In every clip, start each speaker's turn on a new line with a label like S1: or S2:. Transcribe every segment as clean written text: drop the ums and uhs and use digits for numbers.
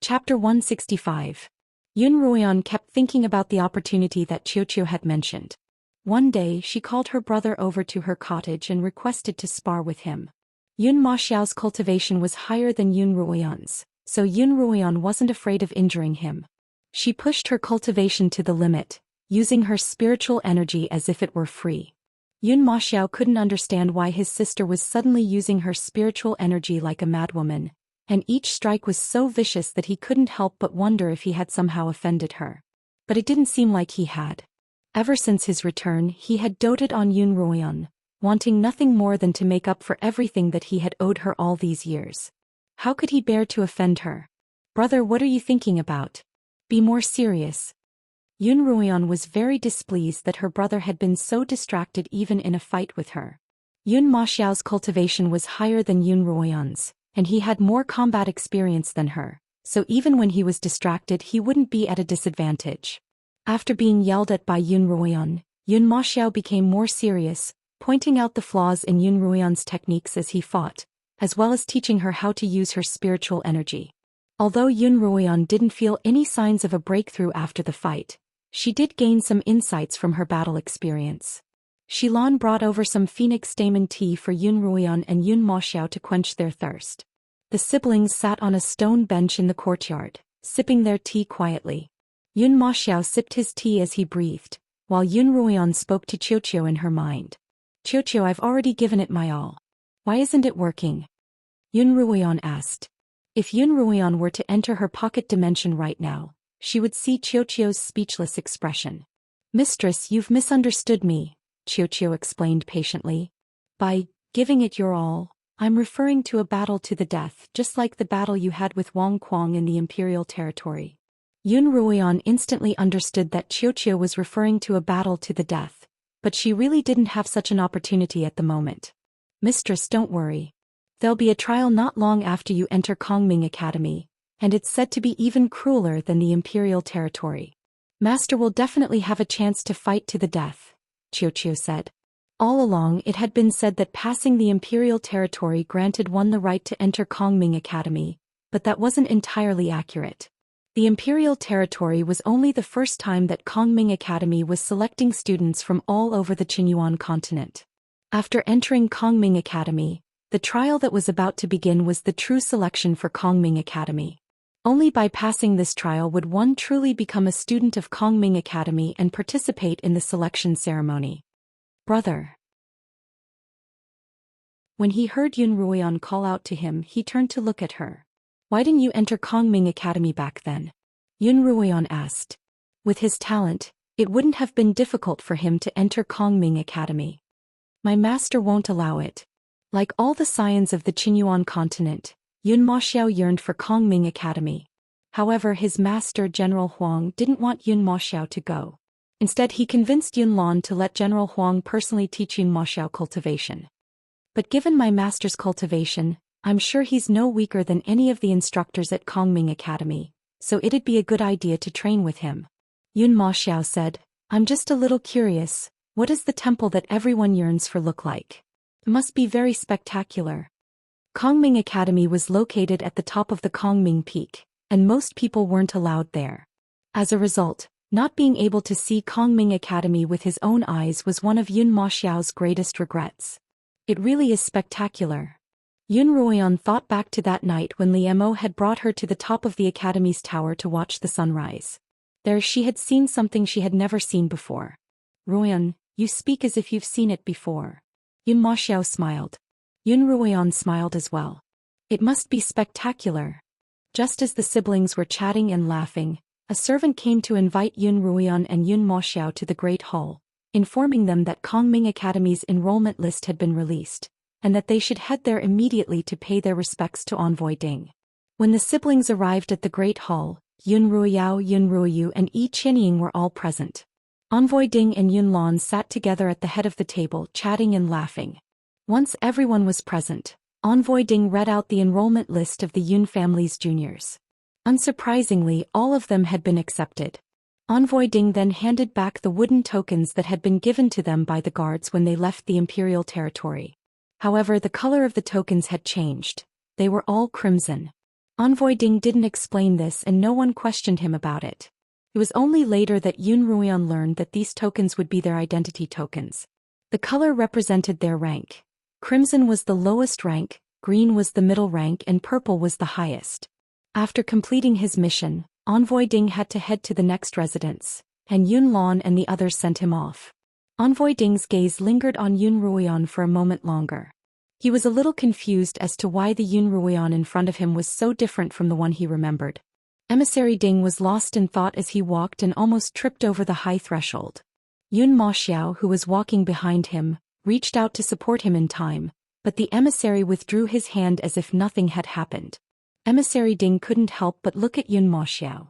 S1: Chapter 165. Yun Ruoyan kept thinking about the opportunity that Xiao had mentioned. One day she called her brother over to her cottage and requested to spar with him. Yun Maxiao's cultivation was higher than Yun Ruoyan's, so Yun Ruoyan wasn't afraid of injuring him. She pushed her cultivation to the limit, using her spiritual energy as if it were free. Yun Maxiao couldn't understand why his sister was suddenly using her spiritual energy like a madwoman, and each strike was so vicious that he couldn't help but wonder if he had somehow offended her. But it didn't seem like he had. Ever since his return, he had doted on Yun Ruoyan, wanting nothing more than to make up for everything that he had owed her all these years. How could he bear to offend her? "Brother, what are you thinking about? Be more serious." Yun Ruoyan was very displeased that her brother had been so distracted even in a fight with her. Yun Maxiao's cultivation was higher than Yun Ruoyan's, and he had more combat experience than her, so even when he was distracted he wouldn't be at a disadvantage. After being yelled at by Yun Ruoyan, Yun Maxiao became more serious, pointing out the flaws in Yun Ruoyan's techniques as he fought, as well as teaching her how to use her spiritual energy. Although Yun Ruoyan didn't feel any signs of a breakthrough after the fight, she did gain some insights from her battle experience. Xilan brought over some phoenix stamen tea for Yun Ruoyan and Yun Maxiao to quench their thirst. The siblings sat on a stone bench in the courtyard, sipping their tea quietly. Yun Maxiao sipped his tea as he breathed, while Yun Ruoyan spoke to Xiao in her mind. "Xiao, I've already given it my all. Why isn't it working?" Yun Ruoyan asked. If Yun Ruoyan were to enter her pocket dimension right now, she would see Xiao's speechless expression. "Mistress, you've misunderstood me," Xiao explained patiently. "By giving it your all, I'm referring to a battle to the death, just like the battle you had with Wang Kuang in the imperial territory." Yun Ruoyan instantly understood that Xiao was referring to a battle to the death, but she really didn't have such an opportunity at the moment. "Mistress, don't worry. There'll be a trial not long after you enter Kongming Academy, and it's said to be even crueler than the imperial territory. Master will definitely have a chance to fight to the death," Xiao said. All along it had been said that passing the imperial territory granted one the right to enter Kongming Academy, but that wasn't entirely accurate. The imperial territory was only the first time that Kongming Academy was selecting students from all over the Qinyuan continent. After entering Kongming Academy, the trial that was about to begin was the true selection for Kongming Academy. Only by passing this trial would one truly become a student of Kongming Academy and participate in the selection ceremony. "Brother." When he heard Yun Ruoyan call out to him, he turned to look at her. "Why didn't you enter Kongming Academy back then?" Yun Ruoyan asked. With his talent, it wouldn't have been difficult for him to enter Kongming Academy. "My master won't allow it." Like all the scions of the Qinyuan continent, Yun Maxiao yearned for Kongming Academy. However, his master General Huang didn't want Yun Maxiao to go. Instead, he convinced Yun Lan to let General Huang personally teach Yun Maxiao cultivation. "But given my master's cultivation, I'm sure he's no weaker than any of the instructors at Kongming Academy, so it'd be a good idea to train with him." Yun Maxiao said, "I'm just a little curious, what does the temple that everyone yearns for look like? It must be very spectacular." Kongming Academy was located at the top of the Kongming Peak, and most people weren't allowed there. As a result, not being able to see Kongming Academy with his own eyes was one of Yun Maxiao's greatest regrets. "It really is spectacular." Yun Ruoyan thought back to that night when Li Mo had brought her to the top of the Academy's tower to watch the sunrise. There she had seen something she had never seen before. "Ruoyan, you speak as if you've seen it before." Yun Maxiao smiled. Yun Ruoyan smiled as well. "It must be spectacular." Just as the siblings were chatting and laughing, a servant came to invite Yun Ruoyan and Yun Maxiao to the Great Hall, informing them that Kongming Academy's enrollment list had been released, and that they should head there immediately to pay their respects to Envoy Ding. When the siblings arrived at the Great Hall, Yun Ruoyao, Yun Ruoyu and Yi Qianying were all present. Envoy Ding and Yun Lan sat together at the head of the table, chatting and laughing. Once everyone was present, Envoy Ding read out the enrollment list of the Yun family's juniors. Unsurprisingly, all of them had been accepted. Envoy Ding then handed back the wooden tokens that had been given to them by the guards when they left the imperial territory. However, the color of the tokens had changed. They were all crimson. Envoy Ding didn't explain this and no one questioned him about it. It was only later that Yun Ruoyan learned that these tokens would be their identity tokens. The color represented their rank. Crimson was the lowest rank, green was the middle rank and purple was the highest. After completing his mission, Envoy Ding had to head to the next residence, and Yun Lan and the others sent him off. Envoy Ding's gaze lingered on Yun Ruoyan for a moment longer. He was a little confused as to why the Yun Ruoyan in front of him was so different from the one he remembered. Emissary Ding was lost in thought as he walked and almost tripped over the high threshold. Yun Maxiao, who was walking behind him, reached out to support him in time, but the emissary withdrew his hand as if nothing had happened. Emissary Ding couldn't help but look at Yun Maxiao.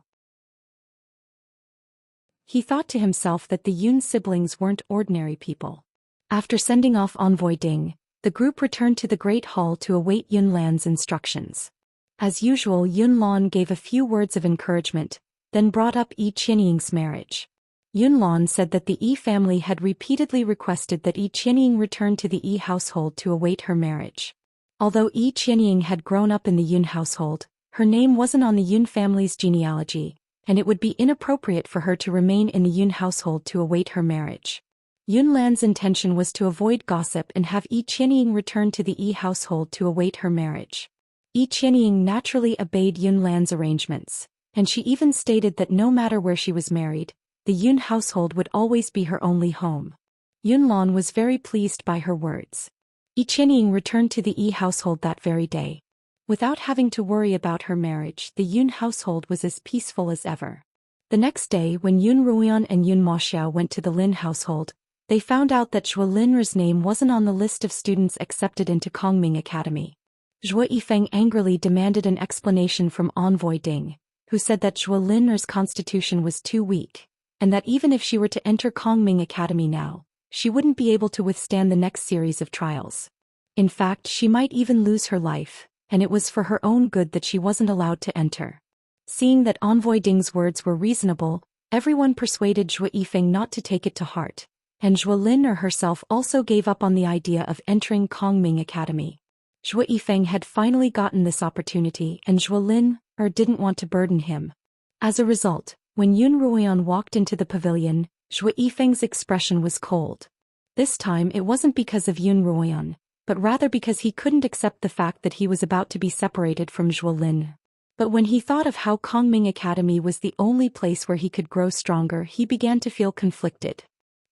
S1: He thought to himself that the Yun siblings weren't ordinary people. After sending off Envoy Ding, the group returned to the Great Hall to await Yun Lan's instructions. As usual, Yun Lan gave a few words of encouragement, then brought up Yi Qianying's marriage. Yun Lan said that the Yi family had repeatedly requested that Yi Qianying return to the Yi household to await her marriage. Although Yi Qianying had grown up in the Yun household, her name wasn't on the Yun family's genealogy, and it would be inappropriate for her to remain in the Yun household to await her marriage. Yun Lan's intention was to avoid gossip and have Yi Qianying return to the Yi household to await her marriage. Yi Qianying naturally obeyed Yun Lan's arrangements, and she even stated that no matter where she was married, the Yun household would always be her only home. Yun Lan was very pleased by her words. Yi Qianying returned to the Yi household that very day. Without having to worry about her marriage, the Yun household was as peaceful as ever. The next day, when Yun Ruoyan and Yun Maxiao went to the Lin household, they found out that Zhou Lin's name wasn't on the list of students accepted into Kongming Academy. Zhou Yifeng angrily demanded an explanation from Envoy Ding, who said that Zhou Lin's constitution was too weak, and that even if she were to enter Kongming Academy now, she wouldn't be able to withstand the next series of trials. In fact, she might even lose her life, and it was for her own good that she wasn't allowed to enter. Seeing that Envoy Ding's words were reasonable, everyone persuaded Zhou Yifeng not to take it to heart, and Zhou Lin herself also gave up on the idea of entering Kongming Academy. Zhou Yifeng had finally gotten this opportunity and Zhou Lin didn't want to burden him. As a result, when Yun Ruoyan walked into the pavilion, Zhou Yifeng's expression was cold. This time it wasn't because of Yun Ruoyan, but rather because he couldn't accept the fact that he was about to be separated from Zhou Lin. But when he thought of how Kongming Academy was the only place where he could grow stronger, he began to feel conflicted.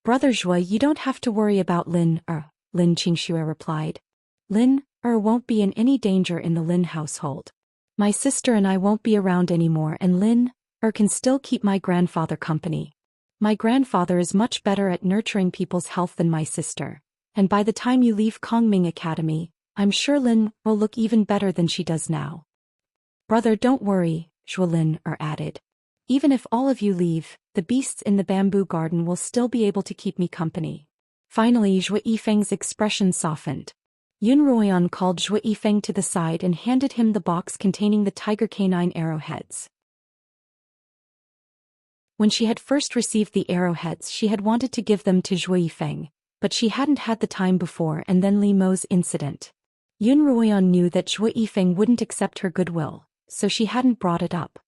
S1: Brother Zhou, you don't have to worry about Lin Qingxue replied. Lin won't be in any danger in the Lin household. My sister and I won't be around anymore and Lin can still keep my grandfather company. My grandfather is much better at nurturing people's health than my sister, and by the time you leave Kongming Academy, I'm sure Lin will look even better than she does now. Brother, don't worry, Zhou Lin added. Even if all of you leave, the beasts in the bamboo garden will still be able to keep me company. Finally, Zhou Yifeng's expression softened. Yun Ruoyan called Zhou Yifeng to the side and handed him the box containing the tiger canine arrowheads. When she had first received the arrowheads, she had wanted to give them to Zhou Yifeng, but she hadn't had the time before and then Li Mo's incident. Yun Ruoyan knew that Zhou Yifeng wouldn't accept her goodwill, so she hadn't brought it up.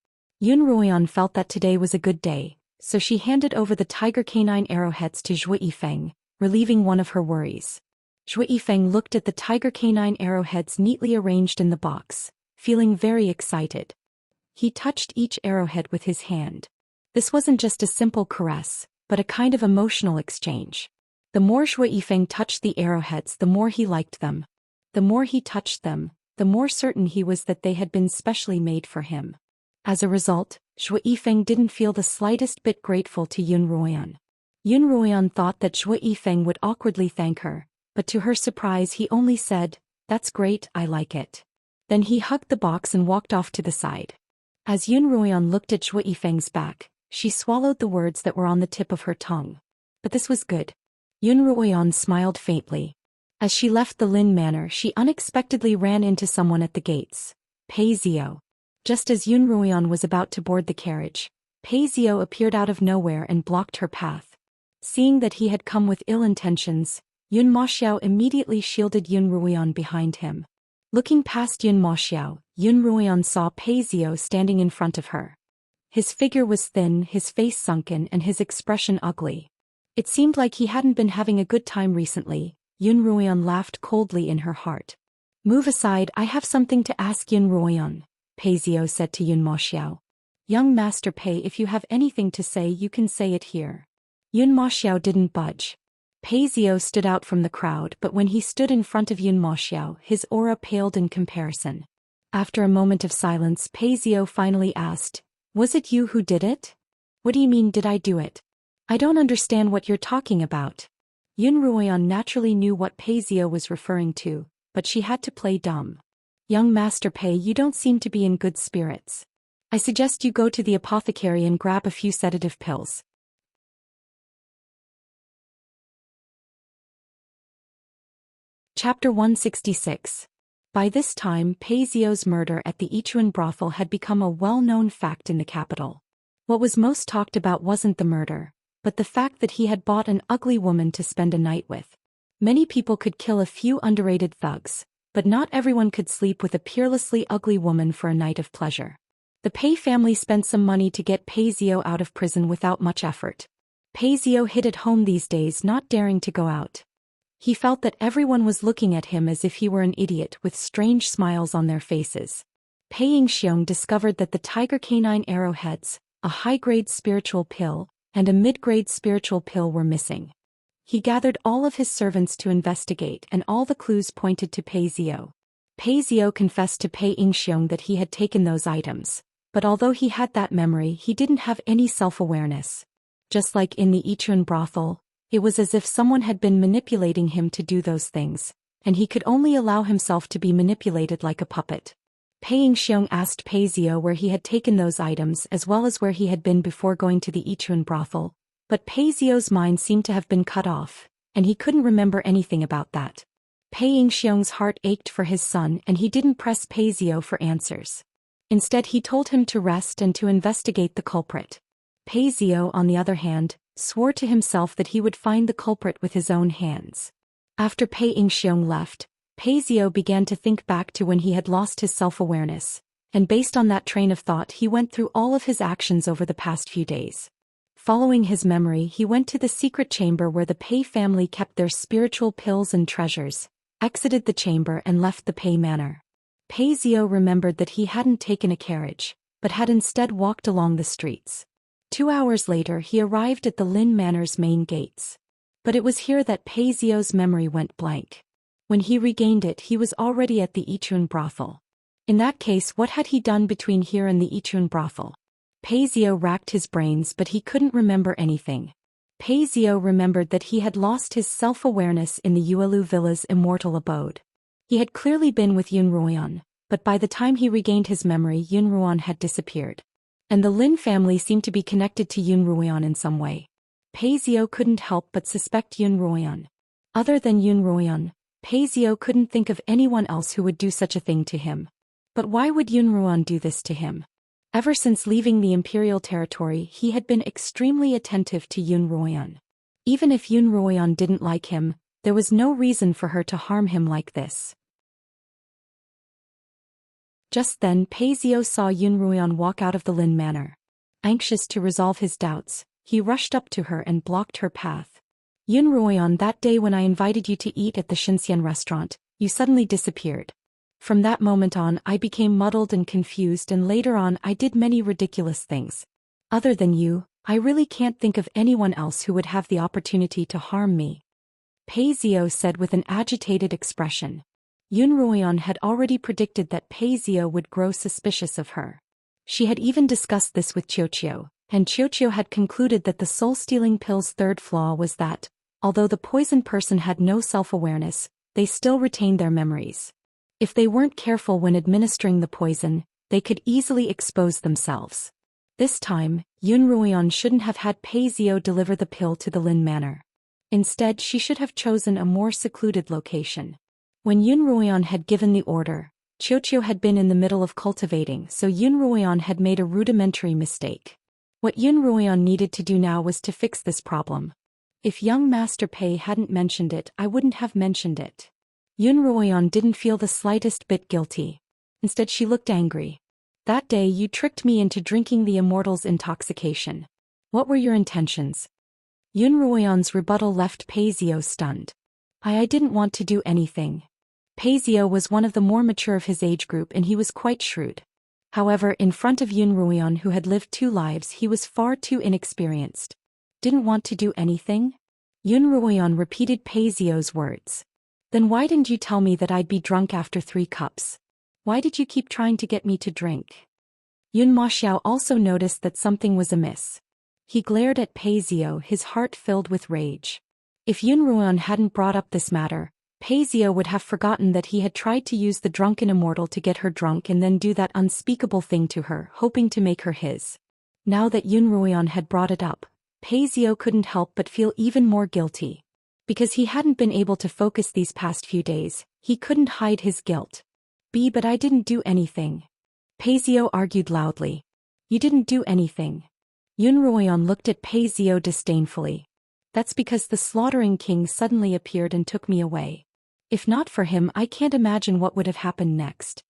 S1: Yun Ruoyan felt that today was a good day, so she handed over the tiger canine arrowheads to Zhou Yifeng, relieving one of her worries. Zhou Yifeng looked at the tiger canine arrowheads neatly arranged in the box, feeling very excited. He touched each arrowhead with his hand. This wasn't just a simple caress, but a kind of emotional exchange. The more Zhou Yifeng touched the arrowheads, the more he liked them. The more he touched them, the more certain he was that they had been specially made for him. As a result, Zhou Yifeng didn't feel the slightest bit grateful to Yun Ruoyan. Yun Ruoyan thought that Zhou Yifeng would awkwardly thank her, but to her surprise he only said, "That's great, I like it." Then he hugged the box and walked off to the side. As Yun Ruoyan looked at Zhou Yifeng's back, she swallowed the words that were on the tip of her tongue. But this was good. Yun Ruoyan smiled faintly. As she left the Lin Manor, she unexpectedly ran into someone at the gates. Pei Zio. Just as Yun Ruoyan was about to board the carriage, Pei Zio appeared out of nowhere and blocked her path. Seeing that he had come with ill intentions, Yun Maxiao immediately shielded Yun Ruoyan behind him. Looking past Yun Maxiao, Yun Ruoyan saw Pei Zhou standing in front of her. His figure was thin, his face sunken, and his expression ugly. It seemed like he hadn't been having a good time recently. Yun Ruoyan laughed coldly in her heart. "Move aside, I have something to ask Yun Ruoyan," Pei Zhou said to Yun Moxiao. "Young Master Pei, if you have anything to say you can say it here." Yun Moxiao didn't budge. Pei Zhou stood out from the crowd, but when he stood in front of Yun Moxiao, his aura paled in comparison. After a moment of silence, Pei Zhou finally asked, "Was it you who did it?" "What do you mean, did I do it? I don't understand what you're talking about." Yun Ruoyan naturally knew what Pei Zhou was referring to, but she had to play dumb. "Young Master Pei, you don't seem to be in good spirits. I suggest you go to the apothecary and grab a few sedative pills." Chapter 166. By this time, Pei Zhou's murder at the Yichuan brothel had become a well-known fact in the capital. What was most talked about wasn't the murder, but the fact that he had bought an ugly woman to spend a night with. Many people could kill a few underrated thugs, but not everyone could sleep with a peerlessly ugly woman for a night of pleasure. The Pei family spent some money to get Pei Zhou out of prison without much effort. Pei Zhou hid at home these days, not daring to go out. He felt that everyone was looking at him as if he were an idiot, with strange smiles on their faces. Pei Yingxiong discovered that the tiger canine arrowheads, a high-grade spiritual pill, and a mid-grade spiritual pill were missing. He gathered all of his servants to investigate, and all the clues pointed to Pei Zhou. Pei Zhou confessed to Pei Yingxiong that he had taken those items, but although he had that memory, he didn't have any self-awareness. Just like in the Yichuan brothel, it was as if someone had been manipulating him to do those things, and he could only allow himself to be manipulated like a puppet. Pei Yingxiong asked Pei Zhou where he had taken those items as well as where he had been before going to the Yichuan brothel, but Pei Zhou's mind seemed to have been cut off, and he couldn't remember anything about that. Pei Yingxiong's heart ached for his son, and he didn't press Pei Zhou for answers. Instead, he told him to rest and to investigate the culprit. Pei Zhou, on the other hand, swore to himself that he would find the culprit with his own hands. After Pei Yingxiong left, Pei Zhou began to think back to when he had lost his self-awareness, and based on that train of thought he went through all of his actions over the past few days. Following his memory, he went to the secret chamber where the Pei family kept their spiritual pills and treasures, exited the chamber and left the Pei manor. Pei Zhou remembered that he hadn't taken a carriage, but had instead walked along the streets. 2 hours later he arrived at the Lin Manor's main gates. But it was here that Pei Zhou's memory went blank. When he regained it, he was already at the Yichuan brothel. In that case, what had he done between here and the Yichuan brothel? Pei Zhou racked his brains, but he couldn't remember anything. Pei Zhou remembered that he had lost his self-awareness in the Yuelu Villa's immortal abode. He had clearly been with Yun Ruoyan, but by the time he regained his memory, Yun Ruoyan had disappeared. And the Lin family seemed to be connected to Yun Ruoyan in some way. Pei Zhou couldn't help but suspect Yun Ruoyan. Other than Yun Ruoyan, Pei Zhou couldn't think of anyone else who would do such a thing to him. But why would Yun Ruoyan do this to him? Ever since leaving the imperial territory, he had been extremely attentive to Yun Ruoyan. Even if Yun Ruoyan didn't like him, there was no reason for her to harm him like this. Just then, Pei Zhou saw Yun Ruoyan walk out of the Lin Manor. Anxious to resolve his doubts, he rushed up to her and blocked her path. "Yun Ruoyan, that day when I invited you to eat at the Xianxia restaurant, you suddenly disappeared. From that moment on, I became muddled and confused, and later on I did many ridiculous things. Other than you, I really can't think of anyone else who would have the opportunity to harm me," Pei Zhou said with an agitated expression. Yun Ruoyan had already predicted that Pei Zhou would grow suspicious of her. She had even discussed this with Qiu, and Qiu had concluded that the soul-stealing pill's third flaw was that, although the poisoned person had no self-awareness, they still retained their memories. If they weren't careful when administering the poison, they could easily expose themselves. This time, Yun Ruoyan shouldn't have had Pei Zhou deliver the pill to the Lin Manor. Instead, she should have chosen a more secluded location. When Yun Ruoyan had given the order, Qiu had been in the middle of cultivating, so Yun Ruoyan had made a rudimentary mistake. What Yun Ruoyan needed to do now was to fix this problem. If young Master Pei hadn't mentioned it, I wouldn't have mentioned it. Yun Ruoyan didn't feel the slightest bit guilty. Instead she looked angry. That day you tricked me into drinking the Immortal's intoxication. What were your intentions? Yun Ruoyan's rebuttal left Paisio stunned. I didn't want to do anything. Paisio was one of the more mature of his age group and he was quite shrewd. However, in front of Yun Ruoyan who had lived 2 lives he was far too inexperienced. Didn't want to do anything? Yun Ruoyan repeated Paisio's words. Then why didn't you tell me that I'd be drunk after 3 cups? Why did you keep trying to get me to drink? Yun Maxiao also noticed that something was amiss. He glared at Paisio, his heart filled with rage. If Yun Ruoyan hadn't brought up this matter, Paisio would have forgotten that he had tried to use the drunken immortal to get her drunk and then do that unspeakable thing to her, hoping to make her his. Now that Yun Ruoyan had brought it up, Paisio couldn't help but feel even more guilty. Because he hadn't been able to focus these past few days, he couldn't hide his guilt. But I didn't do anything. Paisio argued loudly. You didn't do anything. Yun Ruoyan looked at Paisio disdainfully. That's because the slaughtering king suddenly appeared and took me away. If not for him I can't imagine what would have happened next.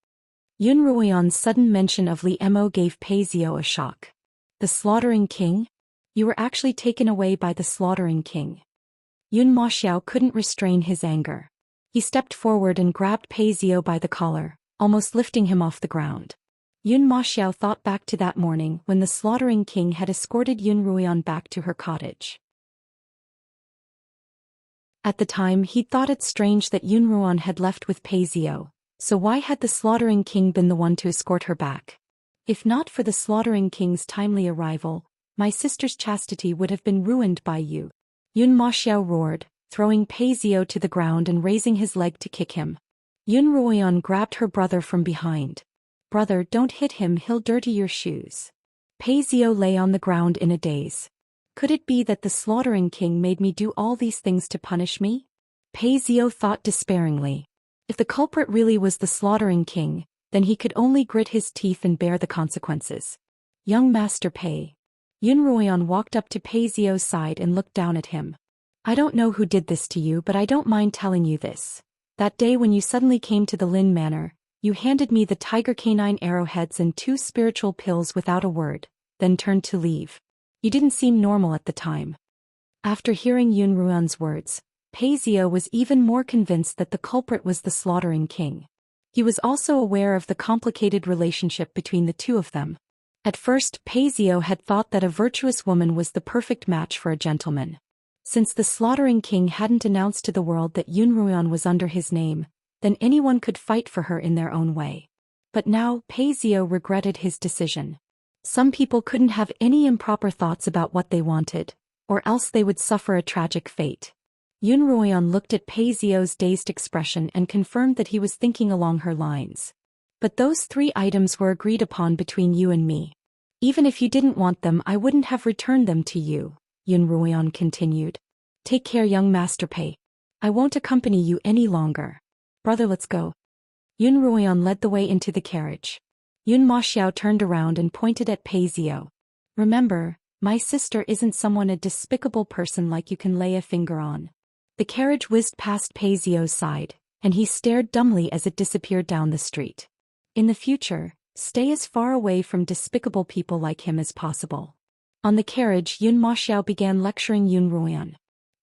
S1: Yun Ruoyan's sudden mention of Li Mo gave Paisio a shock. The slaughtering king? You were actually taken away by the slaughtering king. Yun Maxiao couldn't restrain his anger. He stepped forward and grabbed Paisio by the collar, almost lifting him off the ground. Yun Maxiao thought back to that morning when the slaughtering king had escorted Yun Ruoyan back to her cottage. At the time he thought it strange that Yun Ruoyan had left with Paisio, so why had the slaughtering king been the one to escort her back? If not for the slaughtering king's timely arrival, my sister's chastity would have been ruined by you. Yun Maxiao roared, throwing Paisio to the ground and raising his leg to kick him. Yun Ruoyan grabbed her brother from behind. Brother, don't hit him, he'll dirty your shoes. Paisio lay on the ground in a daze. Could it be that the slaughtering king made me do all these things to punish me? Paisio thought despairingly. If the culprit really was the slaughtering king, then he could only grit his teeth and bear the consequences. Young Master Pei. Yun Ruoyan walked up to Paisio's side and looked down at him. I don't know who did this to you, but I don't mind telling you this. That day when you suddenly came to the Lin Manor, you handed me the tiger canine arrowheads and 2 spiritual pills without a word, then turned to leave. You didn't seem normal at the time. After hearing Yun Ruoyan's words, Paisio was even more convinced that the culprit was the slaughtering king. He was also aware of the complicated relationship between the 2 of them. At first, Paisio had thought that a virtuous woman was the perfect match for a gentleman. Since the slaughtering king hadn't announced to the world that Yun Ruoyan was under his name, then anyone could fight for her in their own way. But now, Paisio regretted his decision. Some people couldn't have any improper thoughts about what they wanted, or else they would suffer a tragic fate. Yun Ruoyan looked at Paisio's dazed expression and confirmed that he was thinking along her lines. But those 3 items were agreed upon between you and me. Even if you didn't want them, I wouldn't have returned them to you, Yun Ruoyan continued. Take care, young Master Pei. I won't accompany you any longer. Brother, let's go. Yun Ruoyan led the way into the carriage. Yun Maxiao turned around and pointed at Paisio. Remember, my sister isn't someone a despicable person like you can lay a finger on. The carriage whizzed past Paisio's side, and he stared dumbly as it disappeared down the street. In the future, stay as far away from despicable people like him as possible. On the carriage, Yun Maxiao began lecturing Yun Ruoyan.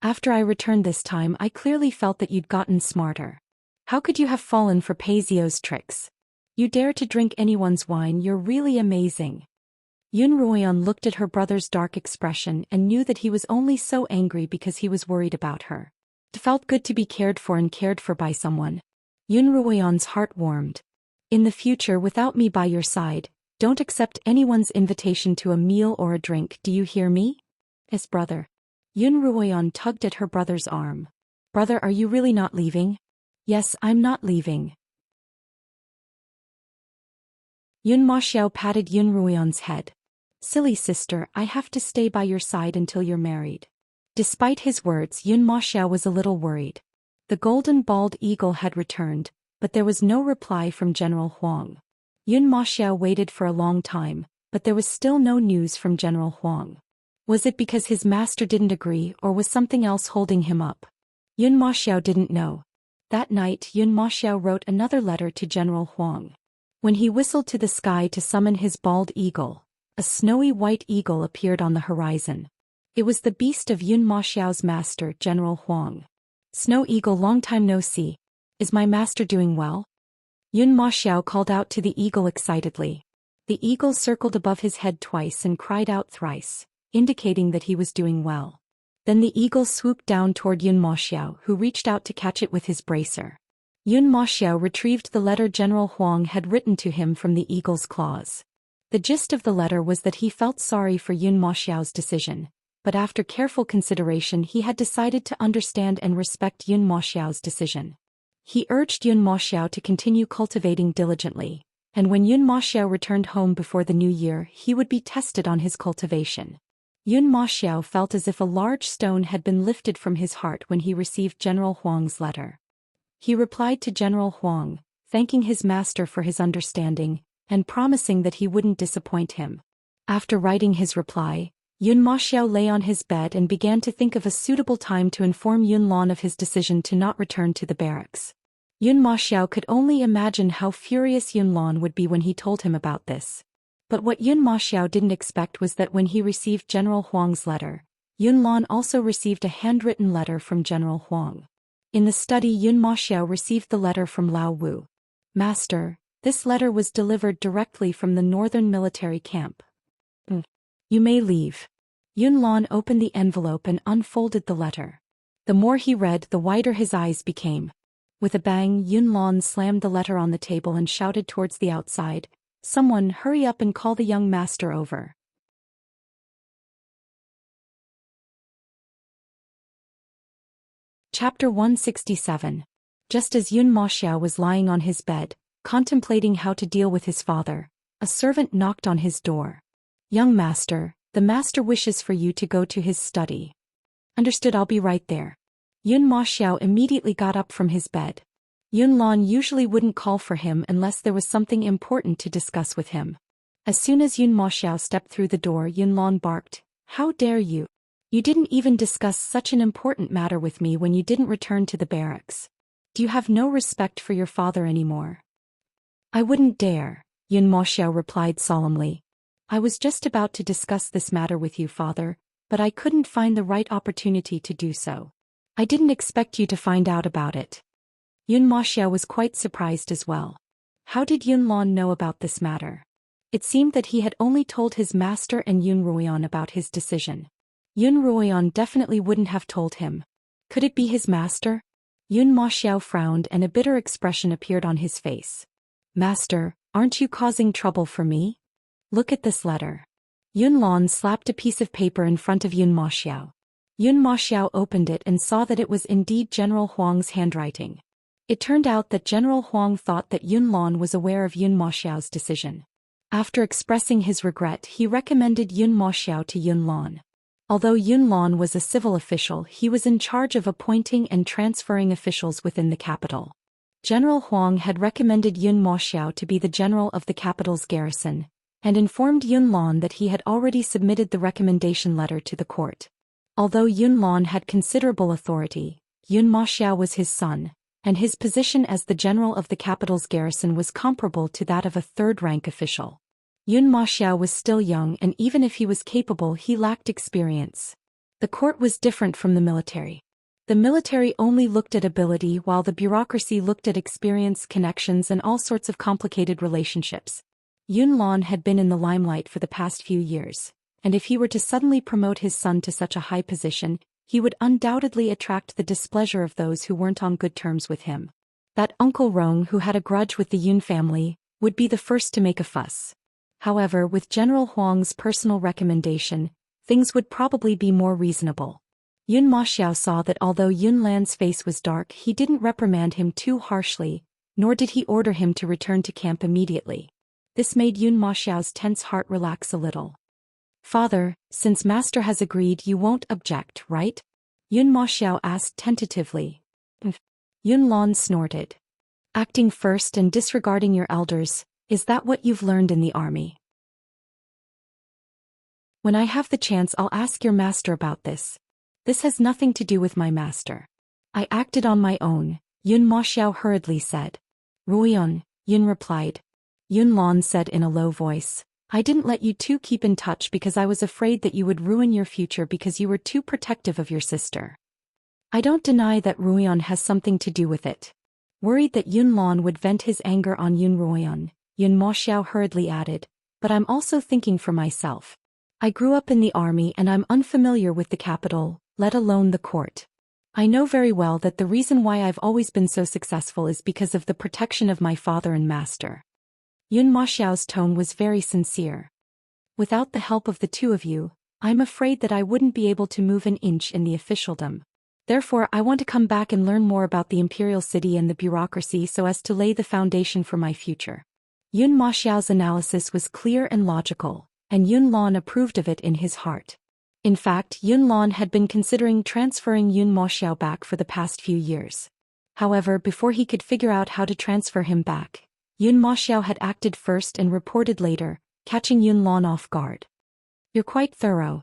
S1: After I returned this time, I clearly felt that you'd gotten smarter. How could you have fallen for Paisio's tricks? You dare to drink anyone's wine, you're really amazing. Yun Ruoyan looked at her brother's dark expression and knew that he was only so angry because he was worried about her. It felt good to be cared for and cared for by someone. Yun Ruoyan's heart warmed. In the future, without me by your side, don't accept anyone's invitation to a meal or a drink, do you hear me? Yes, brother. Yun Ruoyan tugged at her brother's arm. Brother, are you really not leaving? Yes, I'm not leaving. Yun Maxiao patted Yun Ruoyan's head. Silly sister, I have to stay by your side until you're married. Despite his words, Yun Maxiao was a little worried. The golden bald eagle had returned, but there was no reply from General Huang. Yun Maxiao waited for a long time, but there was still no news from General Huang. Was it because his master didn't agree, or was something else holding him up? Yun Maxiao didn't know. That night, Yun Maxiao wrote another letter to General Huang. When he whistled to the sky to summon his bald eagle, a snowy white eagle appeared on the horizon. It was the beast of Yun Maxiao's master, General Huang. "Snow Eagle, long time no see. Is my master doing well?" Yun Maxiao called out to the eagle excitedly. The eagle circled above his head twice and cried out thrice, indicating that he was doing well. Then the eagle swooped down toward Yun Maxiao, who reached out to catch it with his bracer. Yun Maxiao retrieved the letter General Huang had written to him from the eagle's claws. The gist of the letter was that he felt sorry for Yun Maxiao's decision, but after careful consideration he had decided to understand and respect Yun Maxiao's decision. He urged Yun Maxiao to continue cultivating diligently, and when Yun Maxiao returned home before the new year he would be tested on his cultivation. Yun Maxiao felt as if a large stone had been lifted from his heart when he received General Huang's letter. He replied to General Huang, thanking his master for his understanding, and promising that he wouldn't disappoint him. After writing his reply, Yun Maxiao lay on his bed and began to think of a suitable time to inform Yun Lan of his decision to not return to the barracks. Yun Maxiao could only imagine how furious Yun Lan would be when he told him about this. But what Yun Maxiao didn't expect was that when he received General Huang's letter, Yun Lan also received a handwritten letter from General Huang. In the study, Yun Maxiao received the letter from Lao Wu. "Master, this letter was delivered directly from the northern military camp. You may leave." Yun Lan opened the envelope and unfolded the letter. The more he read, the wider his eyes became. With a bang, Yun Lan slammed the letter on the table and shouted towards the outside, "Someone hurry up and call the young master over." Chapter 167. Just as Yun Maxiao was lying on his bed, contemplating how to deal with his father, a servant knocked on his door. "Young master, the master wishes for you to go to his study." "Understood, I'll be right there." Yun Maxiao immediately got up from his bed. Yun Lan usually wouldn't call for him unless there was something important to discuss with him. As soon as Yun Maxiao stepped through the door, Yun Lan barked, "How dare you? You didn't even discuss such an important matter with me when you didn't return to the barracks. Do you have no respect for your father anymore?" "I wouldn't dare," Yun Maxiao replied solemnly. "I was just about to discuss this matter with you, father, but I couldn't find the right opportunity to do so. I didn't expect you to find out about it." Yun Maxiao was quite surprised as well. How did Yun Lan know about this matter? It seemed that he had only told his master and Yun Ruoyan about his decision. Yun Ruoyan definitely wouldn't have told him. Could it be his master? Yun Maxiao frowned and a bitter expression appeared on his face. "Master, aren't you causing trouble for me? Look at this letter." Yun Lan slapped a piece of paper in front of Yun Maxiao. Yun Maxiao opened it and saw that it was indeed General Huang's handwriting. It turned out that General Huang thought that Yun Lan was aware of Yun Maxiao's decision. After expressing his regret, he recommended Yun Maxiao to Yun Lan. Although Yun Lan was a civil official, he was in charge of appointing and transferring officials within the capital. General Huang had recommended Yun Maxiao to be the general of the capital's garrison, and informed Yun Lan that he had already submitted the recommendation letter to the court. Although Yun Lan had considerable authority, Yun Maxiao was his son, and his position as the general of the capital's garrison was comparable to that of a third-rank official. Yun Maxiao was still young, and even if he was capable, he lacked experience. The court was different from the military. The military only looked at ability, while the bureaucracy looked at experience, connections, and all sorts of complicated relationships. Yun Lan had been in the limelight for the past few years, and if he were to suddenly promote his son to such a high position, he would undoubtedly attract the displeasure of those who weren't on good terms with him. That Uncle Rong, who had a grudge with the Yun family, would be the first to make a fuss. However, with General Huang's personal recommendation, things would probably be more reasonable. Yun Maxiao saw that although Yun Lan's face was dark, he didn't reprimand him too harshly, nor did he order him to return to camp immediately. This made Yun Maxiao's tense heart relax a little. "Father, since Master has agreed, you won't object, right?" Yun Maxiao asked tentatively. Yun Lan snorted. "Acting first and disregarding your elders, is that what you've learned in the army?" "When I have the chance, I'll ask your master about this. This has nothing to do with my master. I acted on my own," Yun Maxiao hurriedly said. "Ruoyan," Yun replied. Yunlan said in a low voice. I didn't let you two keep in touch because I was afraid that you would ruin your future because you were too protective of your sister. I don't deny that Ruoyan has something to do with it. Worried that Yunlan would vent his anger on Ruoyan, Yun Moxiao hurriedly added, but I'm also thinking for myself. I grew up in the army and I'm unfamiliar with the capital, let alone the court. I know very well that the reason why I've always been so successful is because of the protection of my father and master. Yun Moxiao's tone was very sincere. Without the help of the two of you, I'm afraid that I wouldn't be able to move an inch in the officialdom. Therefore I want to come back and learn more about the imperial city and the bureaucracy so as to lay the foundation for my future. Yun Moxiao's analysis was clear and logical, and Yunlan approved of it in his heart. In fact, Yunlan had been considering transferring Yun Moxiao back for the past few years. However, before he could figure out how to transfer him back, Yun Moxiao had acted first and reported later, catching Yunlan off guard. You're quite thorough,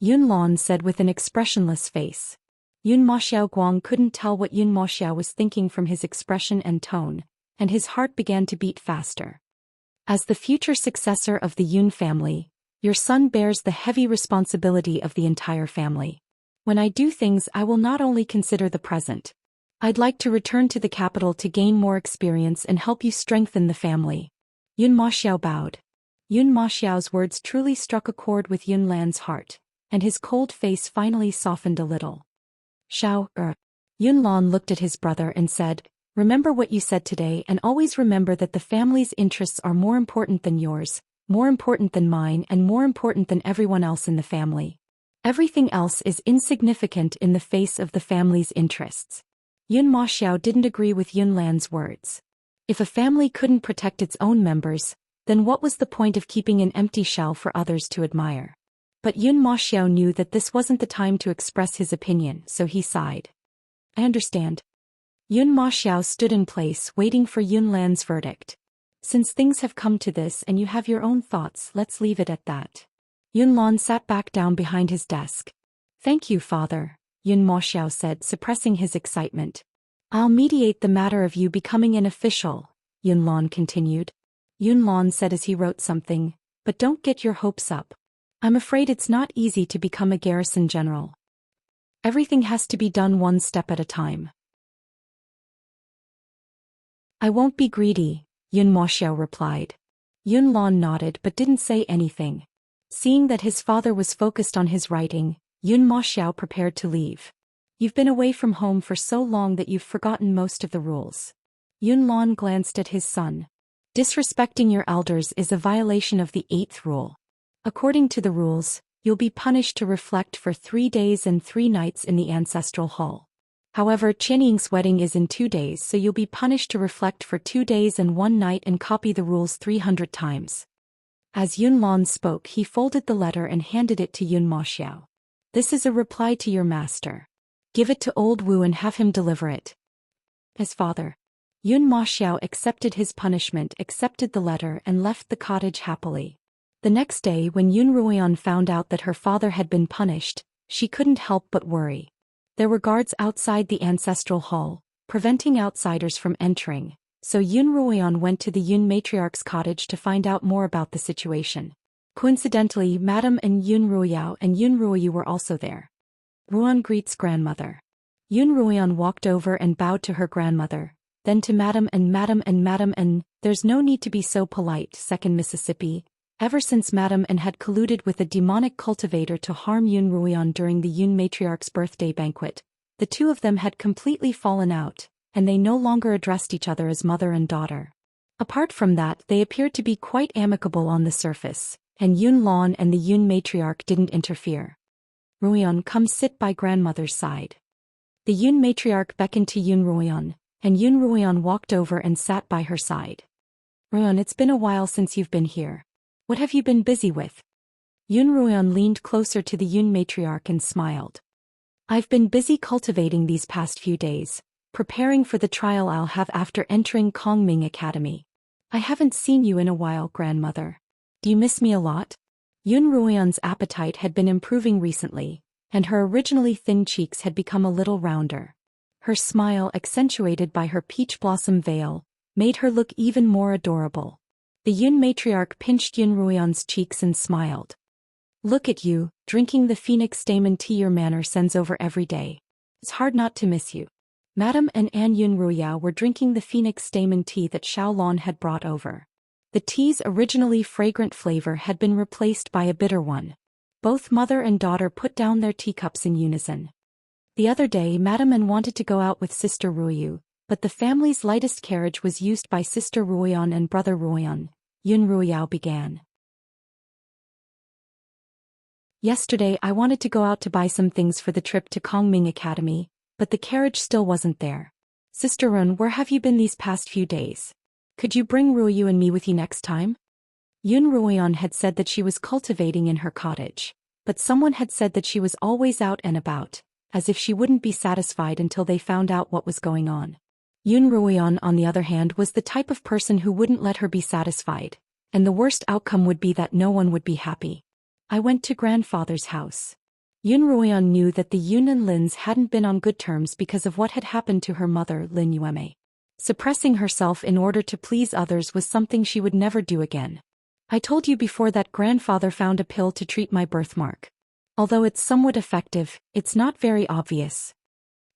S1: Yunlan said with an expressionless face. Yun Moxiao Guang couldn't tell what Yun Moxiao was thinking from his expression and tone, and his heart began to beat faster. As the future successor of the Yun family, your son bears the heavy responsibility of the entire family. When I do things, I will not only consider the present. I'd like to return to the capital to gain more experience and help you strengthen the family. Yun Moxiao bowed. Yun Moxiao's words truly struck a chord with Yunlan's heart, and his cold face finally softened a little. Yunlan looked at his brother and said, remember what you said today and always remember that the family's interests are more important than yours, more important than mine and more important than everyone else in the family. Everything else is insignificant in the face of the family's interests. Yun Moxiao didn't agree with Yunlan's words. If a family couldn't protect its own members, then what was the point of keeping an empty shell for others to admire? But Yun Moxiao knew that this wasn't the time to express his opinion, so he sighed. I understand. Yun Moxiao stood in place waiting for Yunlan's verdict. Since things have come to this and you have your own thoughts, let's leave it at that. Yunlan sat back down behind his desk. Thank you, father, Yun Moxiao said, suppressing his excitement. I'll mediate the matter of you becoming an official, Yunlan continued. Yunlan said as he wrote something, but don't get your hopes up. I'm afraid it's not easy to become a garrison general. Everything has to be done one step at a time. I won't be greedy, Yun Moxiao replied. Yunlan nodded but didn't say anything. Seeing that his father was focused on his writing, Yun Moxiao prepared to leave. You've been away from home for so long that you've forgotten most of the rules. Yunlan glanced at his son. Disrespecting your elders is a violation of the 8th rule. According to the rules, you'll be punished to reflect for 3 days and 3 nights in the ancestral hall. However, Qianying's wedding is in 2 days, so you'll be punished to reflect for 2 days and 1 night and copy the rules 300 times. As Yunlan spoke, he folded the letter and handed it to Yun Moxiao. This is a reply to your master. Give it to old Wu and have him deliver it. His father. Yun Moxiao accepted his punishment, accepted the letter and left the cottage happily. The next day when Yun Ruoyan found out that her father had been punished, she couldn't help but worry. There were guards outside the ancestral hall, preventing outsiders from entering, so Yun Ruoyan went to the Yun matriarch's cottage to find out more about the situation. Coincidentally, Madame and Yun Ruoyao and Yun Ruoyu were also there. Ruoyan greets grandmother. Yun Ruoyan walked over and bowed to her grandmother, then to Madame and there's no need to be so polite, Second Mississippi. Ever since Madame had colluded with a demonic cultivator to harm Yun Ruoyan during the Yun matriarch's birthday banquet, the two of them had completely fallen out, and they no longer addressed each other as mother and daughter. Apart from that, they appeared to be quite amicable on the surface, and Yun Lan and the Yun matriarch didn't interfere. Ruoyan, come sit by grandmother's side. The Yun matriarch beckoned to Yun Ruoyan, and Yun Ruoyan walked over and sat by her side. Ruoyan, it's been a while since you've been here. What have you been busy with? Yun Ruoyan leaned closer to the Yun matriarch and smiled. I've been busy cultivating these past few days, preparing for the trial I'll have after entering Kongming Academy. I haven't seen you in a while, grandmother. Do you miss me a lot? Yun Ruoyan's appetite had been improving recently, and her originally thin cheeks had become a little rounder. Her smile, accentuated by her peach blossom veil, made her look even more adorable. The Yun matriarch pinched Yun Ruoyan's cheeks and smiled. Look at you, drinking the phoenix daemon tea your manner sends over every day. It's hard not to miss you. Madame and An Yun Ruoyao were drinking the phoenix daemon tea that Xiaolon had brought over. The tea's originally fragrant flavor had been replaced by a bitter one. Both mother and daughter put down their teacups in unison. The other day Madame An wanted to go out with Sister Ruoyu, but the family's lightest carriage was used by Sister Ruoyan and Brother Ruoyan. Yun Ruoyao began. Yesterday I wanted to go out to buy some things for the trip to Kongming Academy, but the carriage still wasn't there. Sister Run, where have you been these past few days? Could you bring Ruoyu and me with you next time? Yun Ruoyan had said that she was cultivating in her cottage, but someone had said that she was always out and about, as if she wouldn't be satisfied until they found out what was going on. Yun Ruoyan, on the other hand, was the type of person who wouldn't let her be satisfied, and the worst outcome would be that no one would be happy. I went to grandfather's house. Yun Ruoyan knew that the Yun and Lins hadn't been on good terms because of what had happened to her mother, Lin Yueme. Suppressing herself in order to please others was something she would never do again. I told you before that grandfather found a pill to treat my birthmark. Although it's somewhat effective, it's not very obvious.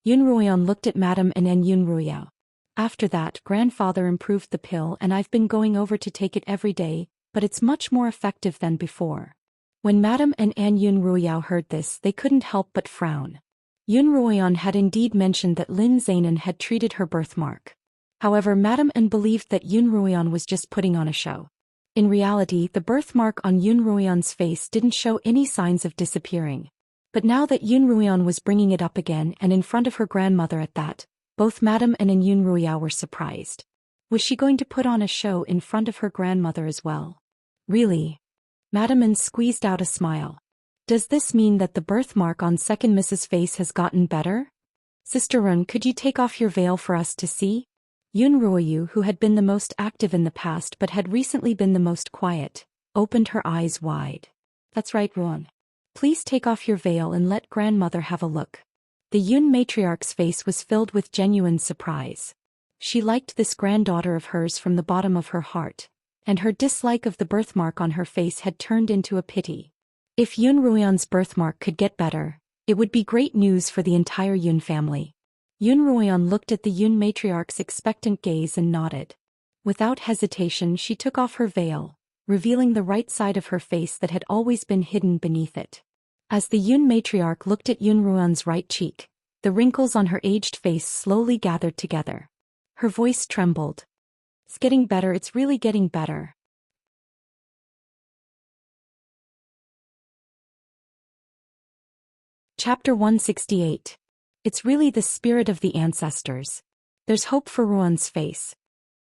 S1: Yun Ruoyan looked at Madame and Yun Ruoyao. After that, grandfather improved the pill and I've been going over to take it every day, but it's much more effective than before. When Madame and Yun Ruoyao heard this, they couldn't help but frown. Yun Ruoyan had indeed mentioned that Lin Zainan had treated her birthmark. However, Madame An believed that Yun Ruoyan was just putting on a show. In reality, the birthmark on Yun Ruoyan's face didn't show any signs of disappearing. But now that Yun Ruoyan was bringing it up again and in front of her grandmother at that, both Madame An and Yun Ruoyao were surprised. Was she going to put on a show in front of her grandmother as well? Really? Madame An squeezed out a smile. Does this mean that the birthmark on second Mrs. face has gotten better? Sister Run, could you take off your veil for us to see? Yun Ruoyu, who had been the most active in the past but had recently been the most quiet, opened her eyes wide. That's right, Ruan. Please take off your veil and let grandmother have a look. The Yun matriarch's face was filled with genuine surprise. She liked this granddaughter of hers from the bottom of her heart, and her dislike of the birthmark on her face had turned into a pity. If Yun Ruoyan's birthmark could get better, it would be great news for the entire Yun family. Yun Ruoyan looked at the Yun matriarch's expectant gaze and nodded. Without hesitation she took off her veil, revealing the right side of her face that had always been hidden beneath it. As the Yun matriarch looked at Yun Ruoyan's right cheek, the wrinkles on her aged face slowly gathered together. Her voice trembled. It's getting better, it's really getting better. Chapter 168. It's really the spirit of the ancestors. There's hope for Ruoyan's face.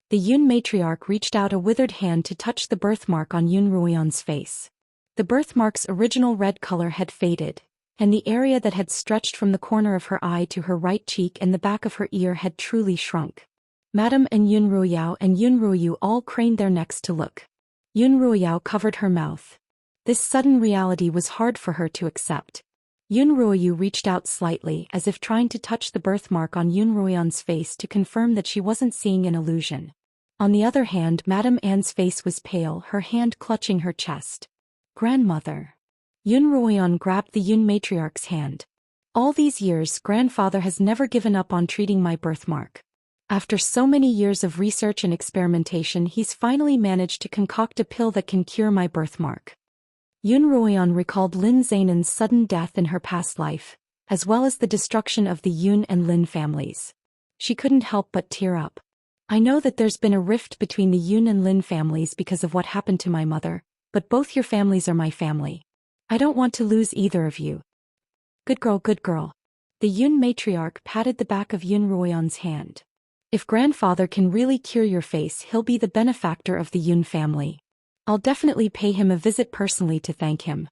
S1: The Yun matriarch reached out a withered hand to touch the birthmark on Yun Ruoyan's face. The birthmark's original red color had faded, and the area that had stretched from the corner of her eye to her right cheek and the back of her ear had truly shrunk. Madame and Yun Ruoyao and Yun Ruoyu all craned their necks to look. Yun Ruoyao covered her mouth. This sudden reality was hard for her to accept. Yun Ruoyu reached out slightly as if trying to touch the birthmark on Yun Ruoyan's face to confirm that she wasn't seeing an illusion. On the other hand, Madame Anne's face was pale, her hand clutching her chest. Grandmother. Yun Ruoyan grabbed the Yun matriarch's hand. All these years, grandfather has never given up on treating my birthmark. After so many years of research and experimentation, he's finally managed to concoct a pill that can cure my birthmark. Yun Ruoyan recalled Lin Zainan's sudden death in her past life, as well as the destruction of the Yun and Lin families. She couldn't help but tear up. I know that there's been a rift between the Yun and Lin families because of what happened to my mother, but both your families are my family. I don't want to lose either of you. Good girl, good girl. The Yun matriarch patted the back of Yun Ruoyan's hand. If grandfather can really cure your face, he'll be the benefactor of the Yun family. I'll definitely pay him a visit personally to thank him.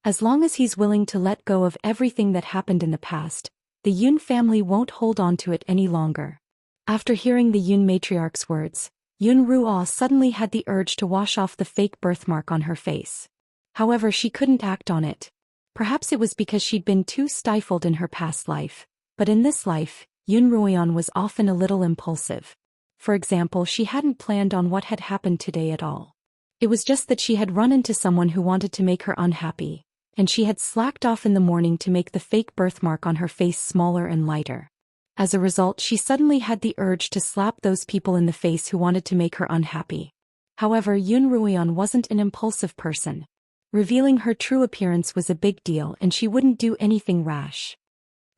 S1: As long as he's willing to let go of everything that happened in the past, the Yun family won't hold on to it any longer. After hearing the Yun matriarch's words, Yun Ruo suddenly had the urge to wash off the fake birthmark on her face. However, she couldn't act on it. Perhaps it was because she'd been too stifled in her past life, but in this life, Yun Ruoyan was often a little impulsive. For example, she hadn't planned on what had happened today at all. It was just that she had run into someone who wanted to make her unhappy, and she had slacked off in the morning to make the fake birthmark on her face smaller and lighter. As a result, she suddenly had the urge to slap those people in the face who wanted to make her unhappy. However, Yun Ruoyan wasn't an impulsive person. Revealing her true appearance was a big deal and she wouldn't do anything rash.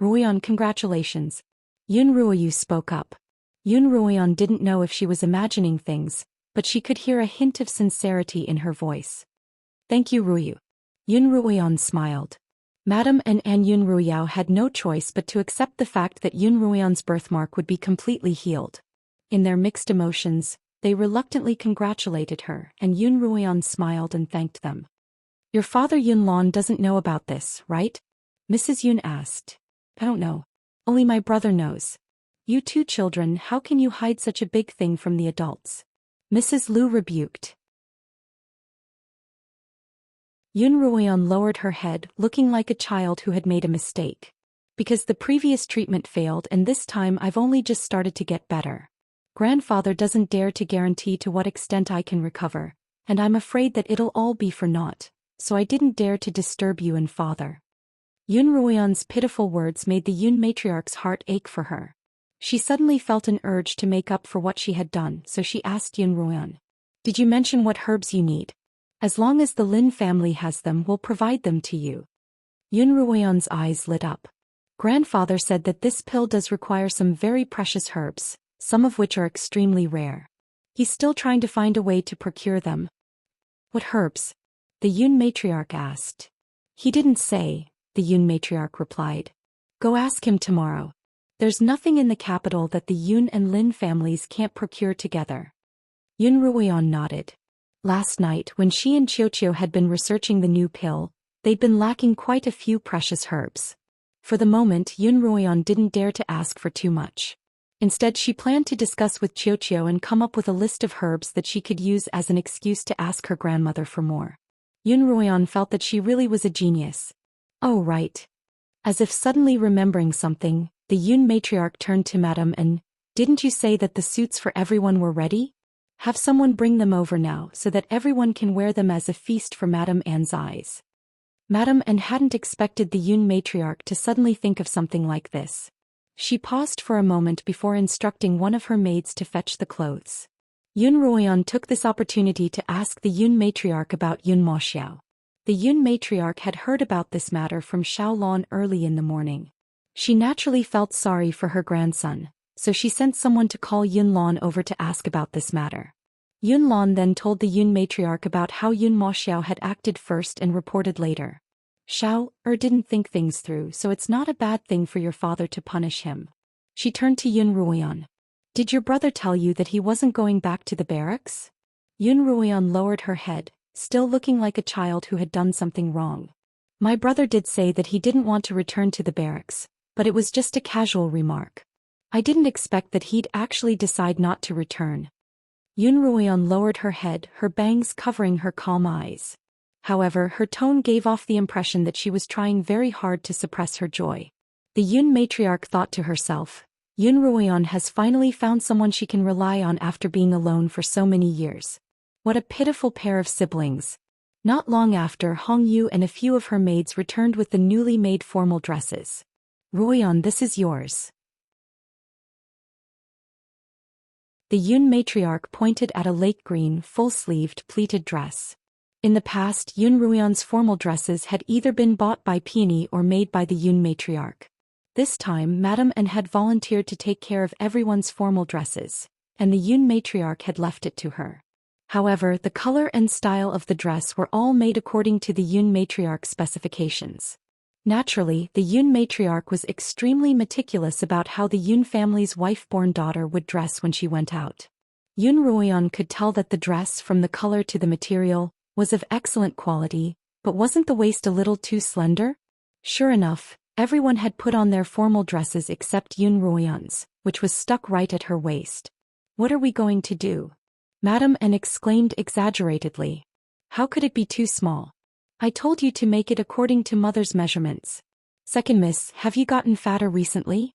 S1: "Ruoyan, congratulations." Yun Ruoyu spoke up. Yun Ruoyan didn't know if she was imagining things, but she could hear a hint of sincerity in her voice. "Thank you, Ruoyu." Yun Ruoyan smiled. Madame and Yun Ruoyao had no choice but to accept the fact that Yun Ruoyan's birthmark would be completely healed. In their mixed emotions, they reluctantly congratulated her, and Yun Ruoyan smiled and thanked them. "Your father Yun Lan doesn't know about this, right?" Mrs. Yun asked. "I don't know. Only my brother knows." "You two children, how can you hide such a big thing from the adults?" Mrs. Lu rebuked. Yun Ruoyan lowered her head, looking like a child who had made a mistake. "Because the previous treatment failed and this time I've only just started to get better. Grandfather doesn't dare to guarantee to what extent I can recover, and I'm afraid that it'll all be for naught, so I didn't dare to disturb you and father." Yun Ruoyan's pitiful words made the Yun matriarch's heart ache for her. She suddenly felt an urge to make up for what she had done, so she asked Yun Ruoyan, "Did you mention what herbs you need? As long as the Lin family has them, we'll provide them to you." Yun Ruoyan's eyes lit up. "Grandfather said that this pill does require some very precious herbs, some of which are extremely rare. He's still trying to find a way to procure them." "What herbs?" the Yun matriarch asked. "He didn't say," the Yun matriarch replied. "Go ask him tomorrow. There's nothing in the capital that the Yun and Lin families can't procure together." Yun Ruoyan nodded. Last night, when she and Xianxia had been researching the new pill, they'd been lacking quite a few precious herbs. For the moment, Yun Ruoyan didn't dare to ask for too much. Instead, she planned to discuss with Xianxia and come up with a list of herbs that she could use as an excuse to ask her grandmother for more. Yun Ruoyan felt that she really was a genius. "Oh, right." As if suddenly remembering something, the Yun matriarch turned to Madame and, "Didn't you say that the suits for everyone were ready? Have someone bring them over now so that everyone can wear them as a feast for Madame Anne's eyes." Madame Anne hadn't expected the Yun matriarch to suddenly think of something like this. She paused for a moment before instructing one of her maids to fetch the clothes. Yun Ruoyan took this opportunity to ask the Yun matriarch about Yun Moxiao. The Yun matriarch had heard about this matter from Xiao Lan early in the morning. She naturally felt sorry for her grandson, so she sent someone to call Yun Lan over to ask about this matter. Yun Lan then told the Yun matriarch about how Yun Moxiao had acted first and reported later. "Xiao didn't think things through, so it's not a bad thing for your father to punish him." She turned to Yun Ruoyan. "Did your brother tell you that he wasn't going back to the barracks?" Yun Ruoyan lowered her head, still looking like a child who had done something wrong. "My brother did say that he didn't want to return to the barracks, but it was just a casual remark. I didn't expect that he'd actually decide not to return." Yun Ruoyan lowered her head, her bangs covering her calm eyes. However, her tone gave off the impression that she was trying very hard to suppress her joy. The Yun matriarch thought to herself, Yun Ruoyan has finally found someone she can rely on after being alone for so many years. What a pitiful pair of siblings. Not long after, Hong Yu and a few of her maids returned with the newly made formal dresses. "Ruoyan, this is yours." The Yun matriarch pointed at a lake green, full-sleeved, pleated dress. In the past, Yun Ruoyan's formal dresses had either been bought by Peony or made by the Yun matriarch. This time, Madame Anne had volunteered to take care of everyone's formal dresses, and the Yun matriarch had left it to her. However, the color and style of the dress were all made according to the Yun matriarch's specifications. Naturally, the Yun matriarch was extremely meticulous about how the Yun family's wife-born daughter would dress when she went out. Yun Ruoyan could tell that the dress, from the color to the material, was of excellent quality, but wasn't the waist a little too slender? Sure enough, everyone had put on their formal dresses except Yun Ruoyan's, which was stuck right at her waist. "What are we going to do?" Madame Anne exclaimed exaggeratedly. "How could it be too small? I told you to make it according to mother's measurements. Second miss, have you gotten fatter recently?"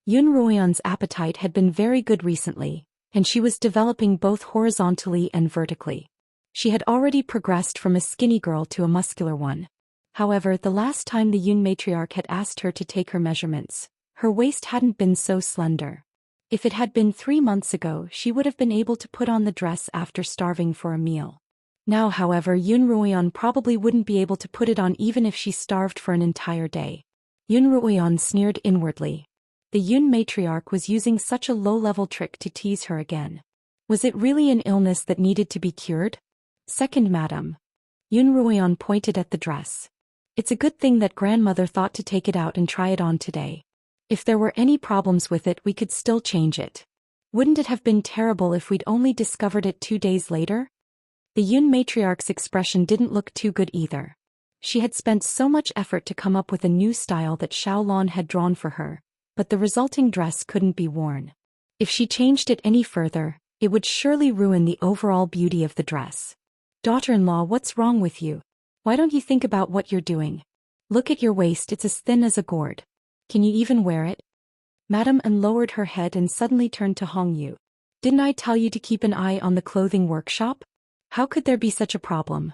S1: Yun Ruoyan's appetite had been very good recently, and she was developing both horizontally and vertically. She had already progressed from a skinny girl to a muscular one. However, the last time the Yun matriarch had asked her to take her measurements, her waist hadn't been so slender. If it had been 3 months ago, she would have been able to put on the dress after starving for a meal. Now, however, Yun Ruoyan probably wouldn't be able to put it on even if she starved for an entire day. Yun Ruoyan sneered inwardly. The Yun matriarch was using such a low-level trick to tease her again. Was it really an illness that needed to be cured? Second, madam. Yun Ruoyan pointed at the dress. It's a good thing that grandmother thought to take it out and try it on today. If there were any problems with it, we could still change it. Wouldn't it have been terrible if we'd only discovered it 2 days later? The Yun matriarch's expression didn't look too good either. She had spent so much effort to come up with a new style that Xiaolon had drawn for her, but the resulting dress couldn't be worn. If she changed it any further, it would surely ruin the overall beauty of the dress. Daughter-in-law, what's wrong with you? Why don't you think about what you're doing? Look at your waist, it's as thin as a gourd. Can you even wear it? Madame An lowered her head and suddenly turned to Hong Yu. Didn't I tell you to keep an eye on the clothing workshop? How could there be such a problem?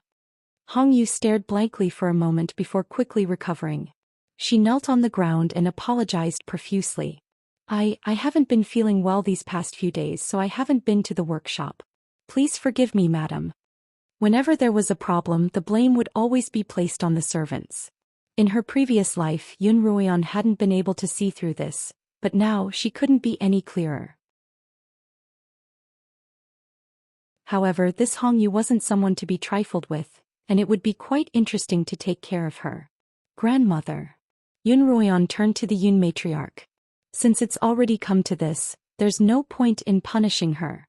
S1: Hong Yu stared blankly for a moment before quickly recovering. She knelt on the ground and apologized profusely. I haven't been feeling well these past few days, so I haven't been to the workshop. Please forgive me, madam. Whenever there was a problem, the blame would always be placed on the servants. In her previous life, Yun Ruoyan hadn't been able to see through this, but now she couldn't be any clearer. However, this Hong Yu wasn't someone to be trifled with, and it would be quite interesting to take care of her. Grandmother. Yun Ruoyan turned to the Yun matriarch. Since it's already come to this, there's no point in punishing her.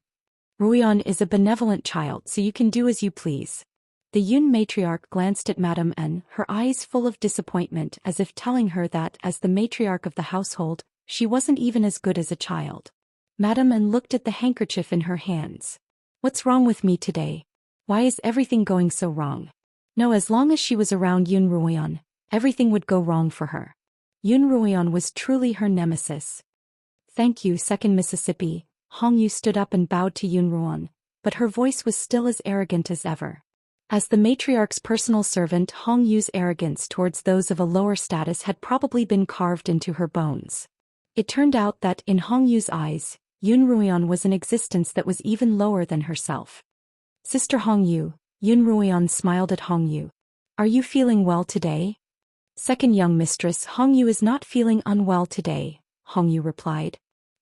S1: Ruoyan is a benevolent child, so you can do as you please. The Yun matriarch glanced at Madame N, her eyes full of disappointment, as if telling her that, as the matriarch of the household, she wasn't even as good as a child. Madame N looked at the handkerchief in her hands. What's wrong with me today? Why is everything going so wrong? No, as long as she was around Yun Ruoyan, everything would go wrong for her. Yun Ruoyan was truly her nemesis. Thank you, Second Mississippi. Hong Yu stood up and bowed to Yun Ruoyan, but her voice was still as arrogant as ever. As the matriarch's personal servant, Hong Yu's arrogance towards those of a lower status had probably been carved into her bones. It turned out that, in Hong Yu's eyes, Yun Ruoyan was an existence that was even lower than herself. Sister Hong Yu, Yun Ruoyan smiled at Hong Yu. Are you feeling well today? Second young mistress, Hong Yu is not feeling unwell today, Hong Yu replied.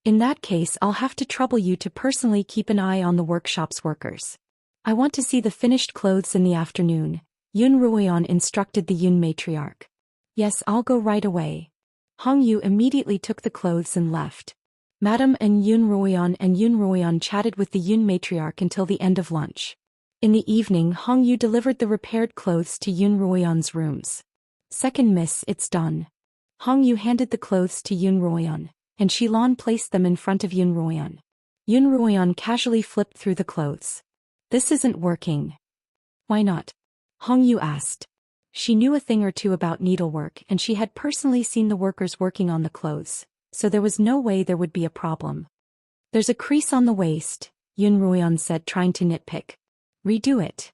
S1: In that case, I'll have to trouble you to personally keep an eye on the workshop's workers. I want to see the finished clothes in the afternoon, Yun Ruoyan instructed the Yun matriarch. Yes, I'll go right away. Hong Yu immediately took the clothes and left. Madame and Yun Ruoyan chatted with the Yun matriarch until the end of lunch. In the evening, Hong Yu delivered the repaired clothes to Yun Ruoyan's rooms. Second miss, it's done. Hong Yu handed the clothes to Yun Ruoyan, and Xilan placed them in front of Yun Ruoyan. Yun Ruoyan casually flipped through the clothes. This isn't working. Why not? Hong Yu asked. She knew a thing or two about needlework, and she had personally seen the workers working on the clothes, so there was no way there would be a problem. There's a crease on the waist, Yun Ruoyan said, trying to nitpick. Redo it.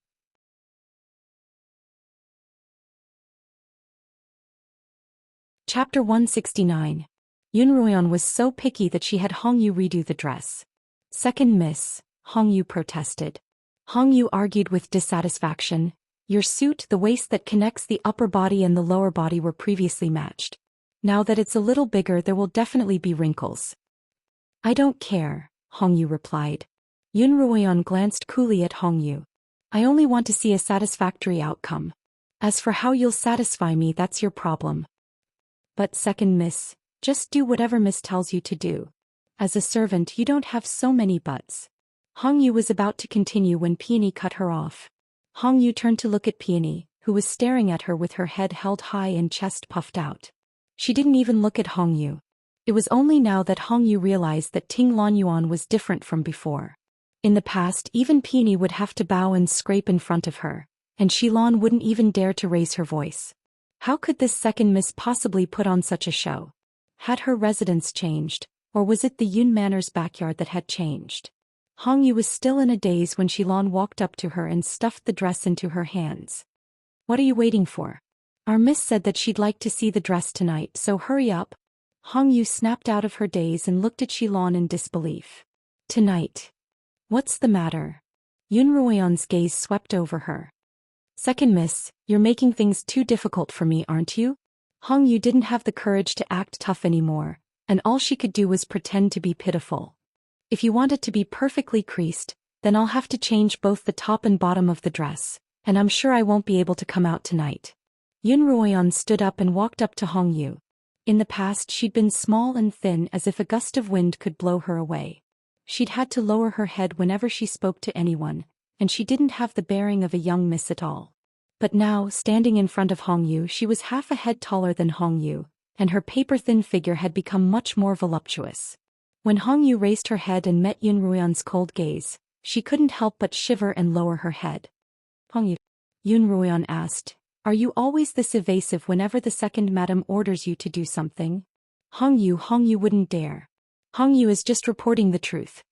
S1: Chapter 169. Yun Ruoyan was so picky that she had Hong Yu redo the dress. Second miss, Hong Yu protested. Hong Yu argued with dissatisfaction. Your suit, the waist that connects the upper body and the lower body were previously matched. Now that it's a little bigger, there will definitely be wrinkles. I don't care, Hong Yu replied. Yun Ruoyan glanced coolly at Hong Yu. I only want to see a satisfactory outcome. As for how you'll satisfy me, that's your problem. But second miss, just do whatever miss tells you to do. As a servant, you don't have so many buts. Hong Yu was about to continue when Peony cut her off. Hong Yu turned to look at Peony, who was staring at her with her head held high and chest puffed out. She didn't even look at Hong Yu. It was only now that Hong Yu realized that Ting Lanyuan was different from before. In the past, even Peony would have to bow and scrape in front of her, and Xilan wouldn't even dare to raise her voice. How could this second miss possibly put on such a show? Had her residence changed, or was it the Yun Manor's backyard that had changed? Hongyu was still in a daze when Xilan walked up to her and stuffed the dress into her hands. What are you waiting for? Our miss said that she'd like to see the dress tonight, so hurry up. Hongyu snapped out of her daze and looked at Xilan in disbelief. Tonight? What's the matter? Yunruoyan's gaze swept over her. Second miss, you're making things too difficult for me, aren't you? Hongyu didn't have the courage to act tough anymore, and all she could do was pretend to be pitiful. If you want it to be perfectly creased, then I'll have to change both the top and bottom of the dress, and I'm sure I won't be able to come out tonight. Yunruoyan stood up and walked up to Hongyu. In the past she'd been small and thin, as if a gust of wind could blow her away. She'd had to lower her head whenever she spoke to anyone, and she didn't have the bearing of a young miss at all. But now, standing in front of Hongyu, she was half a head taller than Hongyu, and her paper-thin figure had become much more voluptuous. When Hongyu raised her head and met Yunruoyan's cold gaze, she couldn't help but shiver and lower her head. Hongyu, Yunruoyan asked, are you always this evasive whenever the second madam orders you to do something? Hongyu wouldn't dare. Hongyu is just reporting the truth.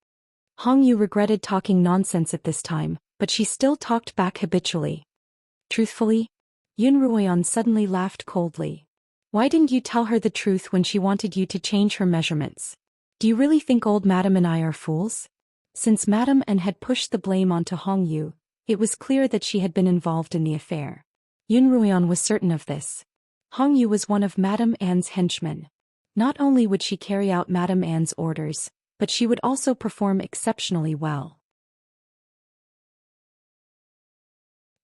S1: Hongyu regretted talking nonsense at this time, but she still talked back habitually. Truthfully? Yunruoyan suddenly laughed coldly. Why didn't you tell her the truth when she wanted you to change her measurements? Do you really think old Madam and I are fools? Since Madam N had pushed the blame onto Hongyu, it was clear that she had been involved in the affair. Yunruoyan was certain of this. Hongyu was one of Madam An's henchmen. Not only would she carry out Madam An's orders, but she would also perform exceptionally well.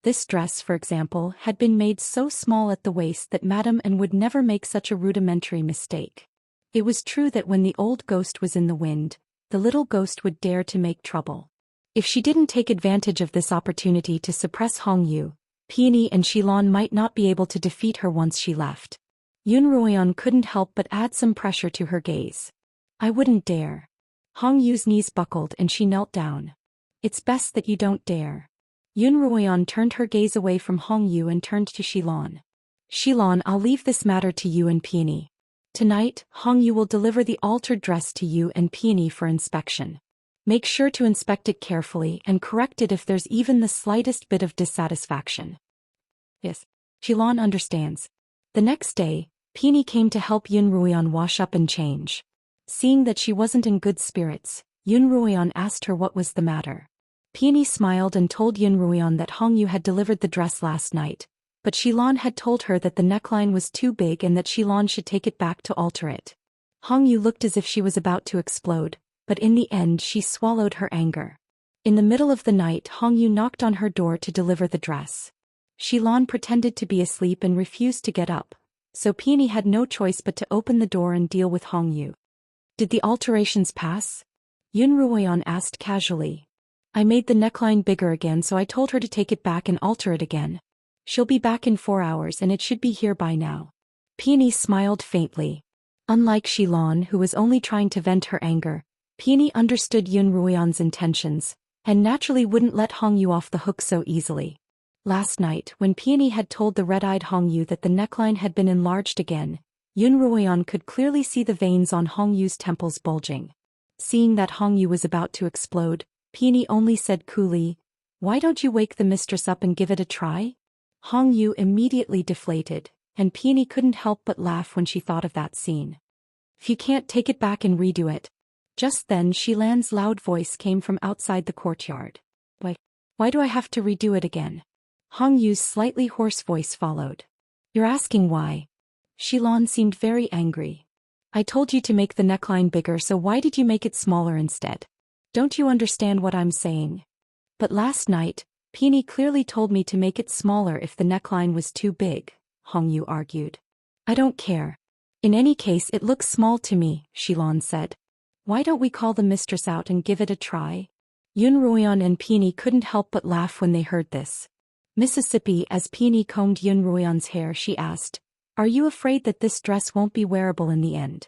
S1: This dress, for example, had been made so small at the waist that Madam N would never make such a rudimentary mistake. It was true that when the old ghost was in the wind, the little ghost would dare to make trouble. If she didn't take advantage of this opportunity to suppress Hongyu, Peony and Xilan might not be able to defeat her once she left. Yunruoyan couldn't help but add some pressure to her gaze. I wouldn't dare. Hongyu's knees buckled and she knelt down. It's best that you don't dare. Yunruoyan turned her gaze away from Hongyu and turned to Xilan. Xilan, I'll leave this matter to you and Peony. Tonight, Hongyu will deliver the altered dress to you and Peony for inspection. Make sure to inspect it carefully and correct it if there's even the slightest bit of dissatisfaction. Yes, Xilan understands. The next day, Peony came to help Yunruoyan wash up and change. Seeing that she wasn't in good spirits, Yunruoyan asked her what was the matter. Peony smiled and told Yunruoyan that Hongyu had delivered the dress last night, but Xilan had told her that the neckline was too big and that Xilan should take it back to alter it. Hongyu looked as if she was about to explode, but in the end she swallowed her anger. In the middle of the night, Hongyu knocked on her door to deliver the dress. Xilan pretended to be asleep and refused to get up, so Peony had no choice but to open the door and deal with Hongyu. Did the alterations pass? Yunruoyan asked casually. I made the neckline bigger again, so I told her to take it back and alter it again. She'll be back in 4 hours and it should be here by now. Peony smiled faintly. Unlike Xilan, who was only trying to vent her anger, Peony understood Yunruoyan's intentions, and naturally wouldn't let Hongyu off the hook so easily. Last night, when Peony had told the red-eyed Hongyu that the neckline had been enlarged again, Yunruoyan could clearly see the veins on Hongyu's temples bulging. Seeing that Hongyu was about to explode, Peony only said coolly, "Why don't you wake the mistress up and give it a try?" Hongyu immediately deflated, and Peony couldn't help but laugh when she thought of that scene. If you can't take it back and redo it. Just then Xilan's loud voice came from outside the courtyard. Why do I have to redo it again? Hongyu's slightly hoarse voice followed. You're asking why? Xilan seemed very angry. I told you to make the neckline bigger, so why did you make it smaller instead? Don't you understand what I'm saying? But last night, Peony clearly told me to make it smaller if the neckline was too big, Hongyu argued. I don't care. In any case, it looks small to me, Xilan said. Why don't we call the mistress out and give it a try? Yunruoyan and Peony couldn't help but laugh when they heard this. Mississippi, as Peony combed Yunruoyan's hair, she asked, Are you afraid that this dress won't be wearable in the end?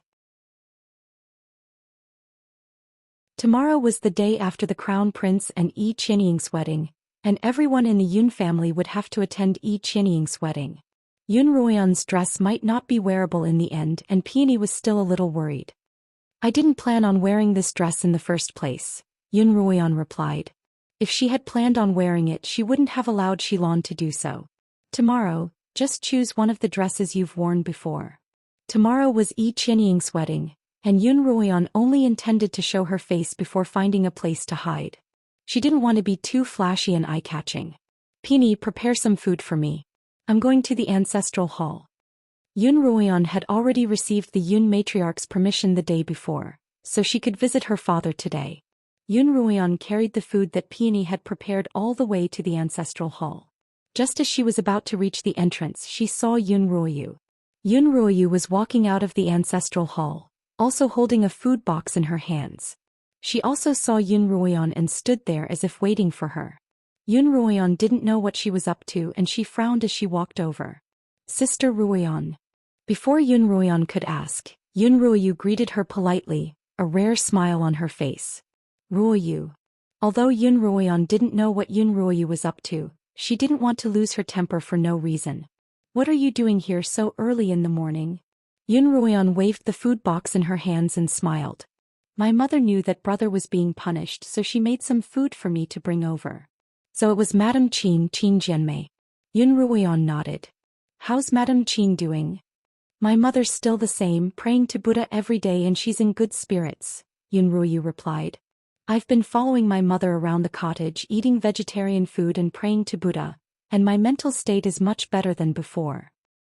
S1: Tomorrow was the day after the Crown Prince and Yi Qianying's wedding, and everyone in the Yun family would have to attend Yi Qianying's wedding. Yunruoyan's dress might not be wearable in the end, and Peony was still a little worried. I didn't plan on wearing this dress in the first place. Yun Ruoyan replied. If she had planned on wearing it, she wouldn't have allowed Xilan to do so. Tomorrow, just choose one of the dresses you've worn before. Tomorrow was Yi Qianying's wedding, and Yun Ruoyan only intended to show her face before finding a place to hide. She didn't want to be too flashy and eye-catching. Peony, prepare some food for me. I'm going to the ancestral hall. Yun Ruoyan had already received the Yun matriarch's permission the day before, so she could visit her father today. Yun Ruoyan carried the food that Peony had prepared all the way to the ancestral hall. Just as she was about to reach the entrance, she saw Yun Ruoyu. Yun Ruoyu was walking out of the ancestral hall, also holding a food box in her hands. She also saw Yun Ruoyan and stood there as if waiting for her. Yun Ruoyan didn't know what she was up to and she frowned as she walked over. Sister Ruoyan. Before Yun Ruoyan could ask, Yun Ruoyu greeted her politely, a rare smile on her face. Ruoyu. Although Yun Ruoyan didn't know what Yun Ruoyu was up to, she didn't want to lose her temper for no reason. What are you doing here so early in the morning? Yun Ruoyan waved the food box in her hands and smiled. My mother knew that brother was being punished, so she made some food for me to bring over. So it was Madame Qin Jianmei. Yun Ruoyan nodded. How's Madame Qin doing? My mother's still the same, praying to Buddha every day and she's in good spirits, Yun Ruoyu replied. I've been following my mother around the cottage, eating vegetarian food and praying to Buddha, and my mental state is much better than before.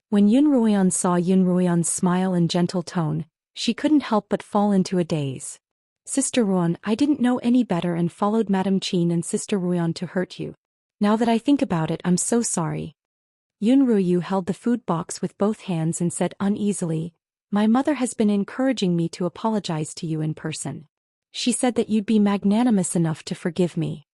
S1: When Yun Ruoyan saw Yun Ruoyan's smile and gentle tone, she couldn't help but fall into a daze. Sister Ruoyan, I didn't know any better and followed Madame Qin and Sister Ruoyan to hurt you. Now that I think about it, I'm so sorry. Yun Ruoyu held the food box with both hands and said uneasily, My mother has been encouraging me to apologize to you in person. She said that you'd be magnanimous enough to forgive me.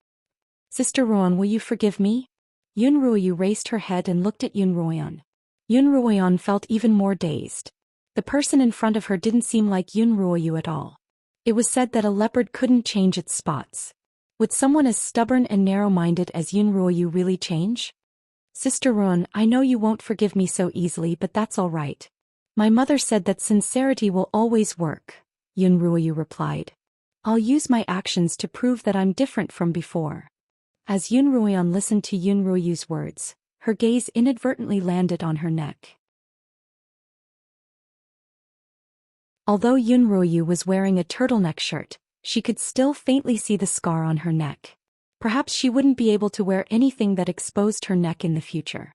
S1: Sister Ruoyan, will you forgive me? Yun Ruoyu raised her head and looked at Yun Ruoyan. Yun Ruoyan felt even more dazed. The person in front of her didn't seem like Yun Ruoyu at all. It was said that a leopard couldn't change its spots. Would someone as stubborn and narrow-minded as Yun Ruoyu really change? Sister Ruoyan, I know you won't forgive me so easily, but that's all right. My mother said that sincerity will always work, Yun Ruoyu replied. I'll use my actions to prove that I'm different from before. As Yun Ruoyan listened to Yun Ruoyu's words, her gaze inadvertently landed on her neck. Although Yun Ruoyu was wearing a turtleneck shirt, she could still faintly see the scar on her neck. Perhaps she wouldn't be able to wear anything that exposed her neck in the future.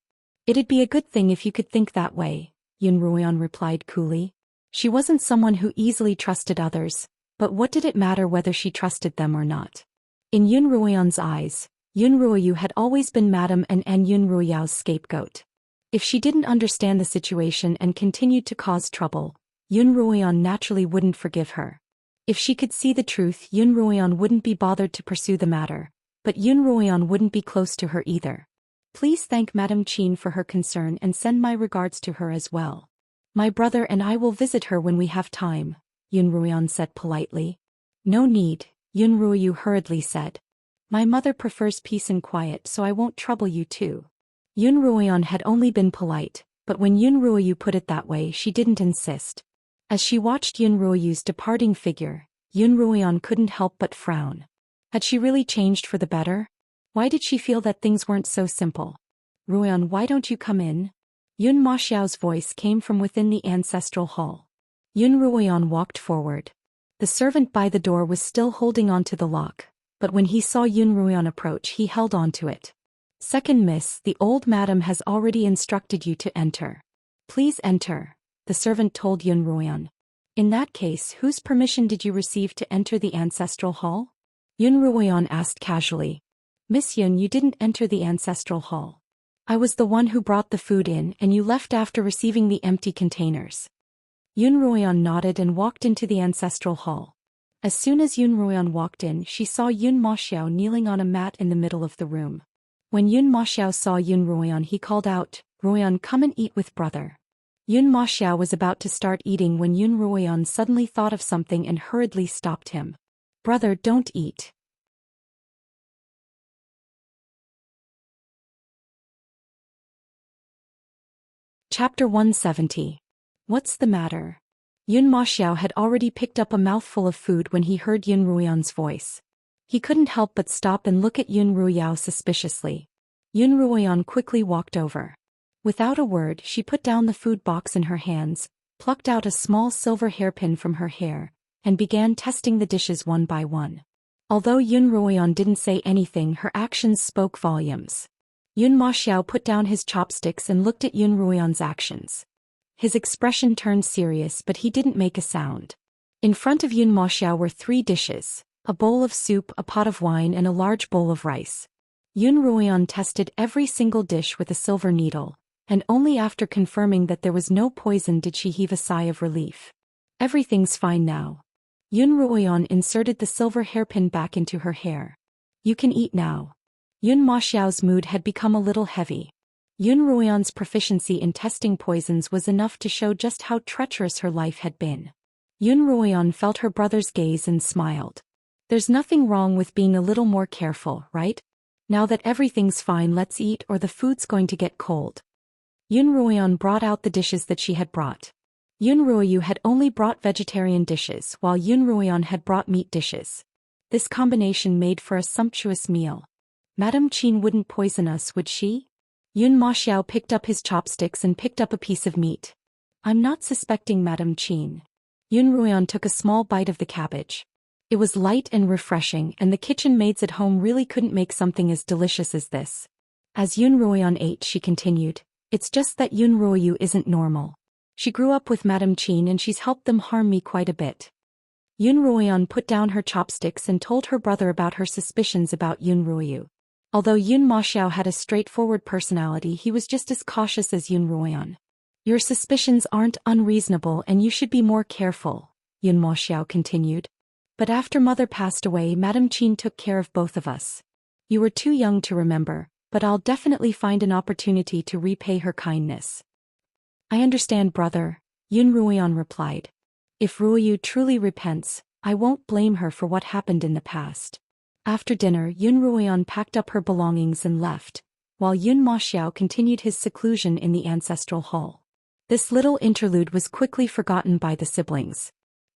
S1: It'd be a good thing if you could think that way, Yun Ruoyan replied coolly. She wasn't someone who easily trusted others, but what did it matter whether she trusted them or not? In Yun Ruoyan's eyes, Yun Ruoyu had always been Madame and Yun Ruoyao's scapegoat. If she didn't understand the situation and continued to cause trouble, Yun Ruoyan naturally wouldn't forgive her. If she could see the truth, Yun Ruoyan wouldn't be bothered to pursue the matter, but Yun Ruoyan wouldn't be close to her either. Please thank Madame Qin for her concern and send my regards to her as well. My brother and I will visit her when we have time, Yun Ruoyan said politely. No need, Yun Ruoyu hurriedly said. My mother prefers peace and quiet, so I won't trouble you too. Yun Ruoyan had only been polite, but when Yun Ruoyu put it that way, she didn't insist. As she watched Yun Ruoyu's departing figure, Yun Ruoyan couldn't help but frown. Had she really changed for the better? Why did she feel that things weren't so simple? Ruoyan, why don't you come in? Yun Maxiao's voice came from within the ancestral hall. Yun Ruoyan walked forward. The servant by the door was still holding on to the lock, but when he saw Yun Ruoyan approach, he held on to it. Second miss, the old madam has already instructed you to enter. Please enter, the servant told Yun Ruoyan. In that case, whose permission did you receive to enter the ancestral hall? Yun Ruoyan asked casually. Miss Yun, you didn't enter the ancestral hall. I was the one who brought the food in and you left after receiving the empty containers. Yun Ruoyan nodded and walked into the ancestral hall. As soon as Yun Ruoyan walked in, she saw Yun Maxiao kneeling on a mat in the middle of the room. When Yun Maxiao saw Yun Ruoyan, he called out, Ruoyan, come and eat with brother. Yun Maxiao was about to start eating when Yun Ruoyan suddenly thought of something and hurriedly stopped him. Brother, don't eat. Chapter 170. What's the matter? Yun Maxiao had already picked up a mouthful of food when he heard Yun Ruoyan's voice. He couldn't help but stop and look at Yun Ruoyao suspiciously. Yun Ruoyan quickly walked over. Without a word, she put down the food box in her hands, plucked out a small silver hairpin from her hair, and began testing the dishes one by one. Although Yun Ruoyan didn't say anything, her actions spoke volumes. Yun Maxiao put down his chopsticks and looked at Yun Ruoyan's actions. His expression turned serious, but he didn't make a sound. In front of Yun Maxiao were 3 dishes, a bowl of soup, a pot of wine, and a large bowl of rice. Yun Ruoyan tested every single dish with a silver needle, and only after confirming that there was no poison did she heave a sigh of relief. Everything's fine now. Yun Ruoyan inserted the silver hairpin back into her hair. You can eat now. Yun Maxiao's mood had become a little heavy. Yun Ruoyan's proficiency in testing poisons was enough to show just how treacherous her life had been. Yun Ruoyan felt her brother's gaze and smiled. There's nothing wrong with being a little more careful, right? Now that everything's fine, let's eat or the food's going to get cold. Yun Ruoyan brought out the dishes that she had brought. Yun Ruoyu had only brought vegetarian dishes, while Yun Ruoyan had brought meat dishes. This combination made for a sumptuous meal. Madame Qin wouldn't poison us, would she? Yun Maxiao picked up his chopsticks and picked up a piece of meat. I'm not suspecting Madame Qin. Yun Ruoyan took a small bite of the cabbage. It was light and refreshing, and the kitchen maids at home really couldn't make something as delicious as this. As Yun Ruoyan ate, she continued, it's just that Yun Ruoyu isn't normal. She grew up with Madame Qin and she's helped them harm me quite a bit. Yun Ruoyan put down her chopsticks and told her brother about her suspicions about Yun Ruoyu. Although Yun Maxiao had a straightforward personality, he was just as cautious as Yun Ruoyan. Your suspicions aren't unreasonable and you should be more careful, Yun Maxiao continued. But after mother passed away, Madame Qin took care of both of us. You were too young to remember, but I'll definitely find an opportunity to repay her kindness. I understand, brother, Yun Ruoyan replied. If Ruoyu truly repents, I won't blame her for what happened in the past. After dinner, Yun Ruoyan packed up her belongings and left, while Yun Maxiao continued his seclusion in the ancestral hall. This little interlude was quickly forgotten by the siblings.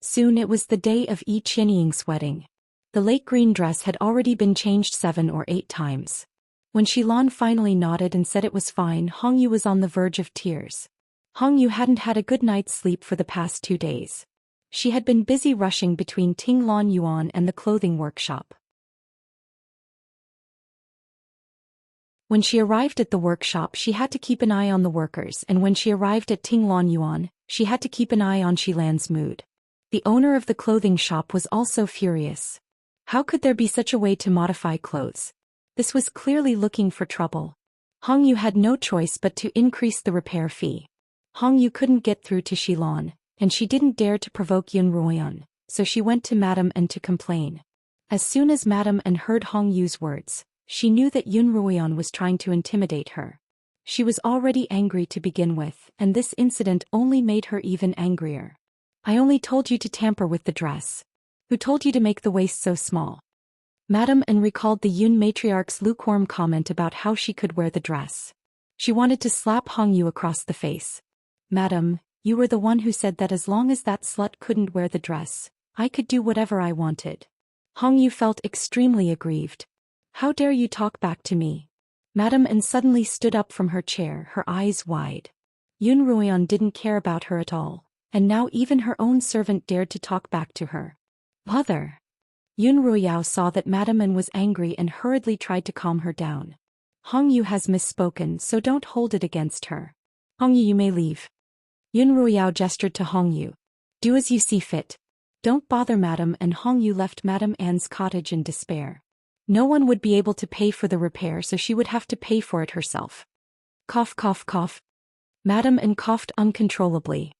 S1: Soon it was the day of Yi Qianying's wedding. The lake green dress had already been changed 7 or 8 times. When Xilan finally nodded and said it was fine, Hongyu was on the verge of tears. Hongyu hadn't had a good night's sleep for the past 2 days. She had been busy rushing between Tinglan Yuan and the clothing workshop. When she arrived at the workshop, she had to keep an eye on the workers, and when she arrived at Tinglan Yuan, she had to keep an eye on Xilan's mood. The owner of the clothing shop was also furious. How could there be such a way to modify clothes? This was clearly looking for trouble. Hongyu had no choice but to increase the repair fee. Hongyu couldn't get through to Xilan, and she didn't dare to provoke Yun Ruoyan, so she went to Madame An to complain. As soon as Madame An heard Hongyu's words, she knew that Yun Ruoyan was trying to intimidate her. She was already angry to begin with, and this incident only made her even angrier. I only told you to tamper with the dress. Who told you to make the waist so small? Madame An recalled the Yun matriarch's lukewarm comment about how she could wear the dress. She wanted to slap Hongyu across the face. Madam, you were the one who said that as long as that slut couldn't wear the dress, I could do whatever I wanted. Hongyu felt extremely aggrieved. How dare you talk back to me? Madame An suddenly stood up from her chair, her eyes wide. Yun Ruoyan didn't care about her at all, and now even her own servant dared to talk back to her. Mother! Yun Ruoyao saw that Madame An was angry and hurriedly tried to calm her down. Hongyu has misspoken, so don't hold it against her. Hongyu, you may leave. Yun Ruoyao gestured to Hongyu. Do as you see fit. Don't bother Madame, and Hongyu left Madame Anne's cottage in despair. No one would be able to pay for the repair, so she would have to pay for it herself. Cough, cough, cough. Madame Anne coughed uncontrollably.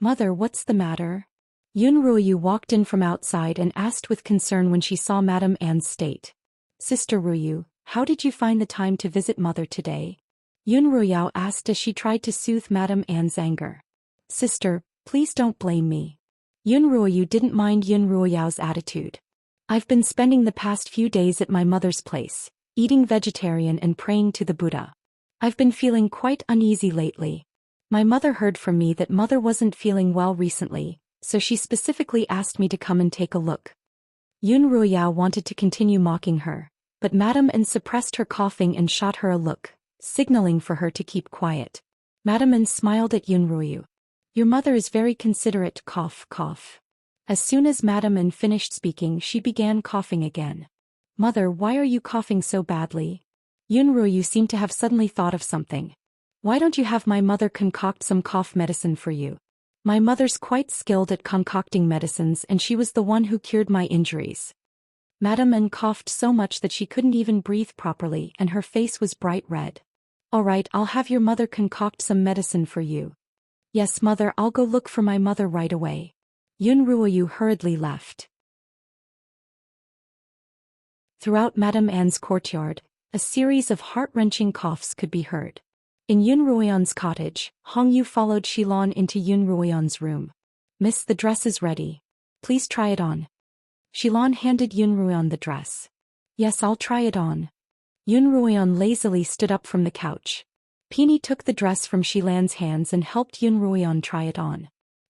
S1: Mother, what's the matter? Yun Ruoyu walked in from outside and asked with concern when she saw Madame Anne's state. Sister Ruoyu, how did you find the time to visit Mother today? Yun Ruoyao asked as she tried to soothe Madame Anne's anger. Sister, please don't blame me. Yun Ruoyu didn't mind Yun Ruoyao's attitude. I've been spending the past few days at my mother's place, eating vegetarian and praying to the Buddha. I've been feeling quite uneasy lately. My mother heard from me that Mother wasn't feeling well recently, so she specifically asked me to come and take a look. Yun Ruoyao wanted to continue mocking her, but Madame N suppressed her coughing and shot her a look, signaling for her to keep quiet. Madame N smiled at Yun Ruoyu. Your mother is very considerate, cough, cough. As soon as Madame N finished speaking, she began coughing again. Mother, why are you coughing so badly? Yun Ruoyu seemed to have suddenly thought of something. Why don't you have my mother concoct some cough medicine for you? My mother's quite skilled at concocting medicines and she was the one who cured my injuries. Madame N coughed so much that she couldn't even breathe properly and her face was bright red. All right, I'll have your mother concoct some medicine for you. Yes, mother, I'll go look for my mother right away. Yun Ruoyu hurriedly left. Throughout Madame Anne's courtyard, a series of heart-wrenching coughs could be heard. In Yun Ruoyan's cottage, Hongyu followed Xilan into Yun Ruoyan's room. Miss, the dress is ready. Please try it on. Xilan handed Yun Ruoyan the dress. Yes, I'll try it on. Yun Ruoyan lazily stood up from the couch. Peony took the dress from Xilan's hands and helped Yun Ruoyan try it on.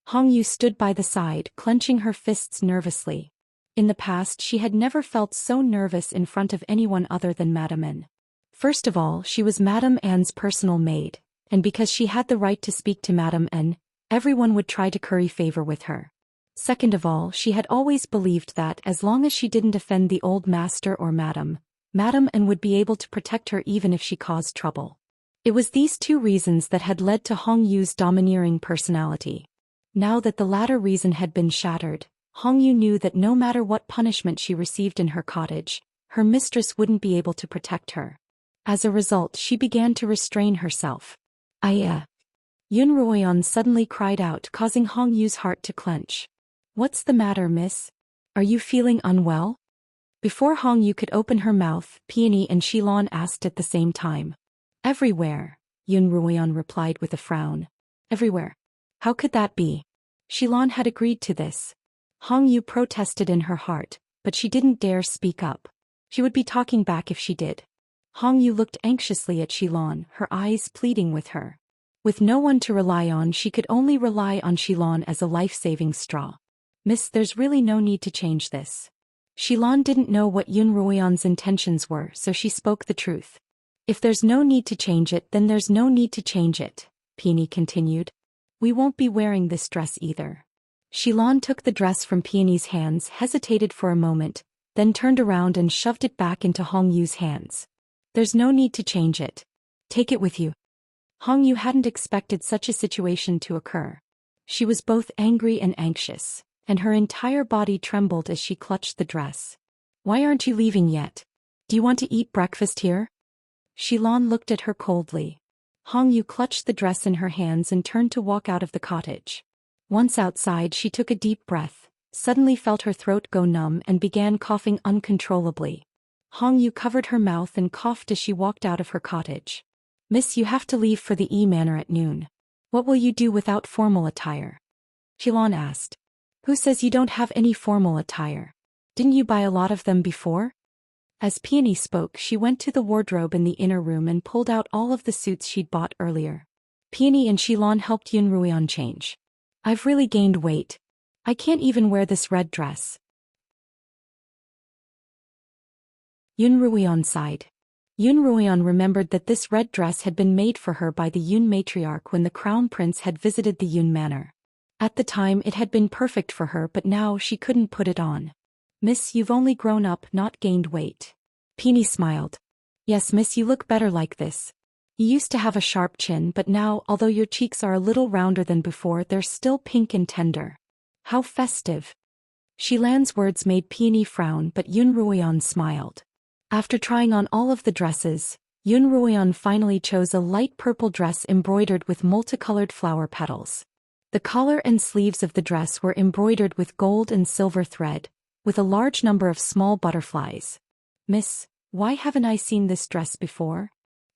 S1: Hongyu stood by the side, clenching her fists nervously. In the past she had never felt so nervous in front of anyone other than Madame N. First of all, she was Madame Anne's personal maid, and because she had the right to speak to Madame N, everyone would try to curry favor with her. Second of all, she had always believed that as long as she didn't offend the old master or Madame N would be able to protect her even if she caused trouble. It was these two reasons that had led to Hongyu's domineering personality. Now that the latter reason had been shattered, Hongyu knew that no matter what punishment she received in her cottage, her mistress wouldn't be able to protect her. As a result, she began to restrain herself. Yun Ruoyan suddenly cried out, causing Hongyu's heart to clench. What's the matter, miss? Are you feeling unwell? Before Hongyu could open her mouth, Peony and Xilan asked at the same time. Everywhere, Yun Ruoyan replied with a frown. Everywhere? How could that be? Xilan had agreed to this. Hongyu protested in her heart, but she didn't dare speak up. She would be talking back if she did. Hongyu looked anxiously at Xilan, her eyes pleading with her. With no one to rely on, she could only rely on Xilan as a life-saving straw. Miss, there's really no need to change this. Xilan didn't know what Yun Ruoyan's intentions were, so she spoke the truth. If there's no need to change it, then there's no need to change it, Peony continued. We won't be wearing this dress either. Xilan took the dress from Peony's hands, hesitated for a moment, then turned around and shoved it back into Hongyu's hands. There's no need to change it. Take it with you. Hongyu hadn't expected such a situation to occur. She was both angry and anxious, and her entire body trembled as she clutched the dress. Why aren't you leaving yet? Do you want to eat breakfast here? Xilan looked at her coldly. Hongyu clutched the dress in her hands and turned to walk out of the cottage. Once outside, she took a deep breath, suddenly felt her throat go numb and began coughing uncontrollably. Hongyu covered her mouth and coughed as she walked out of her cottage. Miss, you have to leave for the Manor at noon. What will you do without formal attire? Xilan asked. Who says you don't have any formal attire? Didn't you buy a lot of them before? As Peony spoke, she went to the wardrobe in the inner room and pulled out all of the suits she'd bought earlier. Peony and Xilan helped Yun Ruoyan change. I've really gained weight. I can't even wear this red dress. Yun Ruoyan sighed. Yun Ruoyan remembered that this red dress had been made for her by the Yun matriarch when the crown prince had visited the Yun manor. At the time it had been perfect for her, but now she couldn't put it on. Miss, you've only grown up, not gained weight. Peony smiled. Yes, miss, you look better like this. You used to have a sharp chin, but now, although your cheeks are a little rounder than before, they're still pink and tender. How festive. Xilan's words made Peony frown, but Yun Ruoyan smiled. After trying on all of the dresses, Yun Ruoyan finally chose a light purple dress embroidered with multicolored flower petals. The collar and sleeves of the dress were embroidered with gold and silver thread, with a large number of small butterflies. Miss, why haven't I seen this dress before?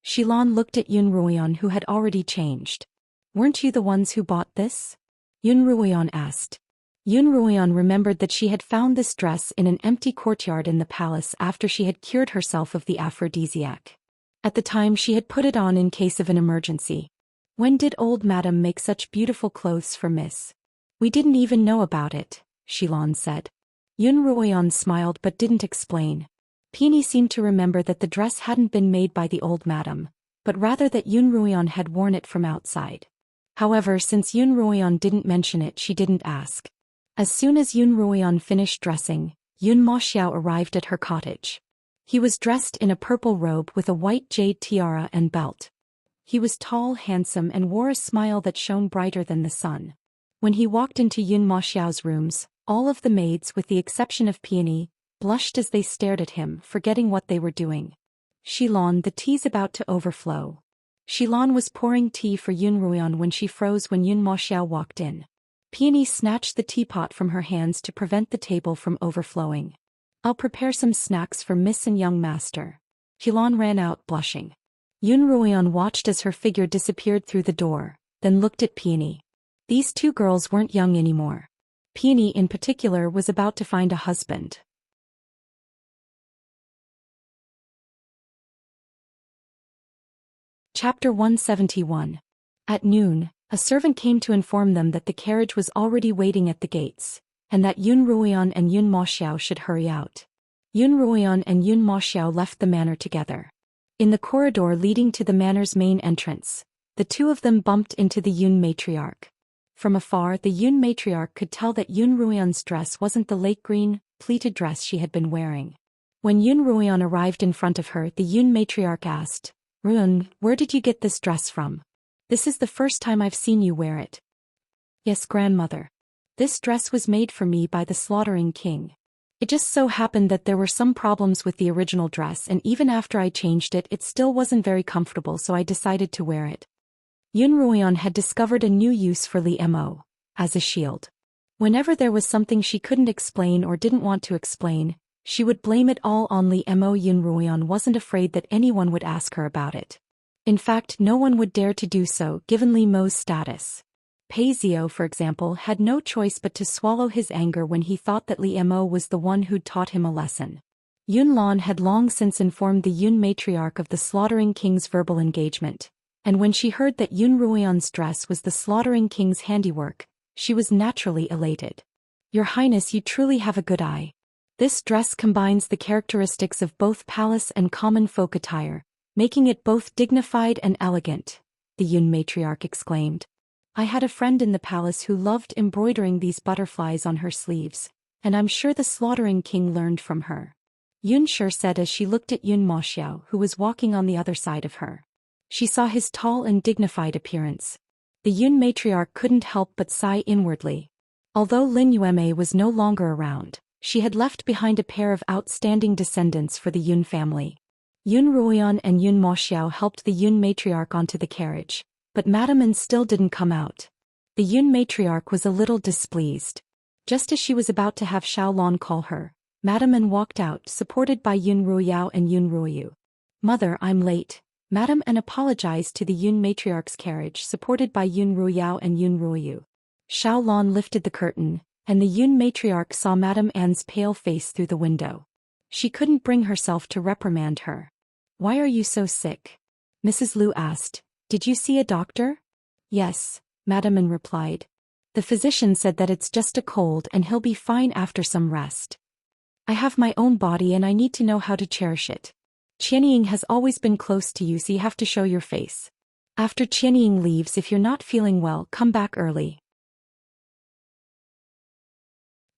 S1: Xilan looked at Yun Ruoyan, who had already changed. Weren't you the ones who bought this? Yun Ruoyan asked. Yun Ruoyan remembered that she had found this dress in an empty courtyard in the palace after she had cured herself of the aphrodisiac. At the time she had put it on in case of an emergency. When did old Madame make such beautiful clothes for Miss? We didn't even know about it, Xilan said. Yun Ruoyan smiled but didn't explain. Peony seemed to remember that the dress hadn't been made by the old madam, but rather that Yun Ruoyan had worn it from outside. However, since Yun Ruoyan didn't mention it, she didn't ask. As soon as Yun Ruoyan finished dressing, Yun Moxiao arrived at her cottage. He was dressed in a purple robe with a white jade tiara and belt. He was tall, handsome, and wore a smile that shone brighter than the sun. When he walked into Yun Moxiao's rooms, all of the maids, with the exception of Peony, blushed as they stared at him, forgetting what they were doing. Xilan, the tea's about to overflow. Xilan was pouring tea for Yun Ruoyan when she froze when Yun Moxiao walked in. Peony snatched the teapot from her hands to prevent the table from overflowing. I'll prepare some snacks for Miss and young master. Xilan ran out, blushing. Yun Ruoyan watched as her figure disappeared through the door, then looked at Peony. These two girls weren't young anymore. Peony in particular was about to find a husband. Chapter 171. At noon, a servant came to inform them that the carriage was already waiting at the gates, and that Yun Ruoyan and Yun Moxiao should hurry out. Yun Ruoyan and Yun Moxiao left the manor together. In the corridor leading to the manor's main entrance, the two of them bumped into the Yun matriarch. From afar, the Yun matriarch could tell that Yun Ruoyan's dress wasn't the lake green, pleated dress she had been wearing. When Yun Ruoyan arrived in front of her, the Yun matriarch asked, "Ruoyan, where did you get this dress from? This is the first time I've seen you wear it." "Yes, grandmother. This dress was made for me by the slaughtering king. It just so happened that there were some problems with the original dress, and even after I changed it, it still wasn't very comfortable, so I decided to wear it." Yun Ruoyan had discovered a new use for Li Mo, as a shield. Whenever there was something she couldn't explain or didn't want to explain, she would blame it all on Li Mo. Yun Ruoyan wasn't afraid that anyone would ask her about it. In fact, no one would dare to do so given Li Mo's status. Pei Zio, for example, had no choice but to swallow his anger when he thought that Li Mo was the one who'd taught him a lesson. Yun Lan had long since informed the Yun matriarch of the slaughtering king's verbal engagement, and when she heard that Yun Ruoyan's dress was the slaughtering king's handiwork, she was naturally elated. "Your Highness, you truly have a good eye. This dress combines the characteristics of both palace and common folk attire, making it both dignified and elegant," the Yun matriarch exclaimed. "I had a friend in the palace who loved embroidering these butterflies on her sleeves, and I'm sure the slaughtering king learned from her," Yun Shi said as she looked at Yun Moxiao, who was walking on the other side of her. She saw his tall and dignified appearance. The Yun matriarch couldn't help but sigh inwardly. Although Lin Yueme was no longer around, she had left behind a pair of outstanding descendants for the Yun family. Yun Ruoyan and Yun Moxiao helped the Yun matriarch onto the carriage, but Madame An still didn't come out. The Yun matriarch was a little displeased. Just as she was about to have Xiaolon call her, Madame An walked out, supported by Yun Ruoyao and Yun Ruoyu. "Mother, I'm late." Madame An apologized to the Yun matriarch's carriage, supported by Yun Ruoyao and Yun Ruoyu. Xiaolon lifted the curtain, and the Yun matriarch saw Madame An's pale face through the window. She couldn't bring herself to reprimand her. "Why are you so sick?" Mrs. Liu asked. "Did you see a doctor?" "Yes," Madame An replied. "The physician said that it's just a cold and he'll be fine after some rest. I have my own body and I need to know how to cherish it. Qianying has always been close to you, so you have to show your face. After Qianying leaves, if you're not feeling well, come back early."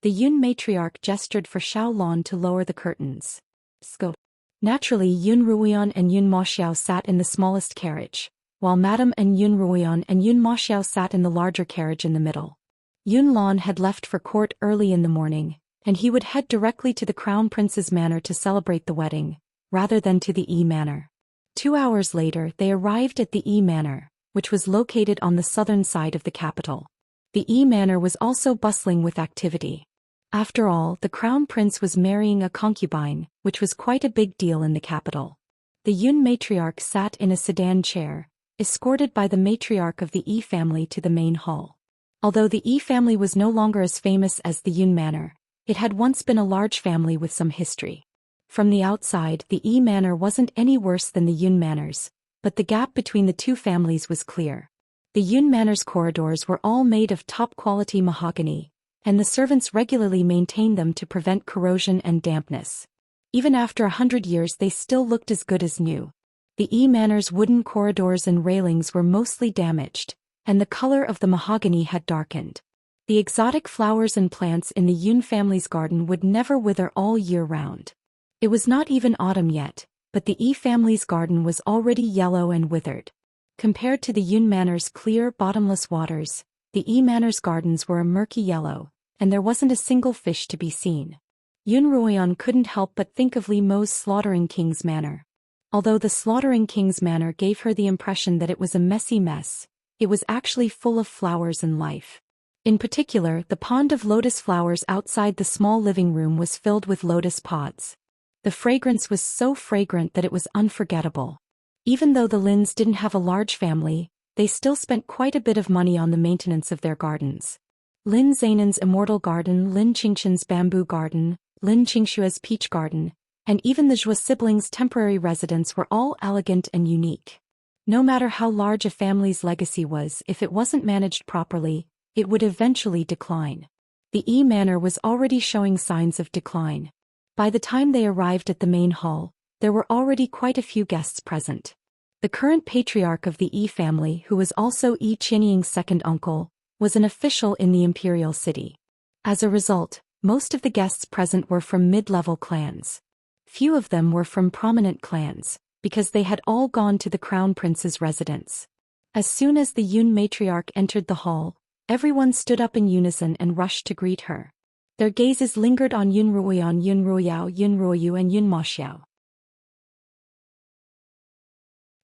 S1: The Yun matriarch gestured for Xiaolon to lower the curtains. Sco. Naturally, Yun Ruoyan and Yun Moxiao sat in the smallest carriage, while Madame and Yun Ruoyan and Yun Moxiao sat in the larger carriage in the middle. Yun Lan had left for court early in the morning, and he would head directly to the Crown Prince's manor to celebrate the wedding, rather than to the Yi Manor. 2 hours later, they arrived at the Yi Manor, which was located on the southern side of the capital. The Yi Manor was also bustling with activity. After all, the Crown Prince was marrying a concubine, which was quite a big deal in the capital. The Yun matriarch sat in a sedan chair, escorted by the matriarch of the Yi family to the main hall. Although the Yi family was no longer as famous as the Yun Manor, it had once been a large family with some history. From the outside, the Yi Manor wasn't any worse than the Yun Manors, but the gap between the two families was clear. The Yun Manor's corridors were all made of top-quality mahogany, and the servants regularly maintained them to prevent corrosion and dampness. Even after 100 years they still looked as good as new. The Manor's wooden corridors and railings were mostly damaged, and the color of the mahogany had darkened. The exotic flowers and plants in the Yun family's garden would never wither all year round. It was not even autumn yet, but the family's garden was already yellow and withered. Compared to the Yun Manor's clear, bottomless waters, the Manor's gardens were a murky yellow, and there wasn't a single fish to be seen. Yun Ruoyan couldn't help but think of Li Mo's Slaughtering King's Manor. Although the Slaughtering King's Manor gave her the impression that it was a messy mess, it was actually full of flowers and life. In particular, the pond of lotus flowers outside the small living room was filled with lotus pods. The fragrance was so fragrant that it was unforgettable. Even though the Lins didn't have a large family, they still spent quite a bit of money on the maintenance of their gardens. Lin Zainan's Immortal Garden, Lin Qingqian's Bamboo Garden, Lin Qingshua's Peach Garden, and even the Zhou siblings' temporary residence were all elegant and unique. No matter how large a family's legacy was, if it wasn't managed properly, it would eventually decline. The Manor was already showing signs of decline. By the time they arrived at the main hall, there were already quite a few guests present. The current patriarch of the family, who was also Qianying's second uncle, was an official in the imperial city. As a result, most of the guests present were from mid-level clans. Few of them were from prominent clans, because they had all gone to the crown prince's residence. As soon as the Yun matriarch entered the hall, everyone stood up in unison and rushed to greet her. Their gazes lingered on Yun Ruoyan, Yun Ruoyao, Yun Ruoyu and Yun Moxiao.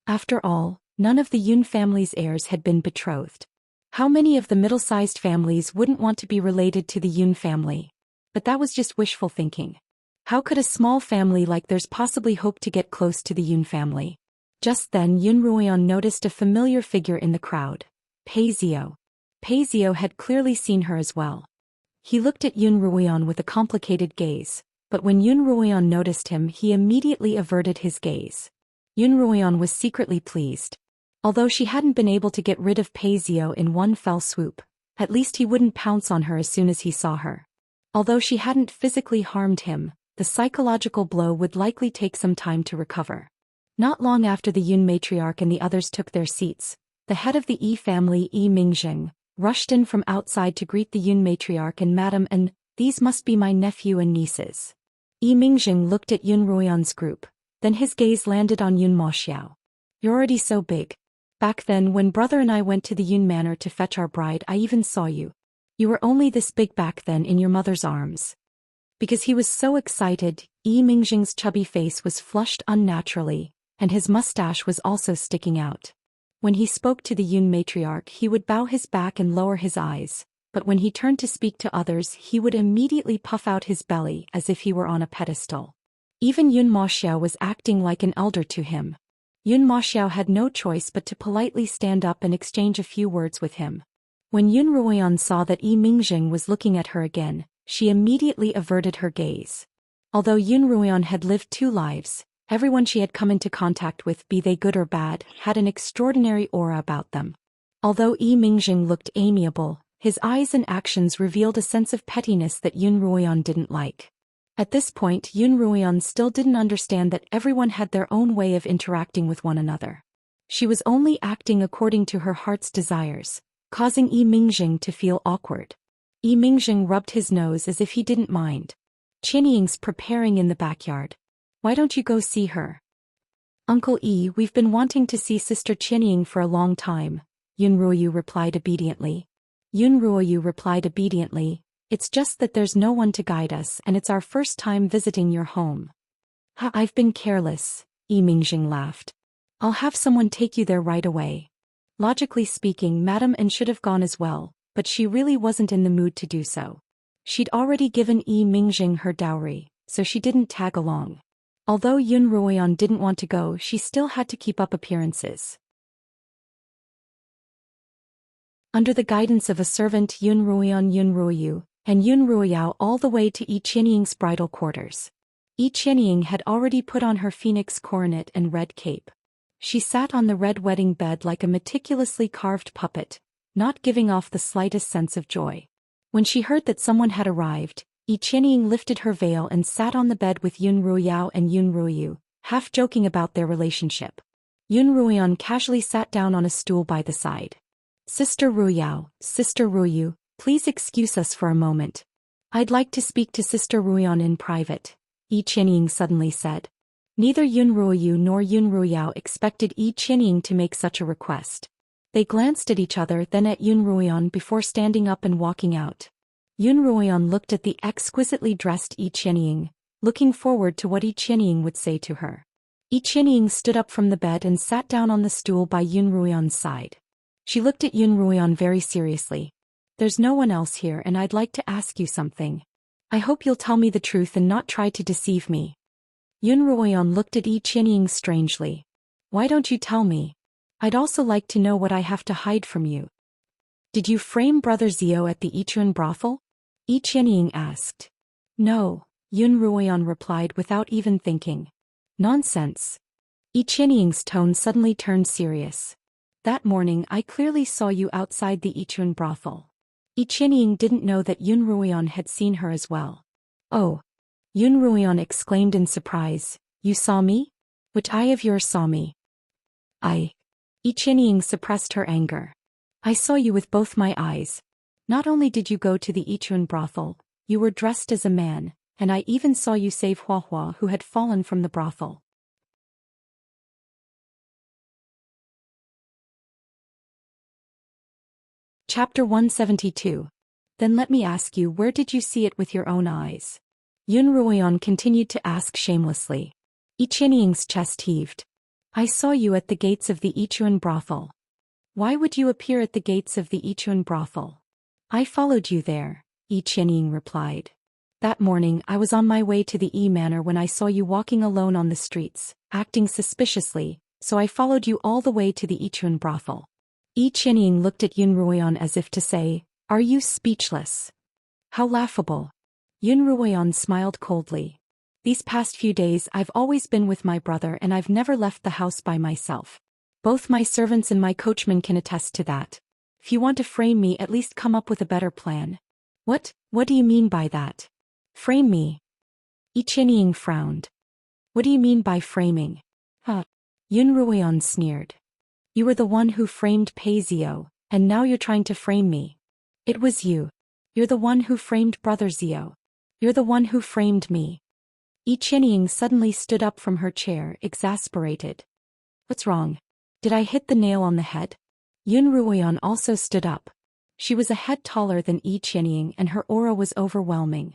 S1: After all, none of the Yun family's heirs had been betrothed. How many of the middle-sized families wouldn't want to be related to the Yun family? But that was just wishful thinking. How could a small family like theirs possibly hope to get close to the Yun family? Just then Yun Ruoyan noticed a familiar figure in the crowd. Pei Zio. Pei Zio had clearly seen her as well. He looked at Yun Ruoyan with a complicated gaze, but when Yun Ruoyan noticed him he immediately averted his gaze. Yun Ruoyan was secretly pleased. Although she hadn't been able to get rid of Pei Zio in one fell swoop, at least he wouldn't pounce on her as soon as he saw her. Although she hadn't physically harmed him, the psychological blow would likely take some time to recover. Not long after the Yun matriarch and the others took their seats, the head of the family, Mingjing, rushed in from outside to greet the Yun matriarch and Madam, and these must be my nephew and nieces. Mingjing looked at Yun Ruoyan's group, then his gaze landed on Yun Moxiao. You're already so big. Back then when brother and I went to the Yun Manor to fetch our bride I even saw you. You were only this big back then in your mother's arms. Because he was so excited, Mingjing's chubby face was flushed unnaturally, and his mustache was also sticking out. When he spoke to the Yun matriarch he would bow his back and lower his eyes, but when he turned to speak to others he would immediately puff out his belly as if he were on a pedestal. Even Yun Moxiao was acting like an elder to him. Yun Moxiao had no choice but to politely stand up and exchange a few words with him. When Yun Ruoyan saw that Mingjing was looking at her again, she immediately averted her gaze. Although Yun Ruoyan had lived 2 lives, everyone she had come into contact with, be they good or bad, had an extraordinary aura about them. Although Mingjing looked amiable, his eyes and actions revealed a sense of pettiness that Yun Ruoyan didn't like. At this point Yun Ruoyan still didn't understand that everyone had their own way of interacting with one another. She was only acting according to her heart's desires, causing Mingjing to feel awkward. Mingjing rubbed his nose as if he didn't mind. Qianying's preparing in the backyard. Why don't you go see her? Uncle we've been wanting to see Sister Qianying for a long time, Yun Ruoyu replied obediently. It's just that there's no one to guide us and it's our first time visiting your home. I've been careless, Mingjing laughed. I'll have someone take you there right away. Logically speaking, Madam N should have gone as well, but she really wasn't in the mood to do so. She'd already given Mingjing her dowry, so she didn't tag along. Although Yun Ruoyan didn't want to go, she still had to keep up appearances. Under the guidance of a servant, Yun Ruoyan, Yun Ruoyu, and Yun Ruoyao all the way to Qianying's bridal quarters. Qianying had already put on her phoenix coronet and red cape. She sat on the red wedding bed like a meticulously carved puppet, not giving off the slightest sense of joy. When she heard that someone had arrived, Yi Qianying lifted her veil and sat on the bed with Yun Ruyao and Yun Ruyu, half joking about their relationship. Yun Ruyan casually sat down on a stool by the side. Sister Ruyao, Sister Ruyu, please excuse us for a moment. I'd like to speak to Sister Ruyan in private, Yi Qianying suddenly said. Neither Yun Ruyu nor Yun Ruyao expected Yi Qianying to make such a request. They glanced at each other, then at Yun Ruyan before standing up and walking out. Yun Ruyan looked at the exquisitely dressed Yi Qianying, looking forward to what Yi Qianying would say to her. Yi Qianying stood up from the bed and sat down on the stool by Yun Ruyan's side. She looked at Yun Ruyan very seriously. There's no one else here and I'd like to ask you something. I hope you'll tell me the truth and not try to deceive me. Yun Ruyan looked at Yi Qianying strangely. Why don't you tell me? I'd also like to know what I have to hide from you. Did you frame Brother Zhou at the Yichuan brothel? Yi Qianying asked. No, Yun Ruyan replied without even thinking. Nonsense. Yi Qianying's tone suddenly turned serious. That morning I clearly saw you outside the Yichuan brothel. Yi Qianying didn't know that Yun Ruyan had seen her as well. Oh! Yun Ruyan exclaimed in surprise, you saw me? Which eye of yours saw me? Yi Qianying suppressed her anger. I saw you with both my eyes. Not only did you go to the Yichuan brothel, you were dressed as a man, and I even saw you save Hua Hua who had fallen from the brothel. Chapter 172. Then let me ask you, where did you see it with your own eyes? Yun Ruyan continued to ask shamelessly. Yi Qianying's chest heaved. I saw you at the gates of the Yichuan brothel. Why would you appear at the gates of the Yichuan brothel? I followed you there, Yi Qianying replied. That morning I was on my way to the Yi Manor when I saw you walking alone on the streets, acting suspiciously, so I followed you all the way to the Yichuan brothel. Yi Qianying looked at Yun Ruyan as if to say, are you speechless? How laughable. Yun Ruyan smiled coldly. These past few days I've always been with my brother and I've never left the house by myself. Both my servants and my coachman can attest to that. If you want to frame me, at least come up with a better plan. What do you mean by that? Frame me? Yi Qianying frowned. What do you mean by framing? Yun Ruyan sneered. You were the one who framed Pei Zhou, and now you're trying to frame me. It was you. You're the one who framed Brother Zhou. You're the one who framed me. Yi Qianying suddenly stood up from her chair, exasperated. What's wrong? Did I hit the nail on the head? Yun Ruyan also stood up. She was a head taller than Yi Qianying and her aura was overwhelming.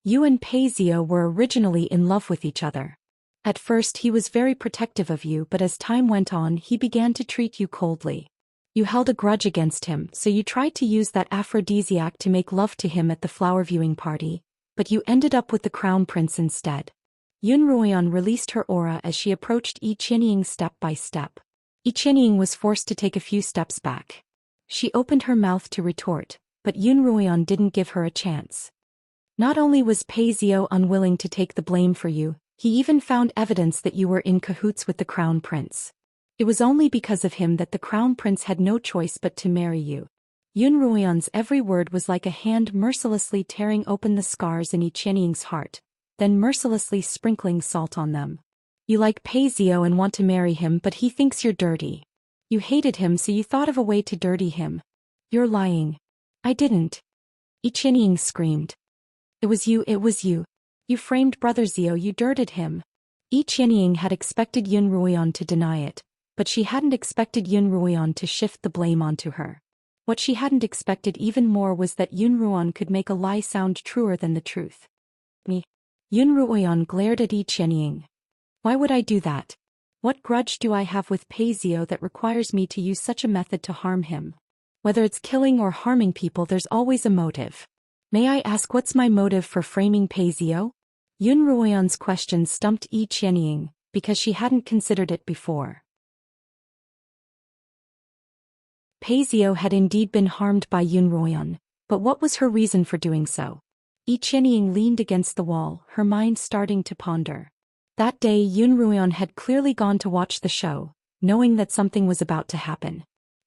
S1: You and Pei Zhou were originally in love with each other. At first he was very protective of you, but as time went on he began to treat you coldly. You held a grudge against him, so you tried to use that aphrodisiac to make love to him at the flower viewing party, but you ended up with the crown prince instead. Yun Ruyan released her aura as she approached Yi Qianying step by step. Yi Qianying was forced to take a few steps back. She opened her mouth to retort, but Yun Ruyan didn't give her a chance. Not only was Pei Zhou unwilling to take the blame for you, he even found evidence that you were in cahoots with the crown prince. It was only because of him that the crown prince had no choice but to marry you. Yun Ruyan's every word was like a hand mercilessly tearing open the scars in Yi Qianying's heart, then mercilessly sprinkling salt on them. You like Pei Zhou and want to marry him, but he thinks you're dirty. You hated him, so you thought of a way to dirty him. You're lying. I didn't. Yi Qianying screamed. It was you. You framed Brother Zhou, you dirted him. Yi Qianying had expected Yun Ruyan to deny it, but she hadn't expected Yun Ruyan to shift the blame onto her. What she hadn't expected even more was that Yun Ruyan could make a lie sound truer than the truth. Me? Yun Ruyan glared at Yi Qianying. Why would I do that? What grudge do I have with Pei Zhou that requires me to use such a method to harm him? Whether it's killing or harming people, there's always a motive. May I ask, what's my motive for framing Pei Zhou? Yun Ruyan's question stumped Yi Qianying, because she hadn't considered it before. Pei Zhou had indeed been harmed by Yun Ruyan, but what was her reason for doing so? Yi Qianying leaned against the wall, her mind starting to ponder. That day Yun Ruyan had clearly gone to watch the show, knowing that something was about to happen.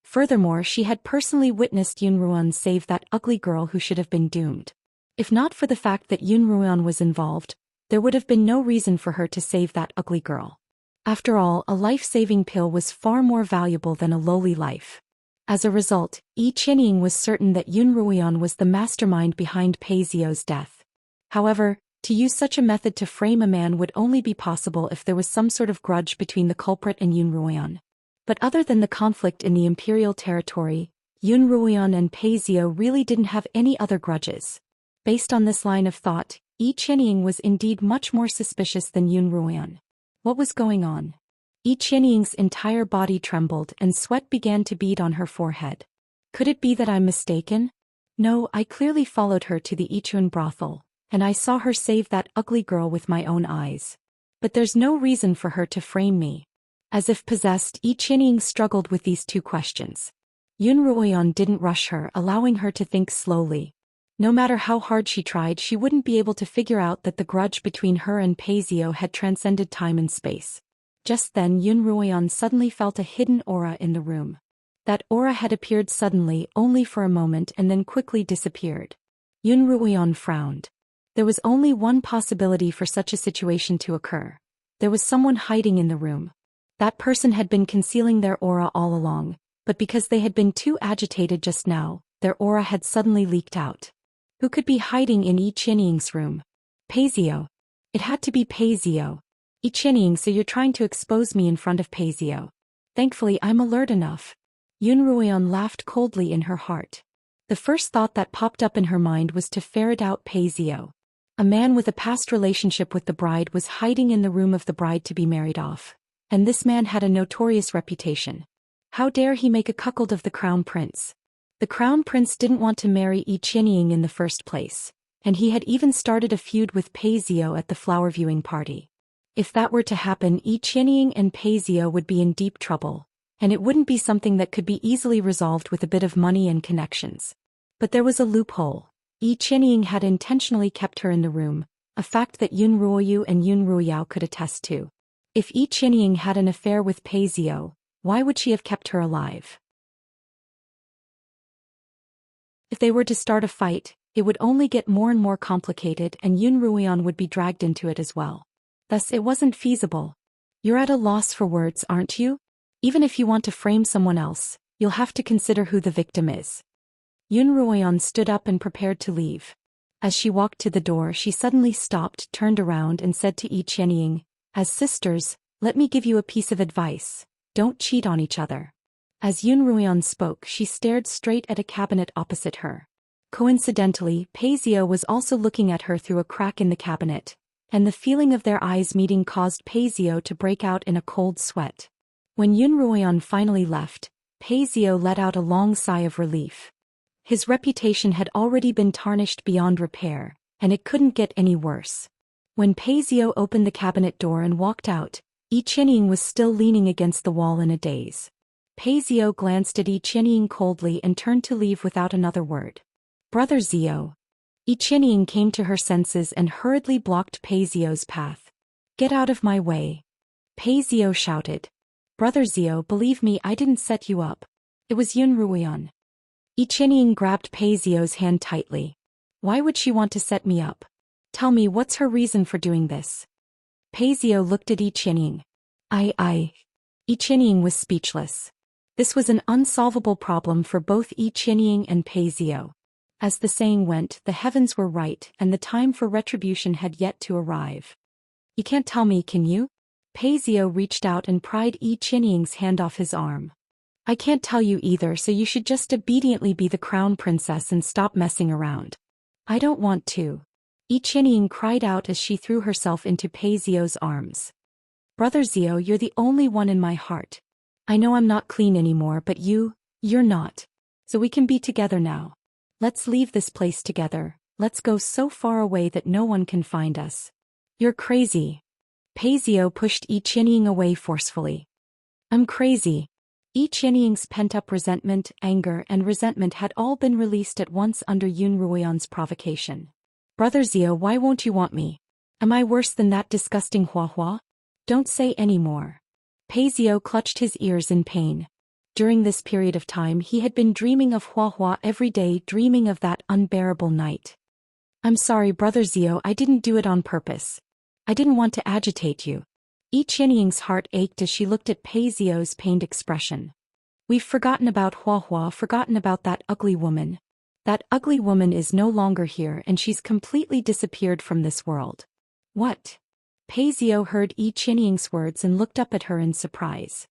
S1: Furthermore, she had personally witnessed Yun Ruoan save that ugly girl who should have been doomed. If not for the fact that Yun Ruoan was involved, there would have been no reason for her to save that ugly girl. After all, a life-saving pill was far more valuable than a lowly life. As a result, Yi Qianying was certain that Yun Ruoan was the mastermind behind Pei Zio's death. However, to use such a method to frame a man would only be possible if there was some sort of grudge between the culprit and Yun Ruoan. But other than the conflict in the imperial territory, Yun Ruoan and Pei Zio really didn't have any other grudges. Based on this line of thought, Yi Qianying was indeed much more suspicious than Yun Ruoan. What was going on? Yi Qianying's entire body trembled and sweat began to bead on her forehead. Could it be that I'm mistaken? No, I clearly followed her to the Yichun brothel, and I saw her save that ugly girl with my own eyes. But there's no reason for her to frame me. As if possessed, Yi Qianying struggled with these two questions. Yun Ruoan didn't rush her, allowing her to think slowly. No matter how hard she tried, she wouldn't be able to figure out that the grudge between her and Pei Zio had transcended time and space. Just then Yun Ruoan suddenly felt a hidden aura in the room. That aura had appeared suddenly, only for a moment, and then quickly disappeared. Yun Ruoan frowned. There was only one possibility for such a situation to occur. There was someone hiding in the room. That person had been concealing their aura all along, but because they had been too agitated just now, their aura had suddenly leaked out. Who could be hiding in Yi Qianying's room? Pei Zio. It had to be Pei Zio. Yi Qianying, so you're trying to expose me in front of Pei Zio. Thankfully I'm alert enough. Yun Ruoan laughed coldly in her heart. The first thought that popped up in her mind was to ferret out Pei Zio. A man with a past relationship with the bride was hiding in the room of the bride to be married off. And this man had a notorious reputation. How dare he make a cuckold of the crown prince? The crown prince didn't want to marry Yi Qianying in the first place, and he had even started a feud with Pei Zio at the flower viewing party. If that were to happen, Yi Qianying and Pei Zio would be in deep trouble, and it wouldn't be something that could be easily resolved with a bit of money and connections. But there was a loophole. Yi Qianying had intentionally kept her in the room, a fact that Yun Ruoyu and Yun Ruoyao could attest to. If Yi Qianying had an affair with Pei Zio, why would she have kept her alive? If they were to start a fight, it would only get more and more complicated, and Yun Ruoyan would be dragged into it as well. Thus it wasn't feasible. You're at a loss for words, aren't you? Even if you want to frame someone else, you'll have to consider who the victim is. Yun Ruoyan stood up and prepared to leave. As she walked to the door, she suddenly stopped, turned around and said to Yi Qianying, "As sisters, let me give you a piece of advice. Don't cheat on each other." As Yun Ruoyan spoke, she stared straight at a cabinet opposite her. Coincidentally, Pei Zio was also looking at her through a crack in the cabinet, and the feeling of their eyes meeting caused Pei Zio to break out in a cold sweat. When Yun Ruoyan finally left, Pei Zio let out a long sigh of relief. His reputation had already been tarnished beyond repair, and it couldn't get any worse. When Pei Zio opened the cabinet door and walked out, Yi Qianying was still leaning against the wall in a daze. Pei Zio glanced at Yi Qianying coldly and turned to leave without another word. "Brother Zio." Yi Qianying came to her senses and hurriedly blocked Pei Zio's path. "Get out of my way." Pei Zio shouted. "Brother Zio, believe me, I didn't set you up. It was Yun Ruoyan." Yi Qianying grabbed Pei Zio's hand tightly. "Why would she want to set me up? Tell me, what's her reason for doing this?" Pei Zio looked at Yi Qianying. I. Yi Qianying was speechless. This was an unsolvable problem for both Yi Qianying and Pei Zio. As the saying went, the heavens were right and the time for retribution had yet to arrive. "You can't tell me, can you?" Pei Zio reached out and pried Yi Qianying's hand off his arm. "I can't tell you either, so you should just obediently be the crown princess and stop messing around." "I don't want to." Yi Qianying cried out as she threw herself into Pei Zio's arms. "Brother Zio, you're the only one in my heart. I know I'm not clean anymore, but you're not. So we can be together now. Let's leave this place together. Let's go so far away that no one can find us." "You're crazy." Pei Zio pushed Yi Qianying away forcefully. "I'm crazy." Yi Qianying's pent-up resentment, anger, and resentment had all been released at once under Yun Ruoyan's provocation. "Brother Zio, why won't you want me? Am I worse than that disgusting Hua Hua? Don't say any more." Pei Zio clutched his ears in pain. During this period of time he had been dreaming of Huahua every day, dreaming of that unbearable night. "I'm sorry, Brother Zhou, I didn't do it on purpose. I didn't want to agitate you." Yi Qianying's heart ached as she looked at Pei Zio's pained expression. "We've forgotten about Huahua, forgotten about that ugly woman. That ugly woman is no longer here and she's completely disappeared from this world." "What?" Pei Zio heard Yi Qianying's words and looked up at her in surprise.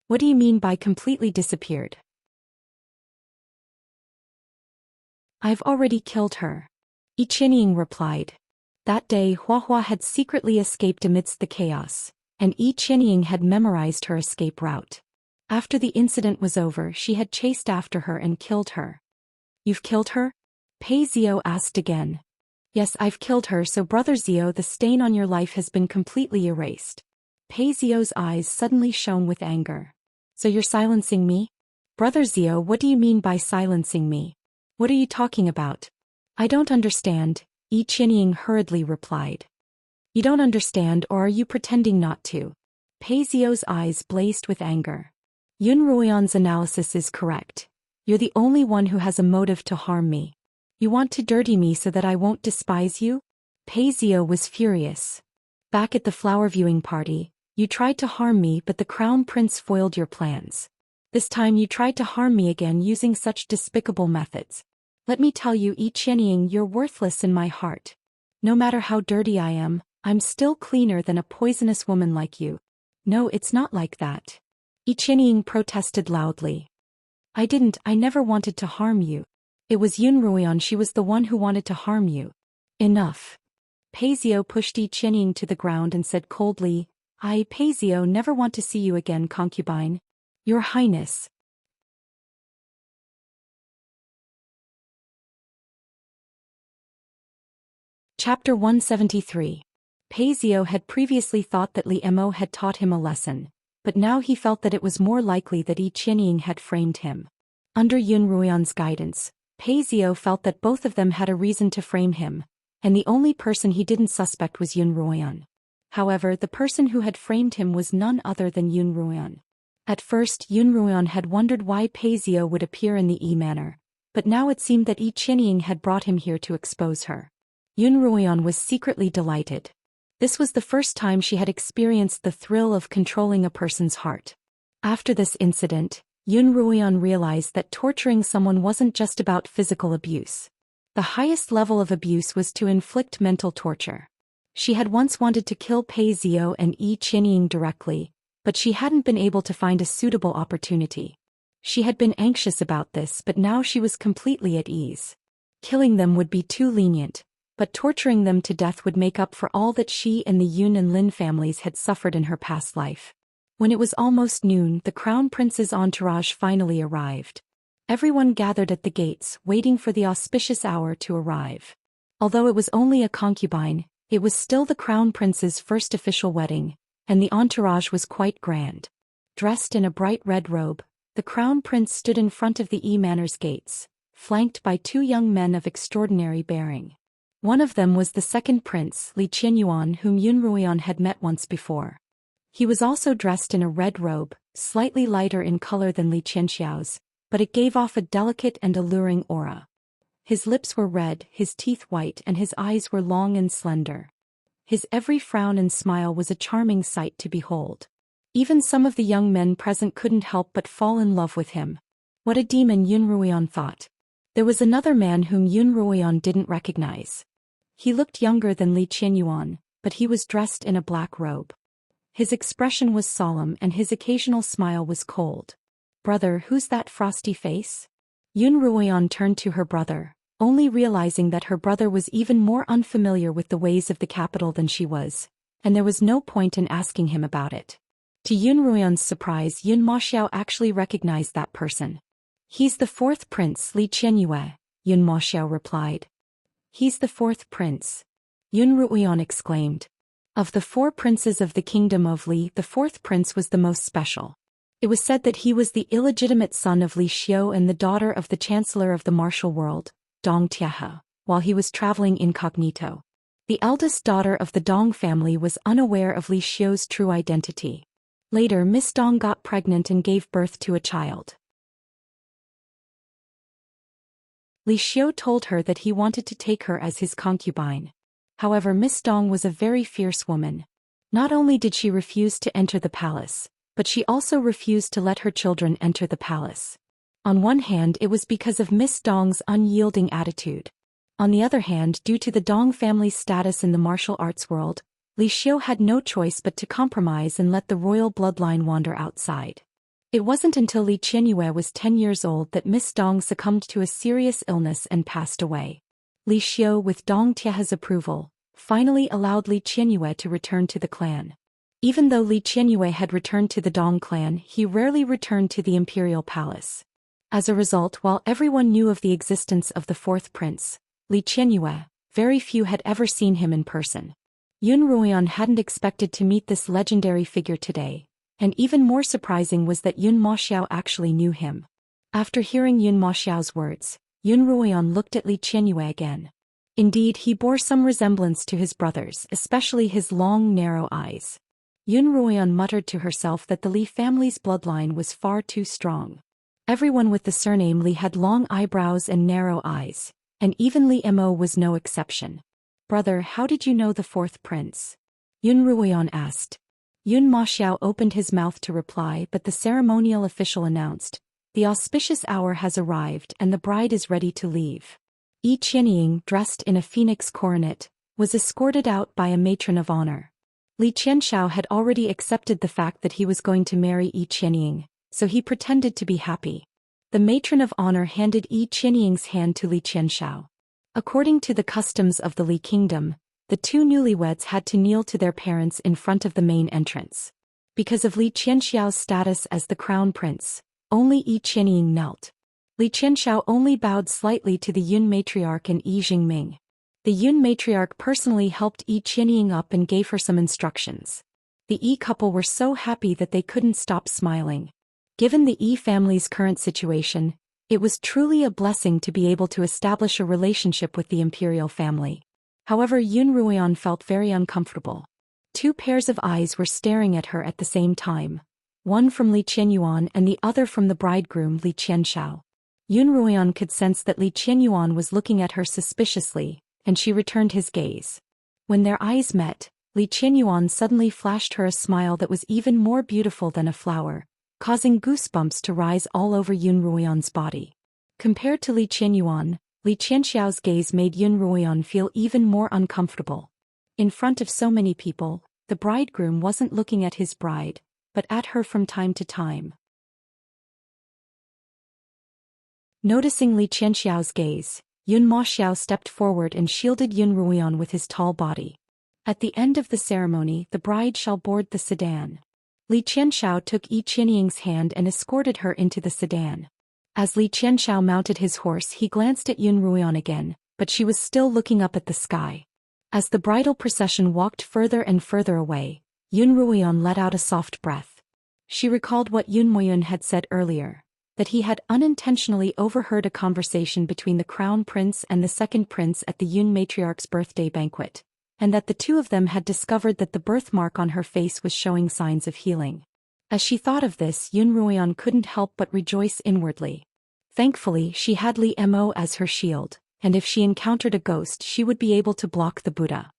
S1: "What do you mean by completely disappeared?" "I've already killed her," Yi Qianying replied. That day Huahua had secretly escaped amidst the chaos, and Yi Qianying had memorized her escape route. After the incident was over, she had chased after her and killed her. "You've killed her?" Pei Zio asked again. "Yes, I've killed her, so Brother Zio, the stain on your life has been completely erased." Pei Zio's eyes suddenly shone with anger. "So you're silencing me?" "Brother Zio, what do you mean by silencing me? What are you talking about?" "I don't understand," Yi Qianying hurriedly replied. "You don't understand, or are you pretending not to?" Pei Zio's eyes blazed with anger. "Yun Ruoyan's analysis is correct. You're the only one who has a motive to harm me. You want to dirty me so that I won't despise you?" Pei Zio was furious. "Back at the flower viewing party, you tried to harm me, but the crown prince foiled your plans. This time you tried to harm me again using such despicable methods. Let me tell you, Yi Qianying, you're worthless in my heart. No matter how dirty I am, I'm still cleaner than a poisonous woman like you." "No, it's not like that," Yi Qianying protested loudly. I never wanted to harm you. It was Yun Ruoyan, she was the one who wanted to harm you." "Enough." Pei Zio pushed Yi Qianying to the ground and said coldly, "I, Pei Zio, never want to see you again, concubine." "Your Highness." Chapter 173. Pei Zio had previously thought that Li Mo had taught him a lesson, but now he felt that it was more likely that Yi Qianying had framed him. Under Yun Ruoyan's guidance, Pei Zio felt that both of them had a reason to frame him, and the only person he didn't suspect was Yun Ruoyan. However, the person who had framed him was none other than Yun Ruoyan. At first Yun Ruoyan had wondered why Pei Zio would appear in the Yi manor, but now it seemed that Yi Qianying had brought him here to expose her. Yun Ruoyan was secretly delighted. This was the first time she had experienced the thrill of controlling a person's heart. After this incident, Yun Ruoyan realized that torturing someone wasn't just about physical abuse. The highest level of abuse was to inflict mental torture. She had once wanted to kill Pei Zio and Yi Qianying directly, but she hadn't been able to find a suitable opportunity. She had been anxious about this, but now she was completely at ease. Killing them would be too lenient, but torturing them to death would make up for all that she and the Yun and Lin families had suffered in her past life. When it was almost noon, the crown prince's entourage finally arrived. Everyone gathered at the gates, waiting for the auspicious hour to arrive. Although it was only a concubine, it was still the crown prince's first official wedding, and the entourage was quite grand. Dressed in a bright red robe, the crown prince stood in front of the Yi manor's gates, flanked by two young men of extraordinary bearing. One of them was the second prince, Li Qianyuan, whom Yun Ruoyan had met once before. He was also dressed in a red robe, slightly lighter in color than Li Qianxiao's, but it gave off a delicate and alluring aura. His lips were red, his teeth white, and his eyes were long and slender. His every frown and smile was a charming sight to behold. Even some of the young men present couldn't help but fall in love with him. What a demon, Yun Ruoyan thought. There was another man whom Yun Ruoyan didn't recognize. He looked younger than Li Qianyuan, but he was dressed in a black robe. His expression was solemn and his occasional smile was cold. "Brother, who's that frosty face?" Yun Ruoyan turned to her brother, only realizing that her brother was even more unfamiliar with the ways of the capital than she was, and there was no point in asking him about it. To Yun Ruoyan's surprise, Yun Maxiao actually recognized that person. "He's the fourth prince, Li Qianyue," Yun Maxiao replied. "He's the fourth prince," Yun Ruoyan exclaimed. Of the four princes of the kingdom of Li, the fourth prince was the most special. It was said that he was the illegitimate son of Li Xiu and the daughter of the chancellor of the martial world, Dong Tiahe, while he was traveling incognito. The eldest daughter of the Dong family was unaware of Li Xiu's true identity. Later, Miss Dong got pregnant and gave birth to a child. Li Xiu told her that he wanted to take her as his concubine. However, Miss Dong was a very fierce woman. Not only did she refuse to enter the palace, but she also refused to let her children enter the palace. On one hand, it was because of Miss Dong's unyielding attitude. On the other hand, due to the Dong family's status in the martial arts world, Li Xiu had no choice but to compromise and let the royal bloodline wander outside. It wasn't until Li Qianyue was 10 years old that Miss Dong succumbed to a serious illness and passed away. Li Xiu, with Dong Tiehe's approval, finally allowed Li Qianyue to return to the clan. Even though Li Qianyue had returned to the Dong clan, he rarely returned to the imperial palace. As a result, while everyone knew of the existence of the fourth prince, Li Qianyue, very few had ever seen him in person. Yun Ruoyan hadn't expected to meet this legendary figure today, and even more surprising was that Yun Maxiao actually knew him. After hearing Yun Maxiao's words, Yun Ruoyan looked at Li Qianyue again. Indeed, he bore some resemblance to his brothers, especially his long, narrow eyes. Yun Ruoyan muttered to herself that the Li family's bloodline was far too strong. Everyone with the surname Li had long eyebrows and narrow eyes, and even Li Mo was no exception. "Brother, how did you know the fourth prince?" Yun Ruoyan asked. Yun Maxiao opened his mouth to reply, but the ceremonial official announced, "The auspicious hour has arrived and the bride is ready to leave." Yi Qianying, dressed in a phoenix coronet, was escorted out by a matron of honor. Li Qianxiao had already accepted the fact that he was going to marry Yi Qianying, so he pretended to be happy. The matron of honor handed Yi Qianying's hand to Li Qianxiao. According to the customs of the Li kingdom, the two newlyweds had to kneel to their parents in front of the main entrance. Because of Li Qianxiao's status as the crown prince, only Yi Qianying knelt. Li Qianxiao only bowed slightly to the Yun matriarch and Yi Jingming. The Yun matriarch personally helped Yi Qianying up and gave her some instructions. The Yi couple were so happy that they couldn't stop smiling. Given the Yi family's current situation, it was truly a blessing to be able to establish a relationship with the imperial family. However, Yun Ruoyan felt very uncomfortable. Two pairs of eyes were staring at her at the same time, one from Li Qianyuan and the other from the bridegroom Li Qianxiao. Yun Ruoyan could sense that Li Qianyuan was looking at her suspiciously, and she returned his gaze. When their eyes met, Li Qianyuan suddenly flashed her a smile that was even more beautiful than a flower, causing goosebumps to rise all over Yun Ruoyan's body. Compared to Li Qianyuan, Li Qianxiao's gaze made Yun Ruoyan feel even more uncomfortable. In front of so many people, the bridegroom wasn't looking at his bride, but at her from time to time. Noticing Li Qianxiao's gaze, Yun Maxiao stepped forward and shielded Yun Ruoyan with his tall body. At the end of the ceremony, the bride shall board the sedan. Li Qianxiao took Yi Qianying's hand and escorted her into the sedan. As Li Qianxiao mounted his horse, he glanced at Yun Ruoyan again, but she was still looking up at the sky. As the bridal procession walked further and further away, Yun Ruoyan let out a soft breath. She recalled what Yun Moyun had said earlier, that he had unintentionally overheard a conversation between the crown prince and the second prince at the Yun matriarch's birthday banquet, and that the two of them had discovered that the birthmark on her face was showing signs of healing. As she thought of this, Yun Ruoyan couldn't help but rejoice inwardly. Thankfully, she had Li Mo as her shield, and if she encountered a ghost she would be able to block the Buddha.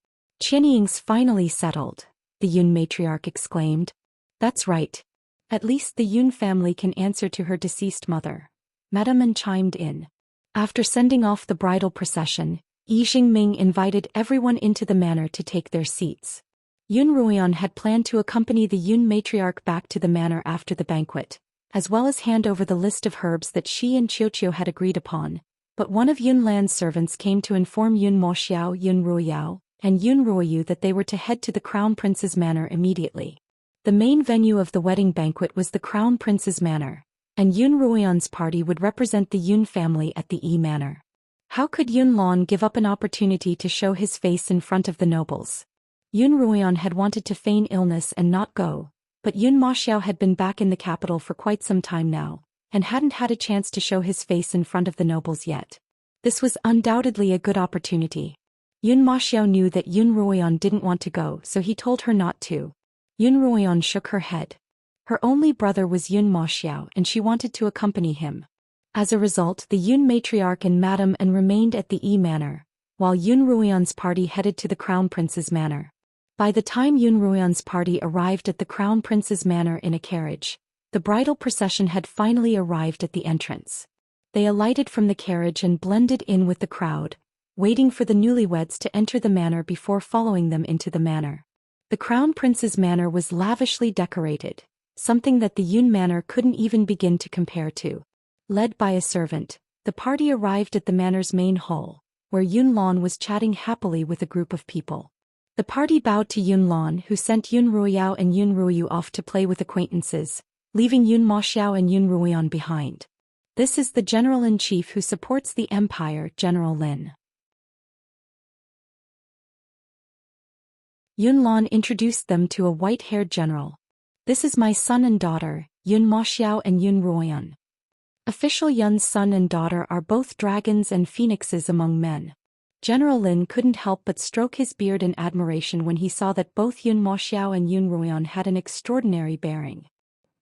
S1: "Qianying's finally settled," the Yun matriarch exclaimed. "That's right. At least the Yun family can answer to her deceased mother," Madame An chimed in. After sending off the bridal procession, Yi Jingming invited everyone into the manor to take their seats. Yun Ruoyan had planned to accompany the Yun matriarch back to the manor after the banquet, as well as hand over the list of herbs that she and Qiuqiu had agreed upon, but one of Yun Lan's servants came to inform Yun Maxiao, Yun Ruoyao, and Yun Ruoyu that they were to head to the crown prince's manor immediately. The main venue of the wedding banquet was the crown prince's manor, and Yun Ruoyan's party would represent the Yun family at the Yi manor. How could Yun Lan give up an opportunity to show his face in front of the nobles? Yun Ruoyan had wanted to feign illness and not go, but Yun Maxiao had been back in the capital for quite some time now, and hadn't had a chance to show his face in front of the nobles yet. This was undoubtedly a good opportunity. Yun Maxiao knew that Yun Ruoyan didn't want to go, so he told her not to. Yun Ruoyan shook her head. Her only brother was Yun Maxiao and she wanted to accompany him. As a result, the Yun matriarch and Madame and remained at the Yi Manor, while Yun Ruoyan's party headed to the Crown Prince's manor. By the time Yun Ruoyan's party arrived at the Crown Prince's manor in a carriage, the bridal procession had finally arrived at the entrance. They alighted from the carriage and blended in with the crowd, waiting for the newlyweds to enter the manor before following them into the manor. The Crown Prince's manor was lavishly decorated, something that the Yun manor couldn't even begin to compare to. Led by a servant, the party arrived at the manor's main hall, where Yun Lan was chatting happily with a group of people. The party bowed to Yun Lan, who sent Yun Ruoyao and Yun Ruoyu off to play with acquaintances, leaving Yun Maxiao and Yun Ruoyan behind. This is the General-in-Chief who supports the Empire, General Lin. Yun Lan introduced them to a white-haired general. This is my son and daughter, Yun Maxiao and Yun Ruoyan. Official Yun's son and daughter are both dragons and phoenixes among men. General Lin couldn't help but stroke his beard in admiration when he saw that both Yun Maxiao and Yun Ruoyan had an extraordinary bearing.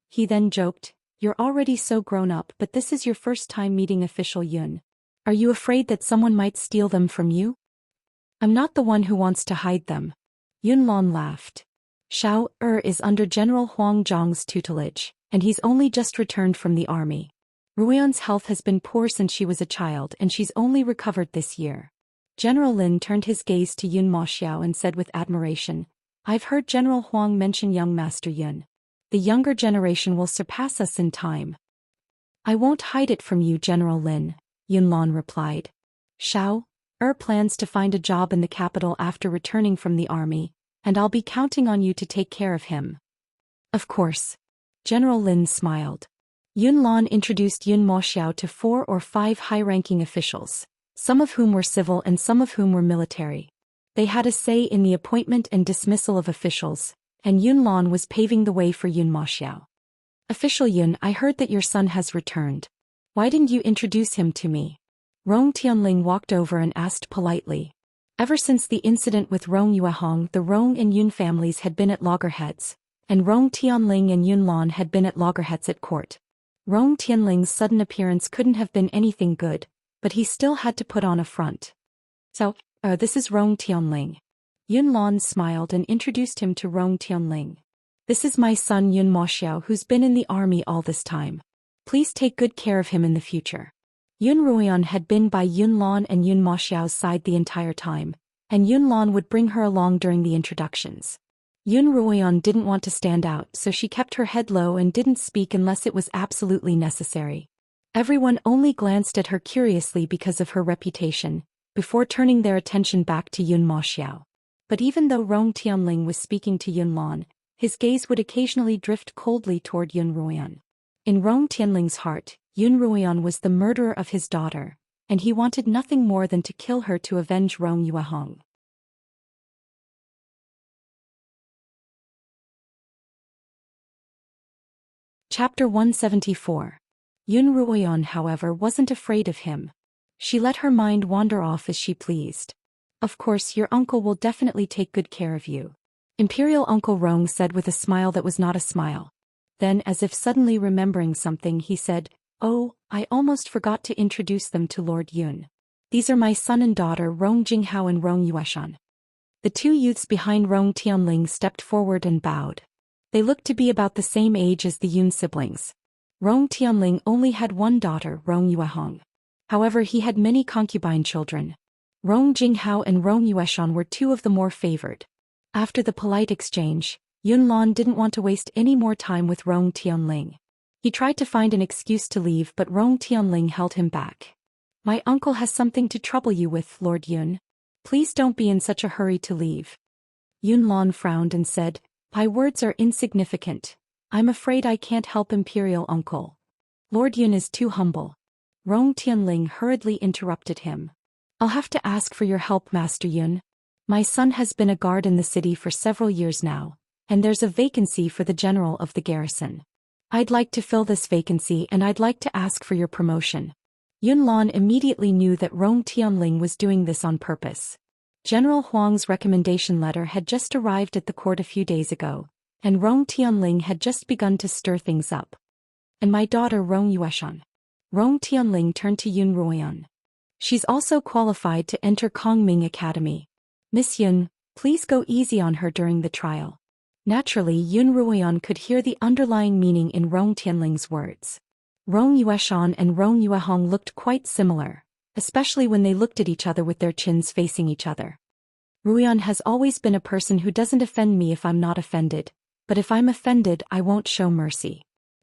S1: He then joked, "You're already so grown up, but this is your first time meeting official Yun. Are you afraid that someone might steal them from you?" "I'm not the one who wants to hide them." Yun Lan laughed. Xiao is under General Huang Zhang's tutelage, and he's only just returned from the army. Ruoyan's health has been poor since she was a child and she's only recovered this year. General Lin turned his gaze to Yun Maxiao and said with admiration, "I've heard General Huang mention young Master Yun. The younger generation will surpass us in time." "I won't hide it from you, General Lin," Yun Lan replied. "Xiao plans to find a job in the capital after returning from the army, and I'll be counting on you to take care of him." "Of course." General Lin smiled. Yun Lan introduced Yun Maxiao to 4 or 5 high-ranking officials, some of whom were civil and some of whom were military. They had a say in the appointment and dismissal of officials, and Yun Lan was paving the way for Yun Maxiao. "Official Yun, I heard that your son has returned. Why didn't you introduce him to me?" Rong Tianling walked over and asked politely. Ever since the incident with Rong Yuehong, the Rong and Yun families had been at loggerheads, and Rong Tianling and Yun Lan had been at loggerheads at court. Rong Tianling's sudden appearance couldn't have been anything good, but he still had to put on a front. "So, this is Rong Tianling." Yun Lan smiled and introduced him to Rong Tianling. "This is my son Yun Maxiao, who's been in the army all this time. Please take good care of him in the future." Yun Ruoyan had been by Yun Lan and Yun Maxiao's side the entire time, and Yun Lan would bring her along during the introductions. Yun Ruoyan didn't want to stand out, so she kept her head low and didn't speak unless it was absolutely necessary. Everyone only glanced at her curiously because of her reputation, before turning their attention back to Yun Maxiao. But even though Rong Tianling was speaking to Yun Lan, his gaze would occasionally drift coldly toward Yun Ruoyan. In Rong Tianling's heart, Yun Ruoyan was the murderer of his daughter, and he wanted nothing more than to kill her to avenge Rong Yuehong. Chapter 174. Yun Ruoyan, however, wasn't afraid of him. She let her mind wander off as she pleased. "Of course, your uncle will definitely take good care of you," Imperial Uncle Rong said with a smile that was not a smile. Then, as if suddenly remembering something, he said, "Oh, I almost forgot to introduce them to Lord Yun. These are my son and daughter Rong Jinghao and Rong Yueshan." The 2 youths behind Rong Tianling stepped forward and bowed. They looked to be about the same age as the Yun siblings. Rong Tianling only had one daughter, Rong Yuehong. However, he had many concubine children. Rong Jinghao and Rong Yueshan were 2 of the more favored. After the polite exchange, Yun Lan didn't want to waste any more time with Rong Tianling. He tried to find an excuse to leave, but Rong Tianling held him back. "My uncle has something to trouble you with, Lord Yun. Please don't be in such a hurry to leave." Yun Lan frowned and said, "My words are insignificant. I'm afraid I can't help Imperial Uncle. Lord Yun is too humble." Rong Tianling hurriedly interrupted him. "I'll have to ask for your help, Master Yun. My son has been a guard in the city for several years now, and there's a vacancy for the general of the garrison. I'd like to fill this vacancy and I'd like to ask for your promotion." Yun Lan immediately knew that Rong Tianling was doing this on purpose. General Huang's recommendation letter had just arrived at the court a few days ago, and Rong Tianling had just begun to stir things up. And my daughter Rong Yueshan. Rong Tianling turned to Yun Ruoyan. She's also qualified to enter Kongming Academy. Miss Yun, please go easy on her during the trial. Naturally, Yun Ruoyan could hear the underlying meaning in Rong Tianling's words. Rong Yueshan and Rong Yuehong looked quite similar, especially when they looked at each other with their chins facing each other. Ruoyan has always been a person who doesn't offend me if I'm not offended, but if I'm offended I won't show mercy.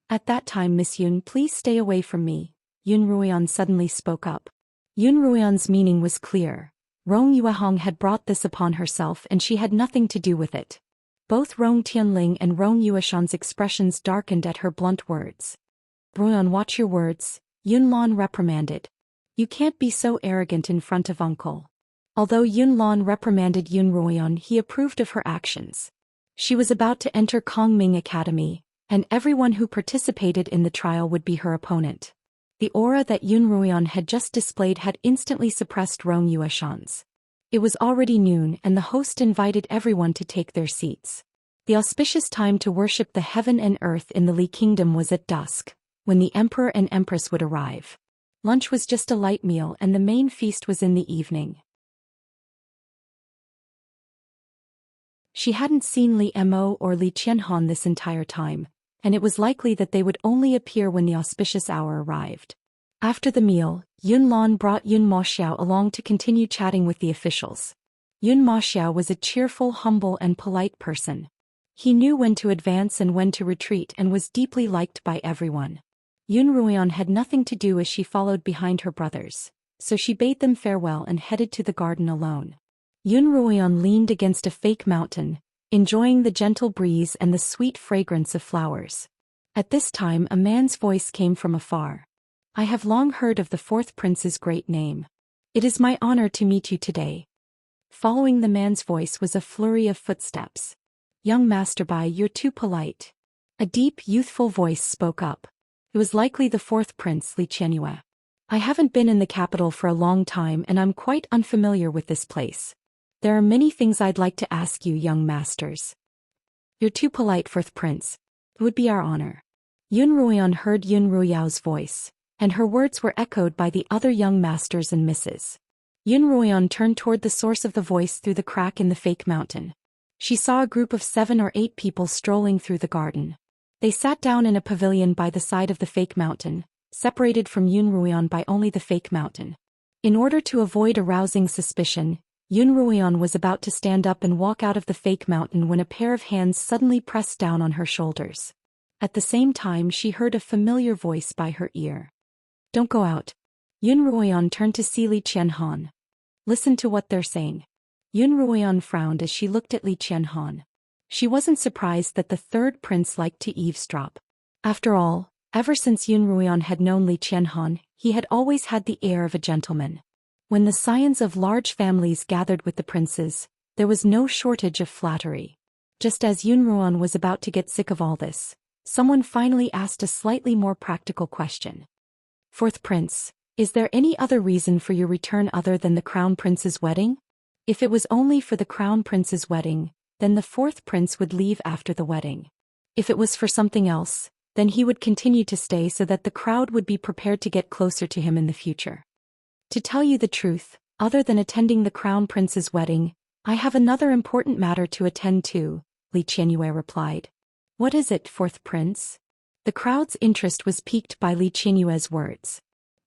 S1: At that time, Miss Yun, please stay away from me, Yun Ruoyan suddenly spoke up. Yun Ruoyan's meaning was clear. Rong Yuehong had brought this upon herself and she had nothing to do with it. Both Rong Tianling and Rong Yueshan's expressions darkened at her blunt words. Ruoyan, watch your words, Yun Lan reprimanded. You can't be so arrogant in front of uncle. Although Yun Lan reprimanded Yun Ruoyan, he approved of her actions. She was about to enter Kongming Academy, and everyone who participated in the trial would be her opponent. The aura that Yun Ruoyan had just displayed had instantly suppressed Rong Yueshan's. It was already noon and the host invited everyone to take their seats. The auspicious time to worship the heaven and earth in the Li Kingdom was at dusk, when the emperor and empress would arrive. Lunch was just a light meal and the main feast was in the evening. She hadn't seen Li Mo or Li Qianhan this entire time, and it was likely that they would only appear when the auspicious hour arrived. After the meal, Yun Lan brought Yun Moxiao along to continue chatting with the officials. Yun Moxiao was a cheerful, humble and polite person. He knew when to advance and when to retreat and was deeply liked by everyone. Yun Ruoyan had nothing to do as she followed behind her brothers, so she bade them farewell and headed to the garden alone. Yun Ruoyan leaned against a fake mountain, enjoying the gentle breeze and the sweet fragrance of flowers. At this time a man's voice came from afar. I have long heard of the fourth prince's great name. It is my honor to meet you today. Following the man's voice was a flurry of footsteps. Young Master Bai, you're too polite. A deep, youthful voice spoke up. It was likely the fourth prince, Li Qianyue. I haven't been in the capital for a long time and I'm quite unfamiliar with this place. There are many things I'd like to ask you, young masters. You're too polite, fourth prince. It would be our honor. Yun Ruoyan heard Yun Ruoyao's voice, and her words were echoed by the other young masters and misses. Yun Ruoyan turned toward the source of the voice through the crack in the fake mountain. She saw a group of 7 or 8 people strolling through the garden. They sat down in a pavilion by the side of the fake mountain, separated from Yun Ruoyan by only the fake mountain. In order to avoid arousing suspicion, Yun Ruoyan was about to stand up and walk out of the fake mountain when a pair of hands suddenly pressed down on her shoulders. At the same time she heard a familiar voice by her ear. Don't go out. Yun Ruoyan turned to see Li Qianhan. Listen to what they're saying. Yun Ruoyan frowned as she looked at Li Qianhan. She wasn't surprised that the third prince liked to eavesdrop. After all, ever since Yun Ruoyan had known Li Qianhan, he had always had the air of a gentleman. When the scions of large families gathered with the princes, there was no shortage of flattery. Just as Yun Ruoyan was about to get sick of all this, someone finally asked a slightly more practical question. Fourth prince, is there any other reason for your return other than the crown prince's wedding? If it was only for the crown prince's wedding, then the fourth prince would leave after the wedding. If it was for something else, then he would continue to stay so that the crowd would be prepared to get closer to him in the future. To tell you the truth, other than attending the crown prince's wedding, I have another important matter to attend to, Li Qianyue replied. What is it, fourth prince? The crowd's interest was piqued by Li Qianyue's words.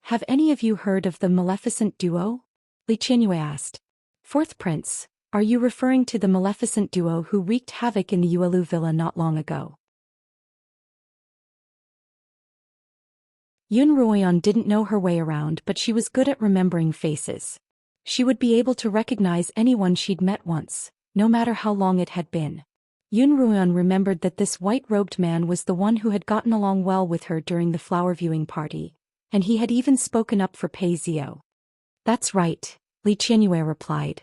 S1: Have any of you heard of the Maleficent duo? Li Qianyue asked. Fourth prince, are you referring to the Maleficent duo who wreaked havoc in the Yuelu villa not long ago? Yun Ruoyan didn't know her way around, but she was good at remembering faces. She would be able to recognize anyone she'd met once, no matter how long it had been. Yun Ruoyan remembered that this white-robed man was the one who had gotten along well with her during the flower viewing party, and he had even spoken up for Pei Zio. That's right, Li Qianyue replied.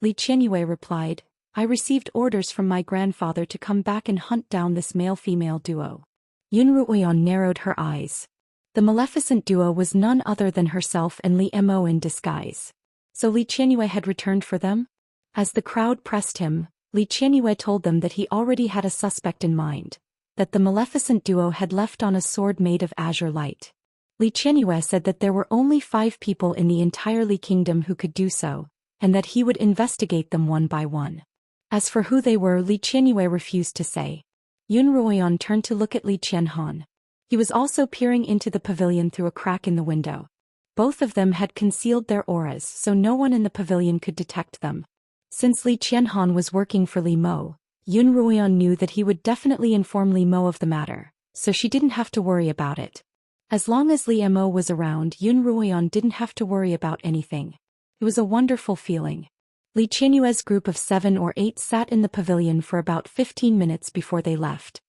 S1: Li Qianyue replied, I received orders from my grandfather to come back and hunt down this male-female duo. Yun Ruoyan narrowed her eyes. The Maleficent duo was none other than herself and Li Mo in disguise. So Li Qianyue had returned for them? As the crowd pressed him, Li Qianyue told them that he already had a suspect in mind, that the maleficent duo had left on a sword made of azure light. Li Qianyue said that there were only 5 people in the entire Li Kingdom who could do so, and that he would investigate them one by one. As for who they were, Li Qianyue refused to say. Yun Ruoyan turned to look at Li Qianhan. He was also peering into the pavilion through a crack in the window. Both of them had concealed their auras so no one in the pavilion could detect them. Since Li Qianhan was working for Li Mo, Yun Ruoyan knew that he would definitely inform Li Mo of the matter, so she didn't have to worry about it. As long as Li Mo was around, Yun Ruoyan didn't have to worry about anything. It was a wonderful feeling. Li Qianyue's group of 7 or 8 sat in the pavilion for about 15 minutes before they left.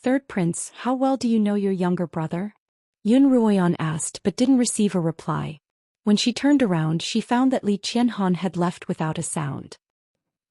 S1: Third Prince, how well do you know your younger brother? Yun Ruoyan asked but didn't receive a reply. When she turned around, she found that Li Qianhan had left without a sound.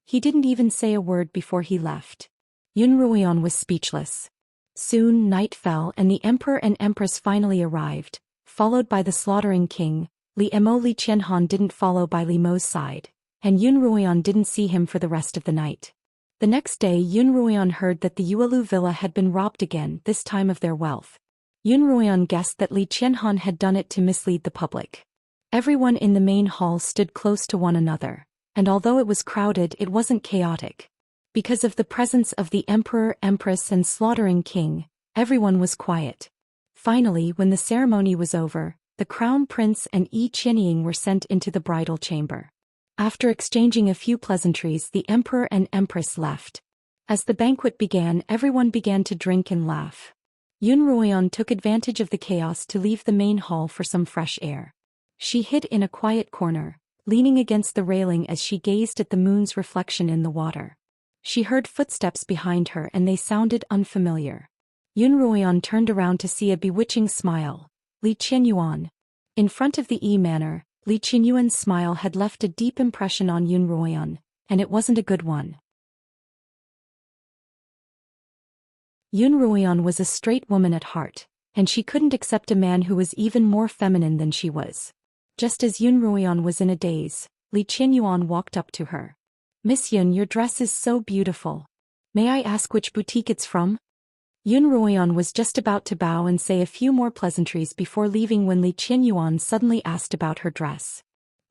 S1: He didn't even say a word before he left. Yun Ruoyan was speechless. Soon night fell and the Emperor and Empress finally arrived, followed by the slaughtering king. Li Qianhan didn't follow by Li Mo's side, and Yun Ruoyan didn't see him for the rest of the night. The next day Yun Ruoyan heard that the Yuelu villa had been robbed again, this time of their wealth. Yun Ruoyan guessed that Li Qianhan had done it to mislead the public. Everyone in the main hall stood close to one another, and although it was crowded it wasn't chaotic. Because of the presence of the Emperor, Empress and slaughtering king, everyone was quiet. Finally, when the ceremony was over, the Crown Prince and Yi Qianying were sent into the bridal chamber. After exchanging a few pleasantries, the Emperor and Empress left. As the banquet began, everyone began to drink and laugh. Yun Ruoyan took advantage of the chaos to leave the main hall for some fresh air. She hid in a quiet corner, leaning against the railing as she gazed at the moon's reflection in the water. She heard footsteps behind her and they sounded unfamiliar. Yun Ruoyan turned around to see a bewitching smile. Li Qianyuan. In front of the Manor, Li Qianyuan's smile had left a deep impression on Yun Ruoyan, and it wasn't a good one. Yun Ruoyan was a straight woman at heart, and she couldn't accept a man who was even more feminine than she was. Just as Yun Ruoyan was in a daze, Li Qianyuan walked up to her. "Miss Yun, your dress is so beautiful. May I ask which boutique it's from?" Yun Ruoyan was just about to bow and say a few more pleasantries before leaving when Li Qianyuan suddenly asked about her dress.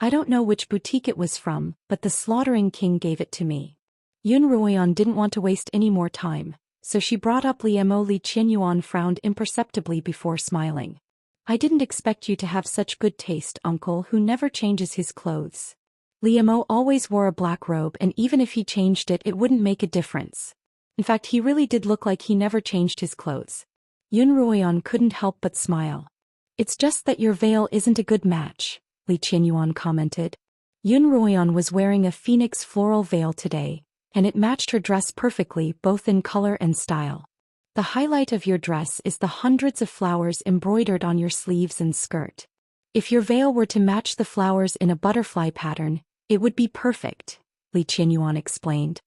S1: "I don't know which boutique it was from, but the slaughtering king gave it to me." Yun Ruoyan didn't want to waste any more time, so she brought up Li Mo. Li Qianyuan frowned imperceptibly before smiling. "I didn't expect you to have such good taste, uncle who never changes his clothes." Li Mo always wore a black robe and even if he changed it, it wouldn't make a difference. In fact, he really did look like he never changed his clothes. Yun Ruoyan couldn't help but smile. "It's just that your veil isn't a good match," Li Qianyuan commented. Yun Ruoyan was wearing a phoenix floral veil today, and it matched her dress perfectly both in color and style. "The highlight of your dress is the hundreds of flowers embroidered on your sleeves and skirt. If your veil were to match the flowers in a butterfly pattern, it would be perfect," Li Qianyuan explained.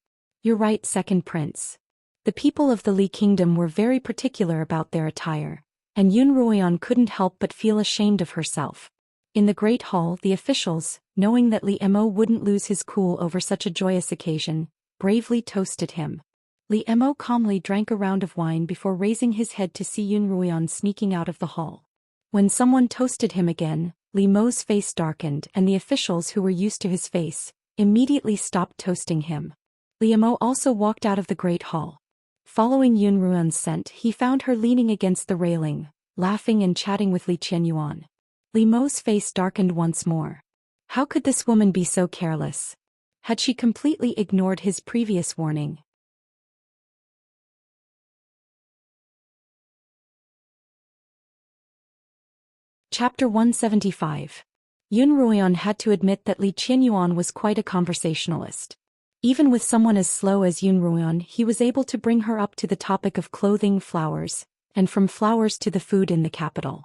S1: "You're right, Second Prince." The people of the Li Kingdom were very particular about their attire, and Yun Ruoyan couldn't help but feel ashamed of herself. In the Great Hall, the officials, knowing that Li Mo wouldn't lose his cool over such a joyous occasion, bravely toasted him. Li Mo calmly drank a round of wine before raising his head to see Yun Ruoyan sneaking out of the hall. When someone toasted him again, Li Mo's face darkened and the officials who were used to his face immediately stopped toasting him. Li Mo also walked out of the Great Hall. Following Yun Ruoyan's scent, he found her leaning against the railing, laughing and chatting with Li Qianyuan. Li Mo's face darkened once more. How could this woman be so careless? Had she completely ignored his previous warning? Chapter 175. Yun Ruoyan had to admit that Li Qianyuan was quite a conversationalist. Even with someone as slow as Yun Ruoyan, he was able to bring her up to the topic of clothing, flowers, and from flowers to the food in the capital.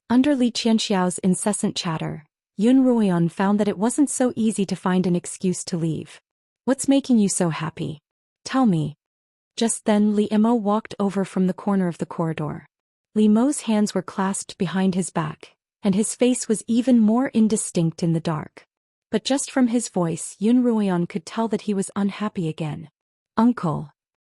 S1: Under Li Qianxiao's incessant chatter, Yun Ruoyan found that it wasn't so easy to find an excuse to leave. "What's making you so happy? Tell me." Just then Li Mo walked over from the corner of the corridor. Li Mo's hands were clasped behind his back, and his face was even more indistinct in the dark. But just from his voice, Yun Ruoyan could tell that he was unhappy again. Uncle.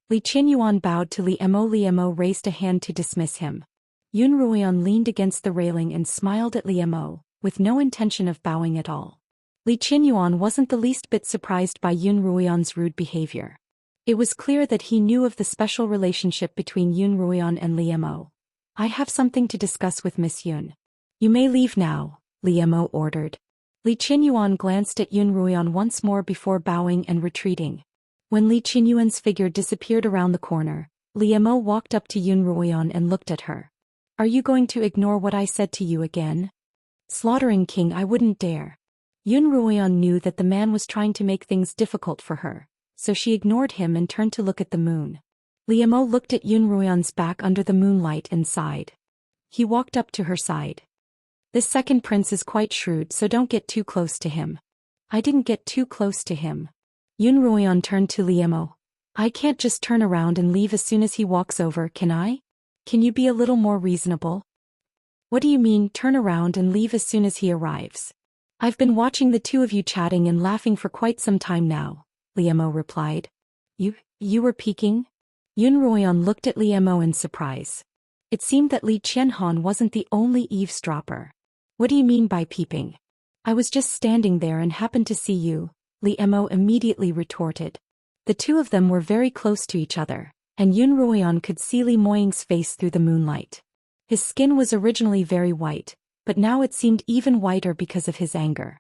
S1: Li Qinyuan bowed to Li Mo. Li Mo raised a hand to dismiss him. Yun Ruoyan leaned against the railing and smiled at Li Mo, with no intention of bowing at all. Li Qinyuan wasn't the least bit surprised by Yun Ruoyan's rude behavior. It was clear that he knew of the special relationship between Yun Ruoyan and Li Mo. I have something to discuss with Miss Yun. You may leave now, Li Mo ordered. Li Qinyuan glanced at Yun Ruoyan once more before bowing and retreating. When Li Qinyuan's figure disappeared around the corner, Li Mo walked up to Yun Ruoyan and looked at her. Are you going to ignore what I said to you again? Slaughtering King, I wouldn't dare. Yun Ruoyan knew that the man was trying to make things difficult for her, so she ignored him and turned to look at the moon. Li Mo looked at Yun Ruoyan's back under the moonlight and sighed. He walked up to her side. This second prince is quite shrewd, so don't get too close to him. I didn't get too close to him. Yun Ruoyan turned to Li Mo. I can't just turn around and leave as soon as he walks over, can I? Can you be a little more reasonable? What do you mean, turn around and leave as soon as he arrives? I've been watching the two of you chatting and laughing for quite some time now, Li Mo replied. You were peeking? Yun Ruoyan looked at Li Mo in surprise. It seemed that Li Qianhan wasn't the only eavesdropper. What do you mean by peeping? I was just standing there and happened to see you, Li Mo immediately retorted. The two of them were very close to each other, and Yun Ruoyan could see Li Moying's face through the moonlight. His skin was originally very white, but now it seemed even whiter because of his anger.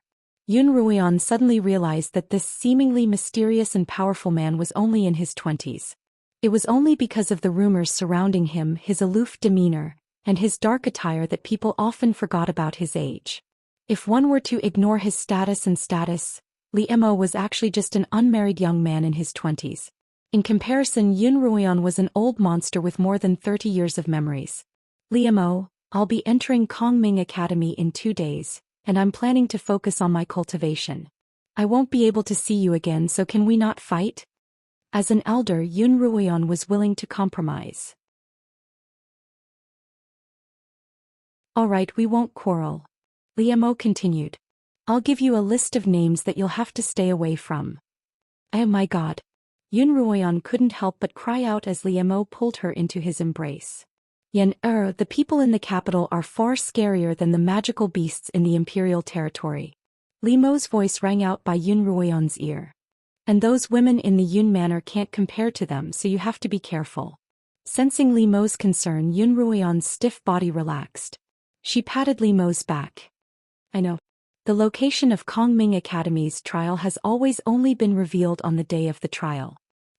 S1: Yun Ruoyan suddenly realized that this seemingly mysterious and powerful man was only in his 20s. It was only because of the rumors surrounding him, his aloof demeanor, and his dark attire that people often forgot about his age. If one were to ignore his status, Li Mo was actually just an unmarried young man in his 20s. In comparison, Yun Ruoyan was an old monster with more than 30 years of memories. Li Mo, I'll be entering Kongming Academy in 2 days, and I'm planning to focus on my cultivation. I won't be able to see you again, so can we not fight? As an elder, Yun Ruoyan was willing to compromise. All right, we won't quarrel. Li Mo continued. I'll give you a list of names that you'll have to stay away from. Oh my God. Yun Ruoyan couldn't help but cry out as Li Mo pulled her into his embrace. The people in the capital are far scarier than the magical beasts in the imperial territory. Li Mo's voice rang out by Yun Ruoyan's ear. And those women in the Yun manor can't compare to them, so you have to be careful. Sensing Li Mo's concern, Yun Ruoyan's stiff body relaxed. She patted Li Mo's back. I know. The location of Kongming Academy's trial has always only been revealed on the day of the trial.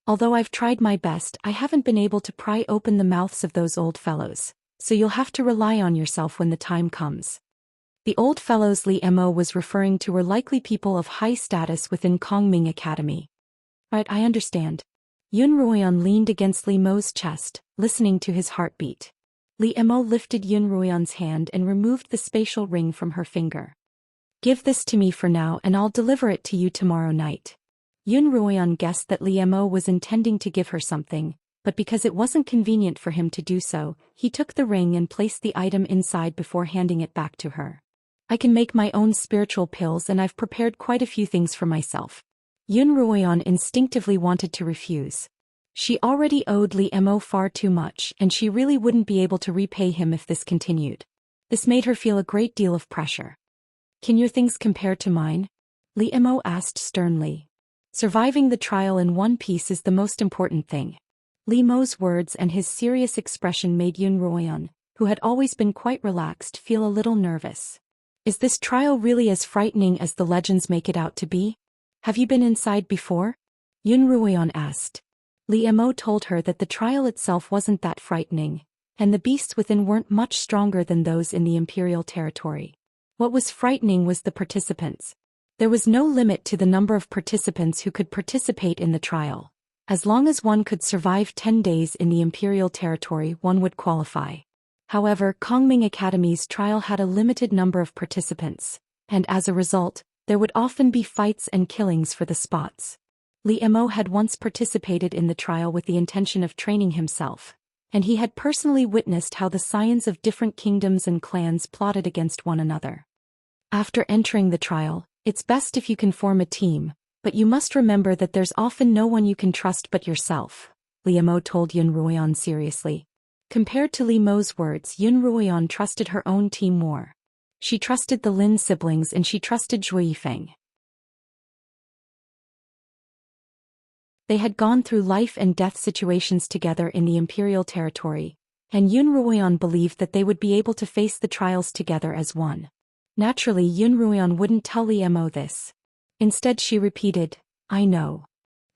S1: Although I've tried my best, I haven't been able to pry open the mouths of those old fellows, so you'll have to rely on yourself when the time comes. The old fellows Li Mo was referring to were likely people of high status within Kongming Academy. Right, I understand. Yun Ruoyan leaned against Li Mo's chest, listening to his heartbeat. Li Mo lifted Yun Ruoyan's hand and removed the spatial ring from her finger. Give this to me for now and I'll deliver it to you tomorrow night. Yun Ruoyan guessed that Li Mo was intending to give her something, but because it wasn't convenient for him to do so, he took the ring and placed the item inside before handing it back to her. I can make my own spiritual pills and I've prepared quite a few things for myself. Yun Ruoyan instinctively wanted to refuse. She already owed Li Mo far too much and she really wouldn't be able to repay him if this continued. This made her feel a great deal of pressure. Can your things compare to mine? Li Mo asked sternly. Surviving the trial in one piece is the most important thing. Li Mo's words and his serious expression made Yun Ruoyan, who had always been quite relaxed, feel a little nervous. Is this trial really as frightening as the legends make it out to be? Have you been inside before? Yun Ruoyan asked. Li Mo told her that the trial itself wasn't that frightening, and the beasts within weren't much stronger than those in the imperial territory. What was frightening was the participants. There was no limit to the number of participants who could participate in the trial. As long as one could survive 10 days in the imperial territory, one would qualify. However, Kongming Academy's trial had a limited number of participants, and as a result, there would often be fights and killings for the spots. Li Mo had once participated in the trial with the intention of training himself, and he had personally witnessed how the scions of different kingdoms and clans plotted against one another. After entering the trial, it's best if you can form a team, But you must remember that there's often no one you can trust but yourself, Li Mo told Yun Ruoyan seriously. Compared to Li Mo's words, Yun Ruoyan trusted her own team more. She trusted the Lin siblings and she trusted Zhou Yifeng. They had gone through life and death situations together in the imperial territory, and Yun Ruoyan believed that they would be able to face the trials together as one. Naturally, Yun Ruoyan wouldn't tell Li Mo this. Instead she repeated, I know.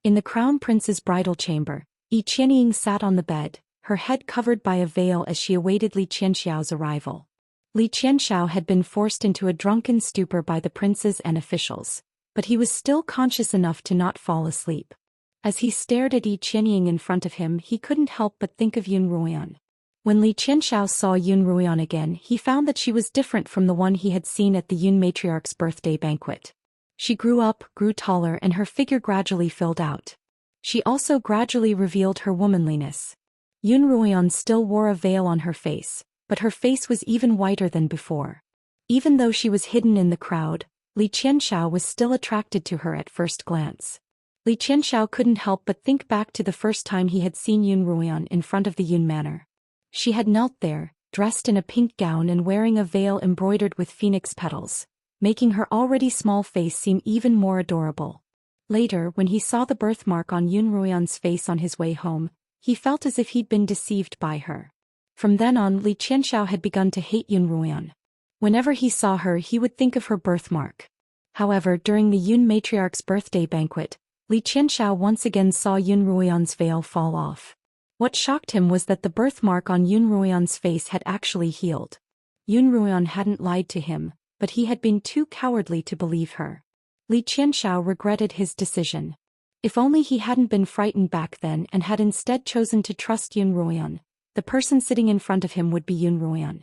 S1: In the crown prince's bridal chamber, Yi Qianying sat on the bed, her head covered by a veil as she awaited Li Qianxiao's arrival. Li Qianxiao had been forced into a drunken stupor by the princes and officials, but he was still conscious enough to not fall asleep. As he stared at Yi Qianying in front of him, he couldn't help but think of Yun Ruoyan. When Li Qianxiao saw Yun Ruoyan again, he found that she was different from the one he had seen at the Yun matriarch's birthday banquet. She grew up, grew taller, and her figure gradually filled out. She also gradually revealed her womanliness. Yun Ruoyan still wore a veil on her face, but her face was even whiter than before. Even though she was hidden in the crowd, Li Qianxiao was still attracted to her at first glance. Li Qianxiao couldn't help but think back to the first time he had seen Yun Ruoyan in front of the Yun manor. She had knelt there, dressed in a pink gown and wearing a veil embroidered with phoenix petals, making her already small face seem even more adorable. Later, when he saw the birthmark on Yun Ruoyan's face on his way home, he felt as if he'd been deceived by her. From then on, Li Qianxiao had begun to hate Yun Ruoyan. Whenever he saw her, he would think of her birthmark. However, during the Yun matriarch's birthday banquet, Li Qianxiao once again saw Yun Ruoyan's veil fall off. What shocked him was that the birthmark on Yun Ruoyan's face had actually healed. Yun Ruoyan hadn't lied to him, but he had been too cowardly to believe her. Li Qianxiao regretted his decision. If only he hadn't been frightened back then and had instead chosen to trust Yun Ruoyan, the person sitting in front of him would be Yun Ruoyan.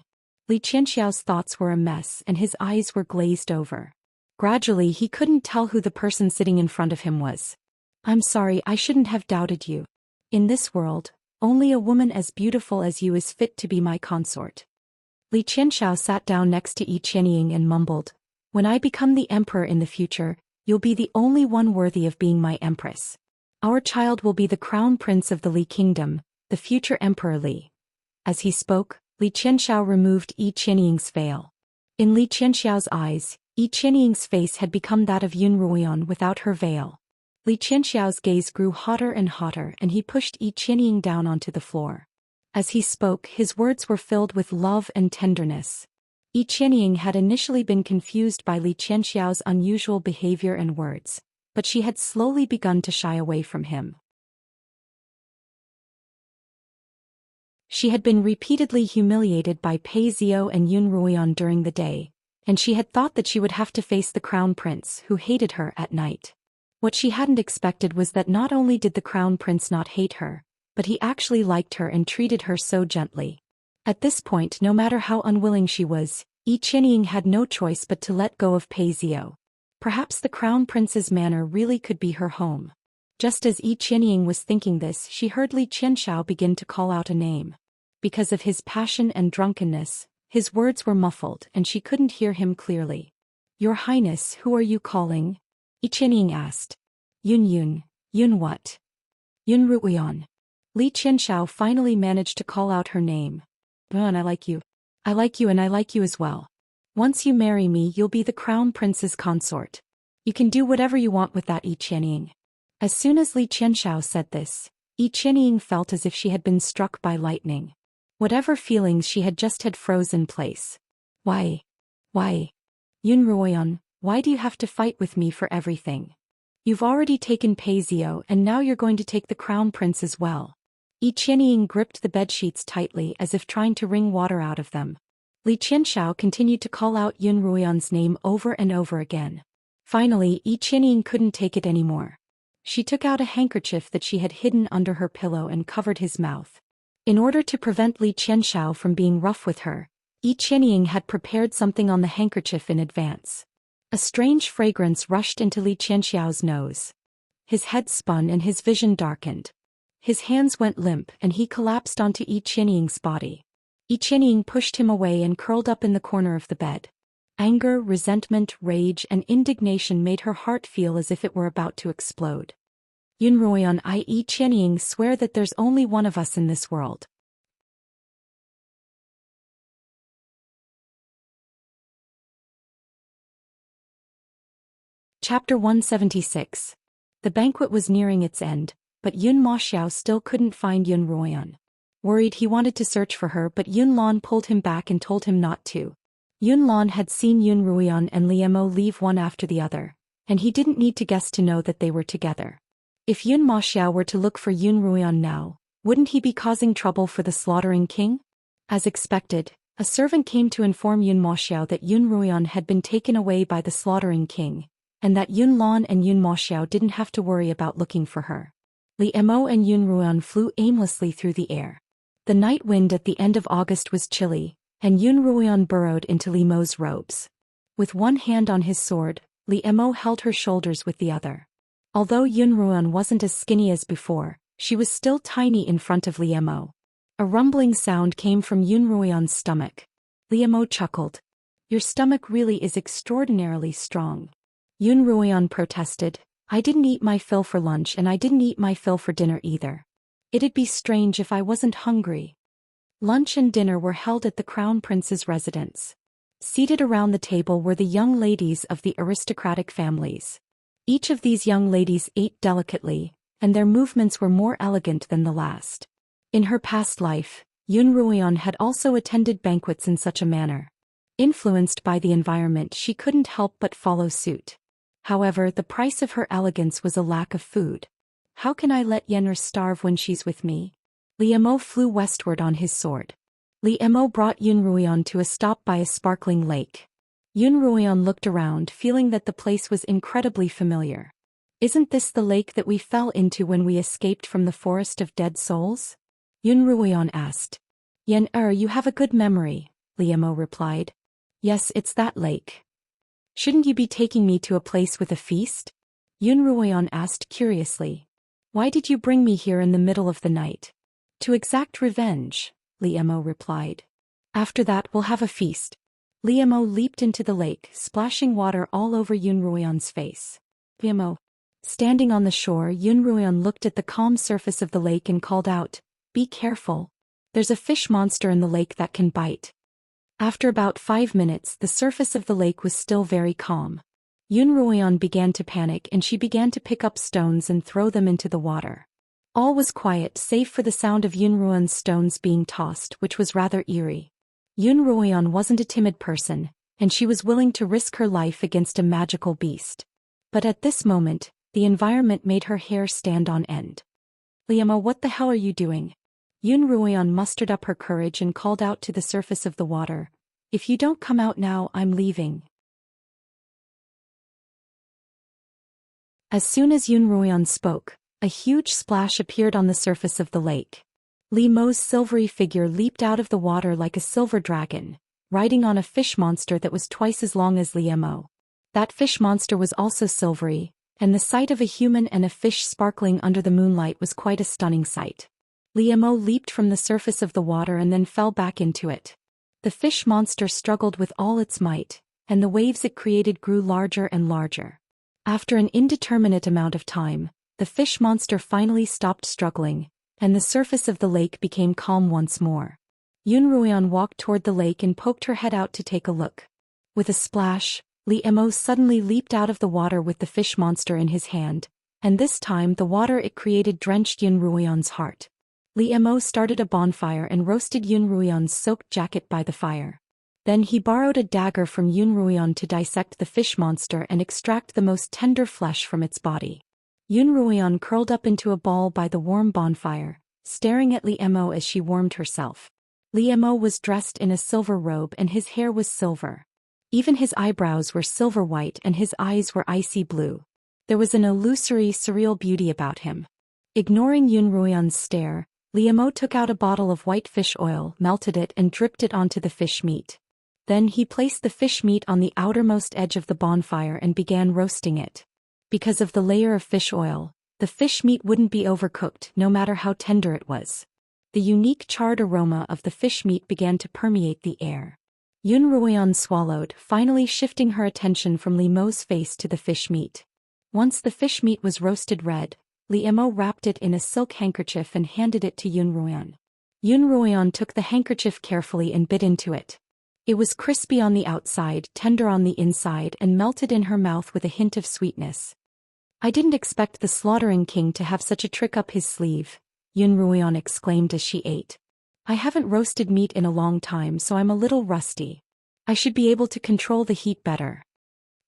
S1: Li Qianxiao's thoughts were a mess and his eyes were glazed over. Gradually he couldn't tell who the person sitting in front of him was. I'm sorry, I shouldn't have doubted you. In this world, only a woman as beautiful as you is fit to be my consort. Li Qianxiao sat down next to Yi Qianying and mumbled, when I become the emperor in the future, you'll be the only one worthy of being my empress. Our child will be the crown prince of the Li kingdom, the future emperor Li. As he spoke, Li Qianxiao removed Yi Qianying's veil. In Li Qianxiao's eyes, Yi Qianying's face had become that of Yun Ruoyan without her veil. Li Qianxiao's gaze grew hotter and hotter and he pushed Yi Qianying down onto the floor. As he spoke, his words were filled with love and tenderness. Yi Qianying had initially been confused by Li Qianxiao's unusual behavior and words, but she had slowly begun to shy away from him. She had been repeatedly humiliated by Pei Zhou and Yun Ruoyan during the day, and she had thought that she would have to face the crown prince who hated her at night. What she hadn't expected was that not only did the crown prince not hate her, but he actually liked her and treated her so gently. At this point, no matter how unwilling she was, Yi Qianying had no choice but to let go of Pei Zhou. Perhaps the crown prince's manor really could be her home. Just as Yi Qianying was thinking this, she heard Li Qianxiao begin to call out a name. Because of his passion and drunkenness, his words were muffled and she couldn't hear him clearly. Your Highness, who are you calling? Yi Qianying asked. Yun what? Yun Ruoyan. Li Qianxiao finally managed to call out her name. And I like you. I like you and I like you as well. Once you marry me, you'll be the crown prince's consort. You can do whatever you want with that, Yi Qianying. As soon as Li Qianxiao said this, Yi Qianying felt as if she had been struck by lightning. Whatever feelings she had just had froze in place. Why? Yun Ruoyan, why do you have to fight with me for everything? You've already taken Pei Zhou and now you're going to take the crown prince as well. Yi Qianying gripped the bedsheets tightly as if trying to wring water out of them. Li Qianxiao continued to call out Yun Ruoyan's name over and over again. Finally, Yi Qianying couldn't take it anymore. She took out a handkerchief that she had hidden under her pillow and covered his mouth. In order to prevent Li Qianxiao from being rough with her, Yi Qianying had prepared something on the handkerchief in advance. A strange fragrance rushed into Li Qianxiao's nose. His head spun and his vision darkened. His hands went limp and he collapsed onto Yi Qianying's body. Yi Qianying pushed him away and curled up in the corner of the bed. Anger, resentment, rage, and indignation made her heart feel as if it were about to explode. Yunruoyan I.e. Qianying swear that there's only one of us in this world. Chapter 176. The banquet was nearing its end, but Yun Maxiao still couldn't find Yun Ruoyan. Worried, he wanted to search for her, but Yun Lan pulled him back and told him not to. Yun Lan had seen Yun Ruoyan and Li Mo leave one after the other, and he didn't need to guess to know that they were together. If Yun Maxiao were to look for Yun Ruoyan now, wouldn't he be causing trouble for the slaughtering king? As expected, a servant came to inform Yun Maxiao that Yun Ruoyan had been taken away by the slaughtering king, and that Yun Lan and Yun Maxiao didn't have to worry about looking for her. Li Mo and Yun Ruoyan flew aimlessly through the air. The night wind at the end of August was chilly, and Yun Ruoyan burrowed into Li Mo's robes. With one hand on his sword, Li Mo held her shoulders with the other. Although Yun Ruoyan wasn't as skinny as before, she was still tiny in front of Li Mo. A rumbling sound came from Yun Ruoyan's stomach. Li Mo chuckled. "Your stomach really is extraordinarily strong." Yun Ruoyan protested. "I didn't eat my fill for lunch and I didn't eat my fill for dinner either. It'd be strange if I wasn't hungry." Lunch and dinner were held at the Crown Prince's residence. Seated around the table were the young ladies of the aristocratic families. Each of these young ladies ate delicately, and their movements were more elegant than the last. In her past life, Yun Ruoyan had also attended banquets in such a manner. Influenced by the environment, she couldn't help but follow suit. However, the price of her elegance was a lack of food. "How can I let Yen'er starve when she's with me?" Li Mo flew westward on his sword. Li Mo brought Yun Ruoyan to a stop by a sparkling lake. Yun Ruoyan looked around, feeling that the place was incredibly familiar. "Isn't this the lake that we fell into when we escaped from the forest of dead souls?" Yun Ruoyan asked. "Yen'er, you have a good memory," Li Mo replied. "Yes, it's that lake." "Shouldn't you be taking me to a place with a feast?" Yun Ruoyan asked curiously. "Why did you bring me here in the middle of the night?" "To exact revenge," Li Mo replied. "After that we'll have a feast." Li Mo leaped into the lake, splashing water all over Yun Ruoyan's face. Li Mo. Standing on the shore, Yun Ruoyan looked at the calm surface of the lake and called out, "Be careful. There's a fish monster in the lake that can bite." After about 5 minutes, the surface of the lake was still very calm. Yun Ruoyan began to panic and she began to pick up stones and throw them into the water. All was quiet save for the sound of Yun Ruoyan's stones being tossed, which was rather eerie. Yun Ruoyan wasn't a timid person, and she was willing to risk her life against a magical beast. But at this moment, the environment made her hair stand on end. "Li Mo, what the hell are you doing?" Yun Ruoyan mustered up her courage and called out to the surface of the water, "If you don't come out now, I'm leaving." As soon as Yun Ruoyan spoke, a huge splash appeared on the surface of the lake. Li Mo's silvery figure leaped out of the water like a silver dragon, riding on a fish monster that was twice as long as Li Mo. That fish monster was also silvery, and the sight of a human and a fish sparkling under the moonlight was quite a stunning sight. Li Mo leaped from the surface of the water and then fell back into it. The fish monster struggled with all its might, and the waves it created grew larger and larger. After an indeterminate amount of time, the fish monster finally stopped struggling, and the surface of the lake became calm once more. Yun Ruoyan walked toward the lake and poked her head out to take a look. With a splash, Li Mo suddenly leaped out of the water with the fish monster in his hand, and this time the water it created drenched Yun Ruoyan's heart. Li Mo started a bonfire and roasted Yun Ruoyan's soaked jacket by the fire. Then he borrowed a dagger from Yun Ruoyan to dissect the fish monster and extract the most tender flesh from its body. Yun Ruoyan curled up into a ball by the warm bonfire, staring at Li Mo as she warmed herself. Li Mo was dressed in a silver robe and his hair was silver. Even his eyebrows were silver white and his eyes were icy blue. There was an illusory, surreal beauty about him. Ignoring Yun Ruoyan's stare, Li Mo took out a bottle of white fish oil, melted it and dripped it onto the fish meat. Then he placed the fish meat on the outermost edge of the bonfire and began roasting it. Because of the layer of fish oil, the fish meat wouldn't be overcooked no matter how tender it was. The unique charred aroma of the fish meat began to permeate the air. Yun Ruoyan swallowed, finally shifting her attention from Li Mo's face to the fish meat. Once the fish meat was roasted red, Li Mo wrapped it in a silk handkerchief and handed it to Yun Ruoyan. Yun Ruoyan took the handkerchief carefully and bit into it. It was crispy on the outside, tender on the inside, and melted in her mouth with a hint of sweetness. I didn't expect the slaughtering king to have such a trick up his sleeve, Yun Ruoyan exclaimed as she ate. I haven't roasted meat in a long time, so I'm a little rusty. I should be able to control the heat better.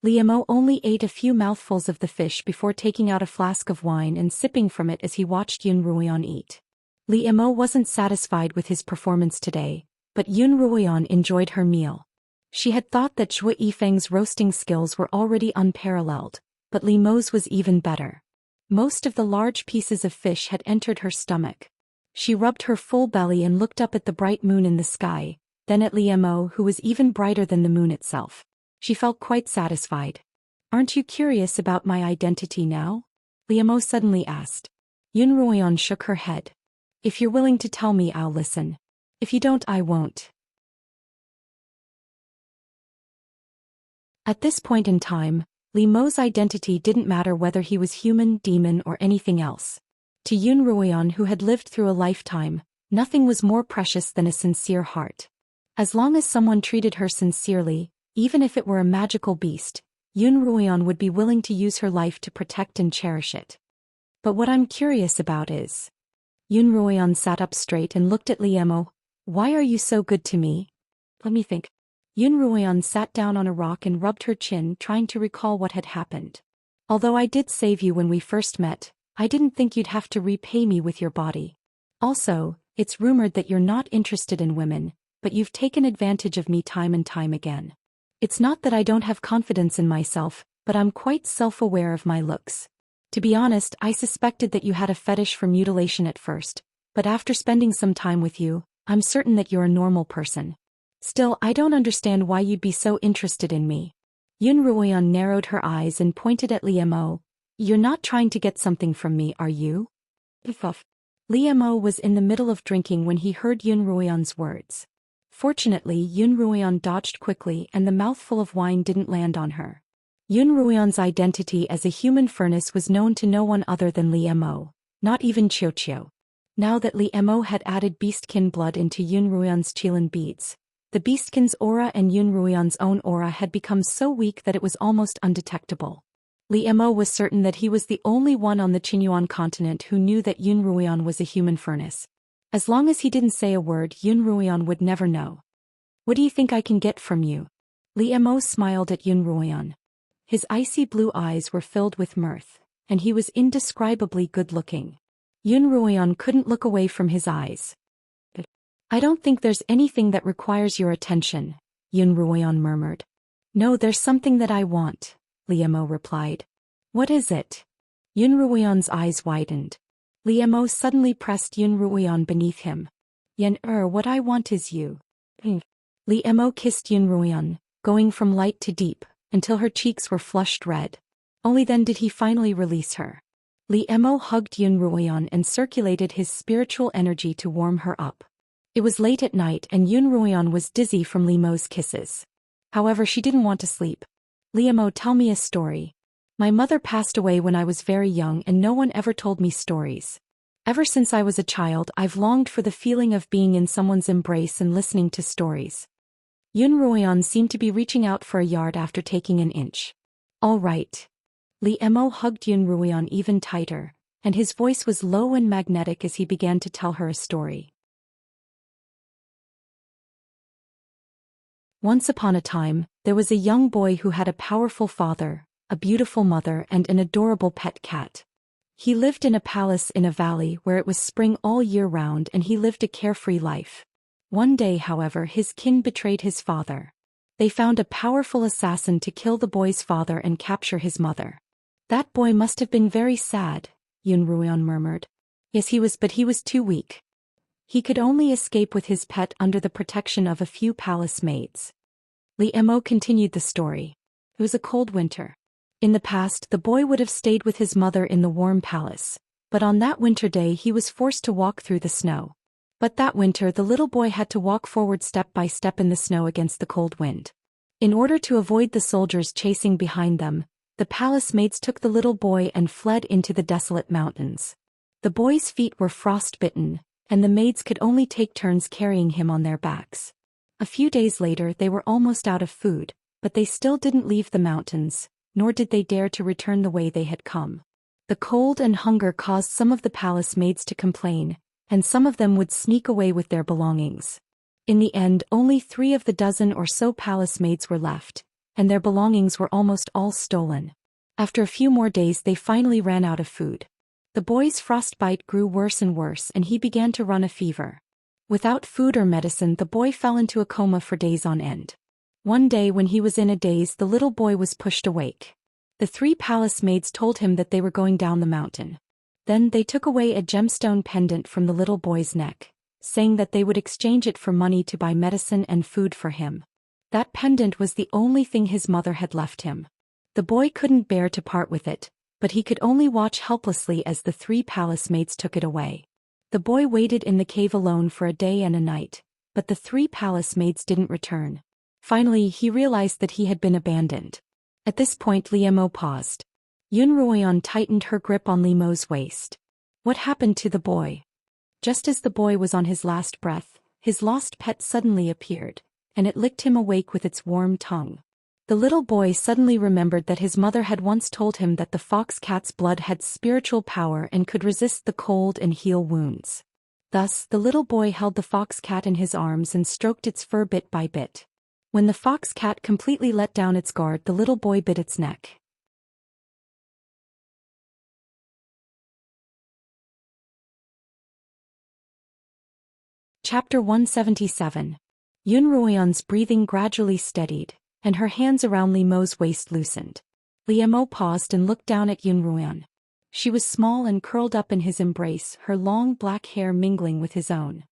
S1: Li Mo only ate a few mouthfuls of the fish before taking out a flask of wine and sipping from it as he watched Yun Ruoyan eat. Li Mo wasn't satisfied with his performance today, but Yun Ruoyan enjoyed her meal. She had thought that Zhou Yifeng's roasting skills were already unparalleled, but Li Mo's was even better. Most of the large pieces of fish had entered her stomach. She rubbed her full belly and looked up at the bright moon in the sky, then at Li Mo, who was even brighter than the moon itself. She felt quite satisfied. Aren't you curious about my identity now? Li Mo suddenly asked. Yun Ruoyan shook her head. If you're willing to tell me, I'll listen. If you don't, I won't. At this point in time, Li Mo's identity didn't matter whether he was human, demon, or anything else. To Yun Ruoyan, who had lived through a lifetime, nothing was more precious than a sincere heart. As long as someone treated her sincerely, even if it were a magical beast, Yun Ruoyan would be willing to use her life to protect and cherish it. But what I'm curious about is... Yun Ruoyan sat up straight and looked at Li Mo. Why are you so good to me? Let me think. Yun Ruoyan sat down on a rock and rubbed her chin, trying to recall what had happened. Although I did save you when we first met, I didn't think you'd have to repay me with your body. Also, it's rumored that you're not interested in women, but you've taken advantage of me time and time again. It's not that I don't have confidence in myself, but I'm quite self-aware of my looks. To be honest, I suspected that you had a fetish for mutilation at first, but after spending some time with you, I'm certain that you're a normal person. Still, I don't understand why you'd be so interested in me. Yun Ruoyan narrowed her eyes and pointed at Li Mo. You're not trying to get something from me, are you? Li Mo was in the middle of drinking when he heard Yun Ruoyan's words. Fortunately, Yun Ruoyan dodged quickly and the mouthful of wine didn't land on her. Yun Ruoyan's identity as a human furnace was known to no one other than Li Mo, not even Xiao. Now that Li Mo had added beastkin blood into Yun Ruoyan's qilin beads, the beastkin's aura and Yun Ruoyan's own aura had become so weak that it was almost undetectable. Li Mo was certain that he was the only one on the Qinyuan continent who knew that Yun Ruoyan was a human furnace. As long as he didn't say a word, Yun Ruoyan would never know. What do you think I can get from you? Li Mo smiled at Yun Ruoyan. His icy blue eyes were filled with mirth, and he was indescribably good-looking. Yun Ruoyan couldn't look away from his eyes. I don't think there's anything that requires your attention, Yun Ruoyan murmured. No, there's something that I want, Li Mo replied. What is it? Yun Ruoyan's eyes widened. Li Mo suddenly pressed Yun Ruoyan beneath him. What I want is you. Li Mo kissed Yun Ruoyan, going from light to deep, until her cheeks were flushed red. Only then did he finally release her. Li Mo hugged Yun Ruoyan and circulated his spiritual energy to warm her up. It was late at night and Yun Ruoyan was dizzy from Li Mo's kisses. However, she didn't want to sleep. Li Mo, tell me a story. My mother passed away when I was very young and no one ever told me stories. Ever since I was a child, I've longed for the feeling of being in someone's embrace and listening to stories. Yun Ruoyan seemed to be reaching out for a yard after taking an inch. All right. Li Mo hugged Yun Ruoyan even tighter, and his voice was low and magnetic as he began to tell her a story. Once upon a time, there was a young boy who had a powerful father, a beautiful mother, and an adorable pet cat. He lived in a palace in a valley where it was spring all year round and he lived a carefree life. One day, however, his kin betrayed his father. They found a powerful assassin to kill the boy's father and capture his mother. That boy must have been very sad, Yun Ruoyan murmured. Yes, but he was too weak. He could only escape with his pet under the protection of a few palace maids. Li Mo continued the story. It was a cold winter. In the past, the boy would have stayed with his mother in the warm palace, but on that winter day he was forced to walk through the snow. But that winter the little boy had to walk forward step by step in the snow against the cold wind. In order to avoid the soldiers chasing behind them, the palace maids took the little boy and fled into the desolate mountains. The boy's feet were frostbitten, and the maids could only take turns carrying him on their backs. A few days later they were almost out of food, but they still didn't leave the mountains, nor did they dare to return the way they had come. The cold and hunger caused some of the palace maids to complain, and some of them would sneak away with their belongings. In the end, only 3 of the dozen or so palace maids were left, and their belongings were almost all stolen. After a few more days they finally ran out of food. The boy's frostbite grew worse and worse and he began to run a fever. Without food or medicine the boy fell into a coma for days on end. One day when he was in a daze the little boy was pushed awake. The 3 palace maids told him that they were going down the mountain. Then they took away a gemstone pendant from the little boy's neck, saying that they would exchange it for money to buy medicine and food for him. That pendant was the only thing his mother had left him. The boy couldn't bear to part with it, but he could only watch helplessly as the 3 palace maids took it away. The boy waited in the cave alone for a day and a night, but the 3 palace maids didn't return. Finally he realized that he had been abandoned. At this point Liemo paused. Yun Ruoyan tightened her grip on Lime's waist. What happened to the boy? Just as the boy was on his last breath, his lost pet suddenly appeared, and it licked him awake with its warm tongue. The little boy suddenly remembered that his mother had once told him that the fox cat's blood had spiritual power and could resist the cold and heal wounds. Thus, the little boy held the fox cat in his arms and stroked its fur bit by bit. When the fox cat completely let down its guard, the little boy bit its neck. Chapter 177. Yun Ruoyan's breathing gradually steadied, and her hands around Lime's waist loosened. Liemo paused and looked down at Yun Ruoyan. She was small and curled up in his embrace, her long black hair mingling with his own.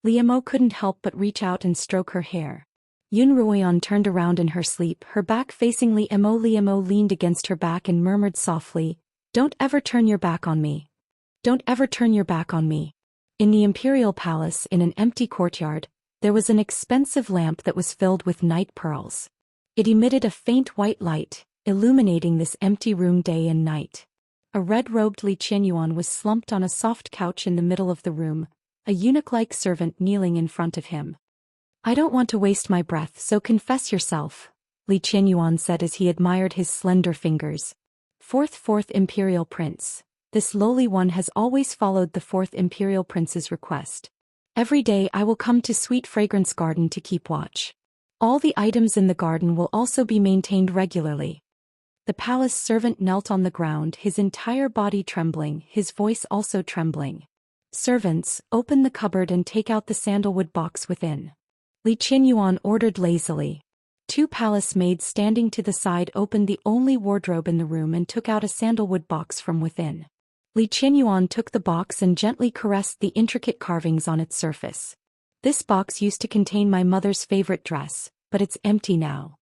S1: Liemo couldn't help but reach out and stroke her hair. Yun Ruoyan turned around in her sleep, her back facing Liemo. Liemo leaned against her back and murmured softly, "Don't ever turn your back on me. Don't ever turn your back on me." In the imperial palace, in an empty courtyard, there was an expensive lamp that was filled with night pearls. It emitted a faint white light, illuminating this empty room day and night. A red-robed Li Qianyuan was slumped on a soft couch in the middle of the room, a eunuch-like servant kneeling in front of him. "I don't want to waste my breath, so confess yourself," Li Qianyuan said as he admired his slender fingers. Fourth Imperial Prince. This lowly one has always followed the 4th Imperial Prince's request. "Every day I will come to Sweet Fragrance Garden to keep watch. All the items in the garden will also be maintained regularly." The palace servant knelt on the ground, his entire body trembling, his voice also trembling. "Servants, open the cupboard and take out the sandalwood box within," Li Qianyuan ordered lazily. 2 palace maids standing to the side opened the only wardrobe in the room and took out a sandalwood box from within. Li Qianyuan took the box and gently caressed the intricate carvings on its surface. "This box used to contain my mother's favorite dress, but it's empty now."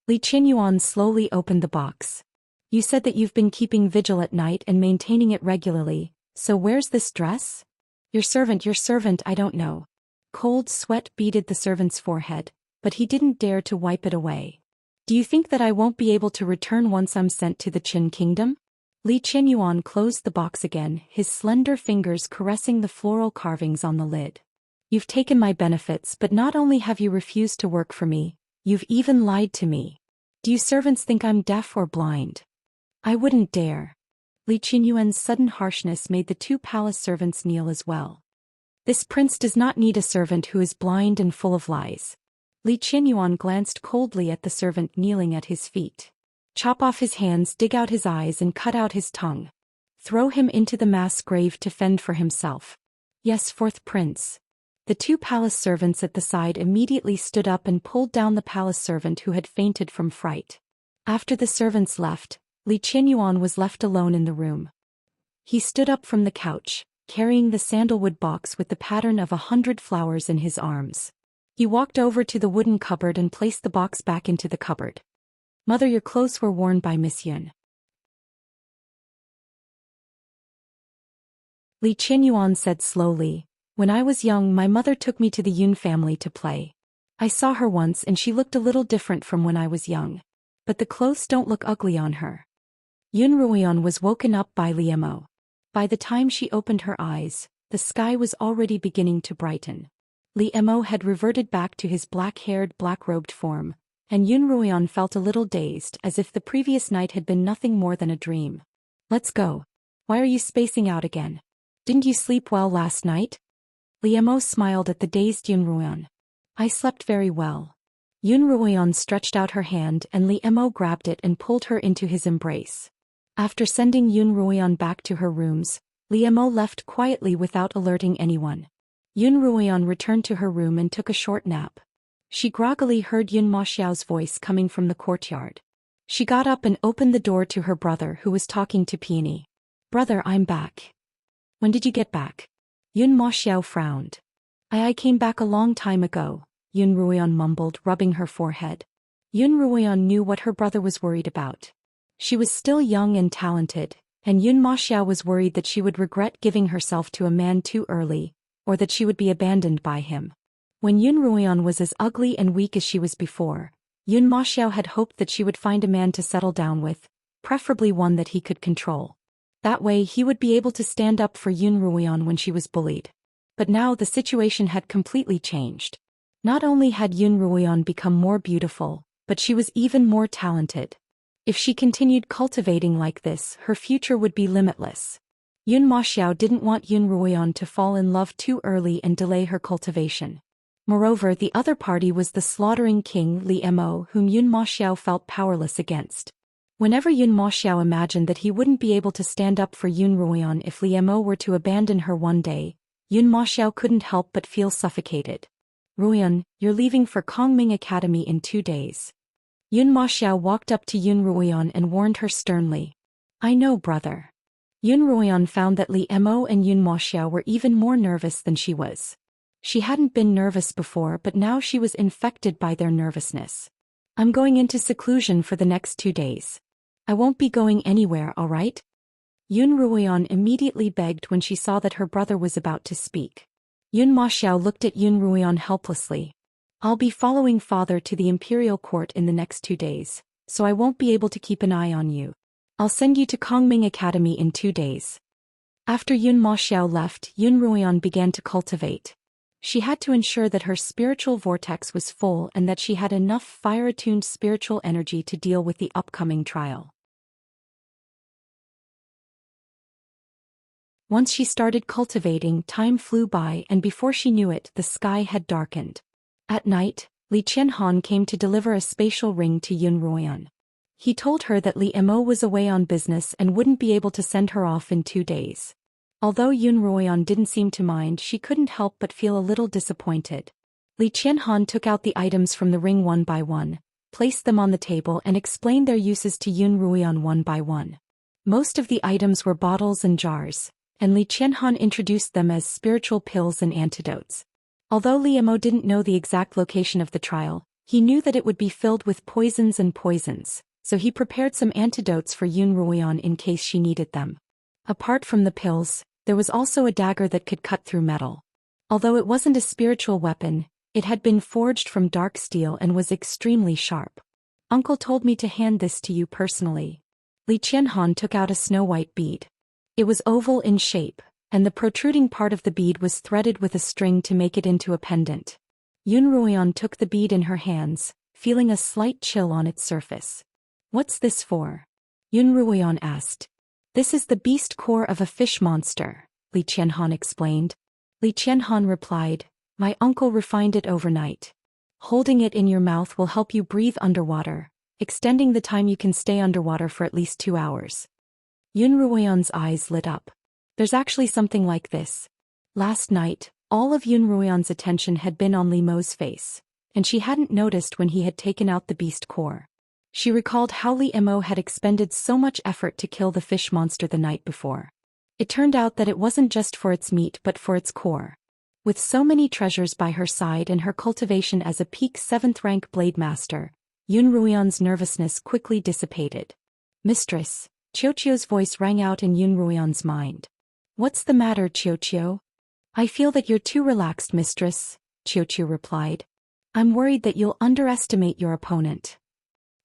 S1: Li Qianyuan slowly opened the box. "You said that you've been keeping vigil at night and maintaining it regularly, so where's this dress?" Your servant, I don't know." Cold sweat beaded the servant's forehead, but he didn't dare to wipe it away. "Do you think that I won't be able to return once I'm sent to the Qin kingdom?" Li Qianyuan closed the box again, his slender fingers caressing the floral carvings on the lid. "You've taken my benefits, but not only have you refused to work for me, you've even lied to me. Do you servants think I'm deaf or blind?" "I wouldn't dare." Li Qianyuan's sudden harshness made the 2 palace servants kneel as well. "This prince does not need a servant who is blind and full of lies." Li Qianyuan glanced coldly at the servant kneeling at his feet. "Chop off his hands, dig out his eyes and cut out his tongue. Throw him into the mass grave to fend for himself." "Yes, 4th Prince." The 2 palace servants at the side immediately stood up and pulled down the palace servant who had fainted from fright. After the servants left, Li Qianyuan was left alone in the room. He stood up from the couch, carrying the sandalwood box with the pattern of 100 flowers in his arms. He walked over to the wooden cupboard and placed the box back into the cupboard. "Mother, your clothes were worn by Miss Yun." Li Qianyuan said slowly, When I was young, my mother took me to the Yun family to play. I saw her once and she looked a little different from when I was young. But the clothes don't look ugly on her. Yun Ruoyan was woken up by Liemo. By the time she opened her eyes, the sky was already beginning to brighten. Liemo had reverted back to his black-haired, black-robed form, and Yun Ruoyan felt a little dazed, as if the previous night had been nothing more than a dream. Let's go. Why are you spacing out again? Didn't you sleep well last night? Liemo smiled at the dazed Yun Ruoyan. I slept very well. Yun Ruoyan stretched out her hand and Liemo grabbed it and pulled her into his embrace. After sending Yun Ruoyan back to her rooms, Liemo left quietly without alerting anyone. Yun Ruoyan returned to her room and took a short nap. She groggily heard Yun Maxiao's voice coming from the courtyard. She got up and opened the door to her brother who was talking to Peony. Brother, I'm back. When did you get back? Yun Maxiao frowned. I came back a long time ago, Yun Ruoyan mumbled, rubbing her forehead. Yun Ruoyan knew what her brother was worried about. She was still young and talented, and Yun Maxiao was worried that she would regret giving herself to a man too early, or that she would be abandoned by him. When Yun Ruoyan was as ugly and weak as she was before, Yun Maxiao had hoped that she would find a man to settle down with, preferably one that he could control. That way he would be able to stand up for Yun Ruoyan when she was bullied. But now the situation had completely changed. Not only had Yun Ruoyan become more beautiful, but she was even more talented. If she continued cultivating like this, her future would be limitless. Yun Maxiao didn't want Yun Ruoyan to fall in love too early and delay her cultivation. Moreover, the other party was the slaughtering king Liemo, whom Yun Maxiao felt powerless against. Whenever Yun Maxiao imagined that he wouldn't be able to stand up for Yun Ruoyan if Liemo were to abandon her one day, Yun Maxiao couldn't help but feel suffocated. Ruoyan, you're leaving for Kongming Academy in 2 days. Yun Maxiao walked up to Yun Ruoyan and warned her sternly. I know, brother. Yun Ruoyan found that Liemo and Yun Maxiao were even more nervous than she was. She hadn't been nervous before, but now she was infected by their nervousness. I'm going into seclusion for the next 2 days. I won't be going anywhere, all right? Yun Ruoyan immediately begged when she saw that her brother was about to speak. Yun Maxiao looked at Yun Ruoyan helplessly. I'll be following father to the imperial court in the next 2 days, so I won't be able to keep an eye on you. I'll send you to Kongming Academy in 2 days. After Yun Maxiao left, Yun Ruoyan began to cultivate. She had to ensure that her spiritual vortex was full and that she had enough fire-attuned spiritual energy to deal with the upcoming trial. Once she started cultivating, time flew by and before she knew it, the sky had darkened. At night, Li Qianhan came to deliver a spatial ring to Yun Ruoyan. He told her that Liemo was away on business and wouldn't be able to send her off in 2 days. Although Yun Ruoyan didn't seem to mind, she couldn't help but feel a little disappointed. Li Qianhan took out the items from the ring one by one, placed them on the table and explained their uses to Yun Ruoyan one by one. Most of the items were bottles and jars, and Li Qianhan introduced them as spiritual pills and antidotes. Although Liemo didn't know the exact location of the trial, he knew that it would be filled with poisons and poisons, so he prepared some antidotes for Yun Ruoyan in case she needed them. Apart from the pills, there was also a dagger that could cut through metal. Although it wasn't a spiritual weapon, it had been forged from dark steel and was extremely sharp. Uncle told me to hand this to you personally. Li Qianhan took out a snow-white bead. It was oval in shape, and the protruding part of the bead was threaded with a string to make it into a pendant. Yun Ruoyan took the bead in her hands, feeling a slight chill on its surface. What's this for? Yun Ruoyan asked. This is the beast core of a fish monster, Li Qianhan explained. Li Qianhan replied, my uncle refined it overnight. Holding it in your mouth will help you breathe underwater, extending the time you can stay underwater for at least 2 hours. Yun Ruoyan's eyes lit up. There's actually something like this. Last night, all of Yun Ruoyan's attention had been on Liemo's face, and she hadn't noticed when he had taken out the beast core. She recalled how Liemo had expended so much effort to kill the fish monster the night before. It turned out that it wasn't just for its meat but for its core. With so many treasures by her side and her cultivation as a peak 7th rank blade master, Yun Ruoyan's nervousness quickly dissipated. Mistress, Qiuqiu's voice rang out in Yun Ruoyan's mind. What's the matter, Qiuqiu? I feel that you're too relaxed, mistress, Xiu replied. I'm worried that you'll underestimate your opponent.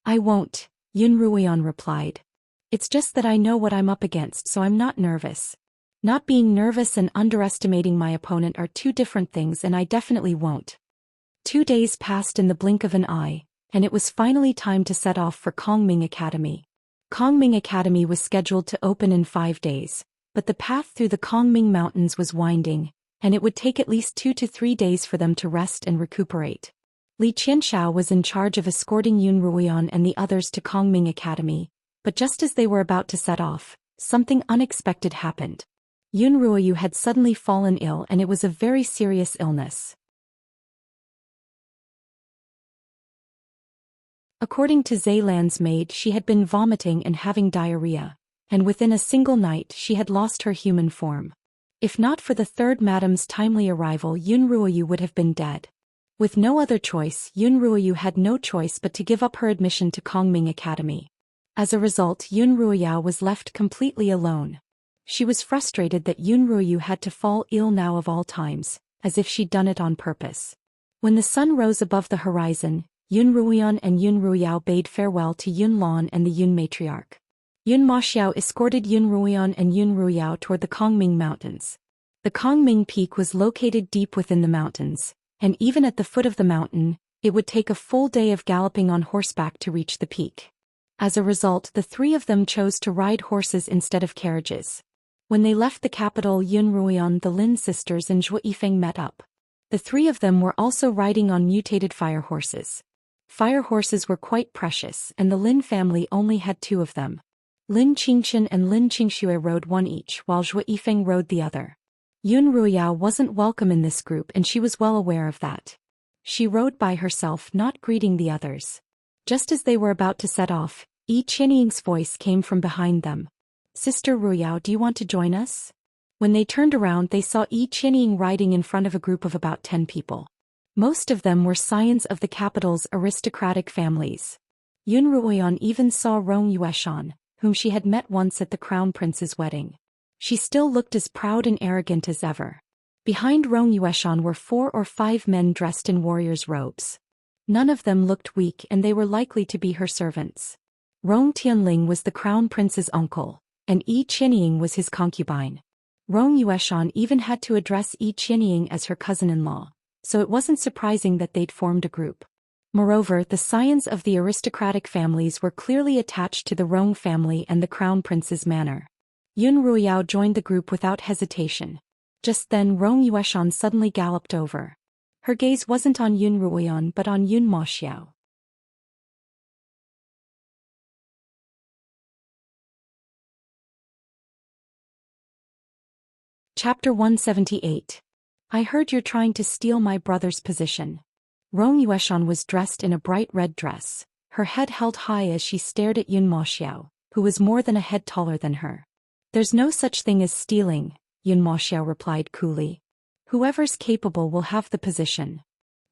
S1: I won't, Yun Ruoyan replied. It's just that I know what I'm up against, so I'm not nervous. Not being nervous and underestimating my opponent are two different things, and I definitely won't. 2 days passed in the blink of an eye, and it was finally time to set off for Kongming Academy. Kongming Academy was scheduled to open in 5 days, but the path through the Kongming Mountains was winding, and it would take at least 2 to 3 days for them to rest and recuperate. Li Qianxiao was in charge of escorting Yun Ruoyan and the others to Kongming Academy, but just as they were about to set off, something unexpected happened. Yun Ruoyu had suddenly fallen ill, and it was a very serious illness. According to Zeylan's maid, she had been vomiting and having diarrhea, and within a single night she had lost her human form. If not for the third madam's timely arrival, Yun Ruoyu would have been dead. With no other choice, Yun Ruoyu had no choice but to give up her admission to Kongming Academy. As a result, Yun Ruoyao was left completely alone. She was frustrated that Yun Ruoyu had to fall ill now of all times, as if she'd done it on purpose. When the sun rose above the horizon, Yun Ruoyan and Yun Ruoyao bade farewell to Yun Lan and the Yun matriarch. Yun Maxiao escorted Yun Ruoyan and Yun Ruoyao toward the Kongming Mountains. The Kongming Peak was located deep within the mountains, and even at the foot of the mountain, it would take a full day of galloping on horseback to reach the peak. As a result, the three of them chose to ride horses instead of carriages. When they left the capital, Yun Ruoyan, the Lin sisters, and Zhou Yifeng met up. The three of them were also riding on mutated fire horses. Fire horses were quite precious, and the Lin family only had 2 of them. Lin Qingqian and Lin Qingxue rode one each, while Zhou Yifeng rode the other. Yun Ruoyao wasn't welcome in this group, and she was well aware of that. She rode by herself, not greeting the others. Just as they were about to set off, Yi Qianying's voice came from behind them. Sister Ruoyao, do you want to join us? When they turned around, they saw Yi Qianying riding in front of a group of about 10 people. Most of them were scions of the capital's aristocratic families. Yun Ruoyan even saw Rong Yueshan, whom she had met once at the crown prince's wedding. She still looked as proud and arrogant as ever. Behind Rong Yueshan were 4 or 5 men dressed in warriors' robes. None of them looked weak, and they were likely to be her servants. Rong Tianling was the crown prince's uncle, and Yi Qianying was his concubine. Rong Yueshan even had to address Yi Qianying as her cousin-in-law, so it wasn't surprising that they'd formed a group. Moreover, the scions of the aristocratic families were clearly attached to the Rong family and the crown prince's manor. Yun Ruoyao joined the group without hesitation. Just then Rong Yueshan suddenly galloped over. Her gaze wasn't on Yun Ruoyan but on Yun Maxiao. Chapter 178. I heard you're trying to steal my brother's position. Rong Yueshan was dressed in a bright red dress, her head held high as she stared at Yun Maxiao, who was more than a head taller than her. There's no such thing as stealing, Yun Maxiao replied coolly. Whoever's capable will have the position.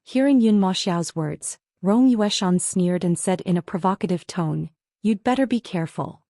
S1: Hearing Yun Maxiao's words, Rong Yueshan sneered and said in a provocative tone, "You'd better be careful."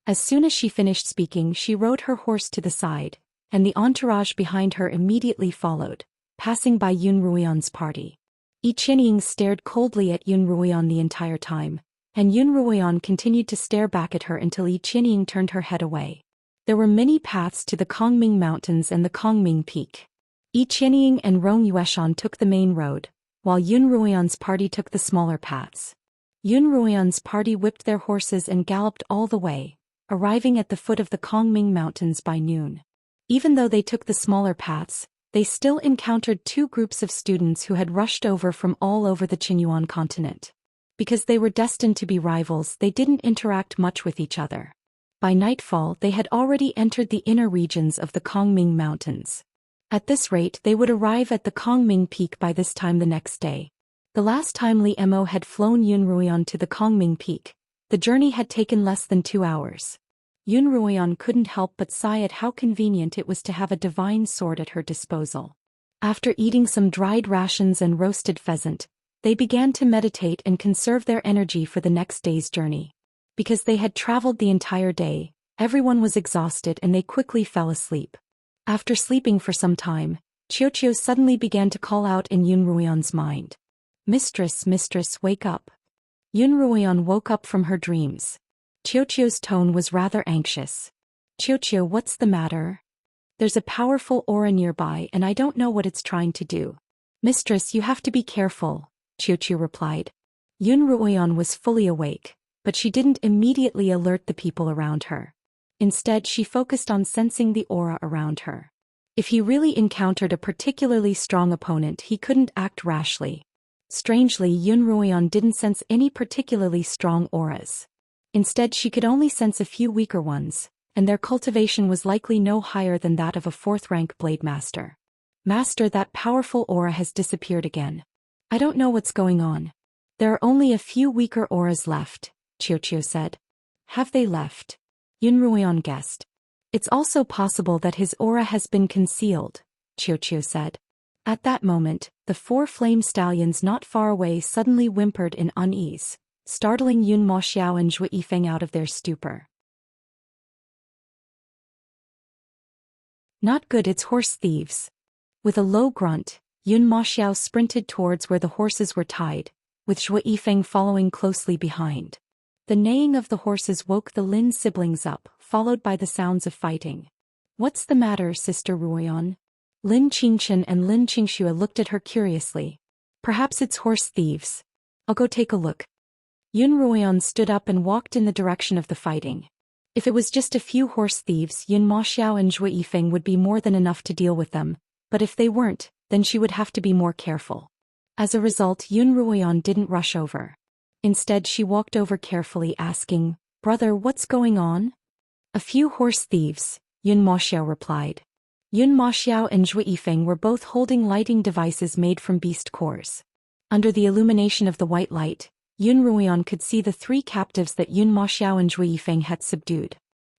S1: As soon as she finished speaking, she rode her horse to the side, and the entourage behind her immediately followed, passing by Yun Ruoyan's party. Yi Qianying stared coldly at Yun Ruoyan the entire time, and Yun Ruoyan continued to stare back at her until Yi Qianying turned her head away. There were many paths to the Kongming Mountains and the Kongming Peak. Yi Qianying and Rong Yueshan took the main road, while Yun Ruoyan's party took the smaller paths. Yun Ruoyan's party whipped their horses and galloped all the way, arriving at the foot of the Kongming Mountains by noon. Even though they took the smaller paths, they still encountered 2 groups of students who had rushed over from all over the Qinyuan continent. Because they were destined to be rivals, they didn't interact much with each other. By nightfall, they had already entered the inner regions of the Kongming Mountains. At this rate, they would arrive at the Kongming Peak by this time the next day. The last time Li Mo had flown Yun Ruoyan to the Kongming Peak, the journey had taken less than 2 hours. Yun Ruoyan couldn't help but sigh at how convenient it was to have a divine sword at her disposal. After eating some dried rations and roasted pheasant, they began to meditate and conserve their energy for the next day's journey. Because they had traveled the entire day, everyone was exhausted and they quickly fell asleep. After sleeping for some time, Xiao suddenly began to call out in Yun Ruoyan's mind. Mistress, mistress, wake up. Yun Ruoyan woke up from her dreams. Xiao's tone was rather anxious. Xiao, what's the matter? There's a powerful aura nearby and I don't know what it's trying to do. Mistress, you have to be careful, Xiao replied. Yun Ruoyan was fully awake, but she didn't immediately alert the people around her. Instead, she focused on sensing the aura around her. If he really encountered a particularly strong opponent, he couldn't act rashly. Strangely, Yun Ruoyan didn't sense any particularly strong auras. Instead, she could only sense a few weaker ones, and their cultivation was likely no higher than that of a 4th-rank blade master. Master, that powerful aura has disappeared again. I don't know what's going on. There are only a few weaker auras left, Xiao said. Have they left? Yun Ruoyan guessed. It's also possible that his aura has been concealed, Xiao said. At that moment, the 4 flame stallions not far away suddenly whimpered in unease, startling Yun Moxiao and Zhou Yifeng out of their stupor. Not good, it's horse thieves. With a low grunt, Yun Moxiao sprinted towards where the horses were tied, with Zhou Yifeng following closely behind. The neighing of the horses woke the Lin siblings up, followed by the sounds of fighting. What's the matter, Sister Ruoyan? Lin Qingchen and Lin Qingxua looked at her curiously. Perhaps it's horse thieves. I'll go take a look. Yun Ruoyan stood up and walked in the direction of the fighting. If it was just a few horse thieves, Yun Moxiao and Zhou Yifeng would be more than enough to deal with them, but if they weren't, then she would have to be more careful. As a result, Yun Ruoyan didn't rush over. Instead, she walked over carefully, asking, Brother, what's going on? A few horse thieves, Yun Moxiao replied. Yun Moxiao and Zhou Yifeng were both holding lighting devices made from beast cores. Under the illumination of the white light, Yun Ruoyan could see the 3 captives that Yun Moxiao and Zhou Yifeng had subdued.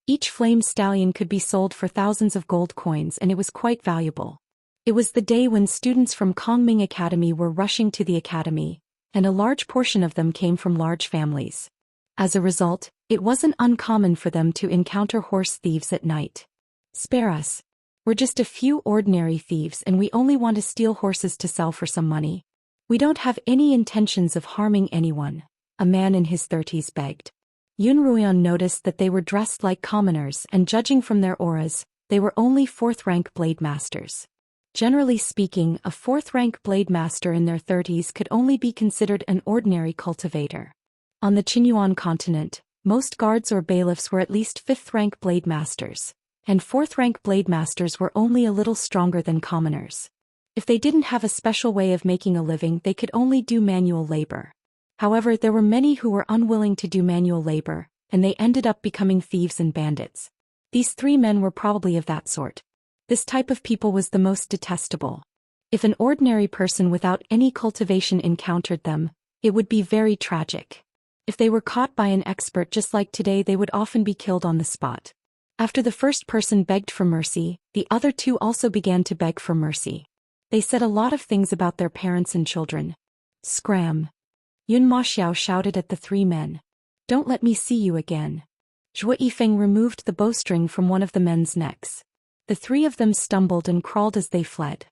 S1: Each flame stallion could be sold for thousands of gold coins and it was quite valuable. It was the day when students from Kongming Academy were rushing to the academy, and a large portion of them came from large families. As a result, it wasn't uncommon for them to encounter horse thieves at night. Spare us. We're just a few ordinary thieves and we only want to steal horses to sell for some money. We don't have any intentions of harming anyone, a man in his 30s begged. Yun Ruoyan noticed that they were dressed like commoners and judging from their auras, they were only 4th-rank blade masters. Generally speaking, a 4th-rank blade master in their 30s could only be considered an ordinary cultivator. On the Qinyuan continent, most guards or bailiffs were at least 5th-rank blade masters, and 4th-rank blade masters were only a little stronger than commoners. If they didn't have a special way of making a living, they could only do manual labor. However, there were many who were unwilling to do manual labor, and they ended up becoming thieves and bandits. These 3 men were probably of that sort. This type of people was the most detestable. If an ordinary person without any cultivation encountered them, it would be very tragic. If they were caught by an expert just like today, they would often be killed on the spot. After the first person begged for mercy, the other 2 also began to beg for mercy. They said a lot of things about their parents and children. Scram! Yun Moxiao shouted at the 3 men. Don't let me see you again. Zhou Yifeng removed the bowstring from one of the men's necks. The 3 of them stumbled and crawled as they fled.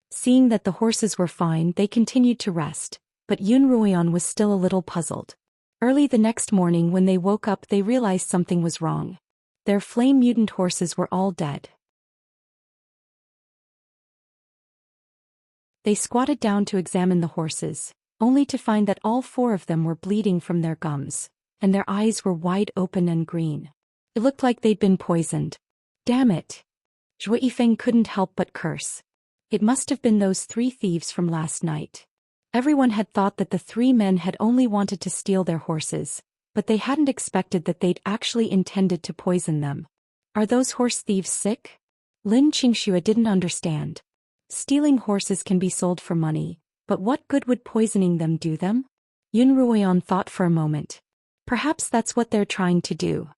S1: Seeing that the horses were fine, they continued to rest, but Yun Ruoyan was still a little puzzled. Early the next morning when they woke up, they realized something was wrong. Their flame mutant horses were all dead. They squatted down to examine the horses, only to find that all 4 of them were bleeding from their gums, and their eyes were wide open and green. It looked like they'd been poisoned. Damn it! Zhou Yifeng couldn't help but curse. It must have been those 3 thieves from last night. Everyone had thought that the 3 men had only wanted to steal their horses, but they hadn't expected that they'd actually intended to poison them. Are those horse thieves sick? Lin Qingxua didn't understand. Stealing horses can be sold for money, but what good would poisoning them do them? Yun Ruoyan thought for a moment. Perhaps that's what they're trying to do.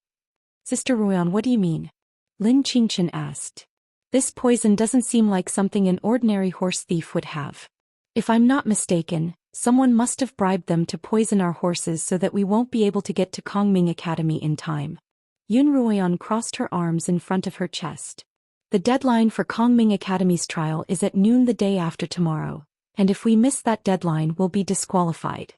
S1: Sister Ruoyan, what do you mean? Lin Qingchen asked. This poison doesn't seem like something an ordinary horse thief would have. If I'm not mistaken, someone must have bribed them to poison our horses so that we won't be able to get to Kongming Academy in time. Yun Ruoyan crossed her arms in front of her chest. The deadline for Kongming Academy's trial is at noon the day after tomorrow, and if we miss that deadline we'll be disqualified.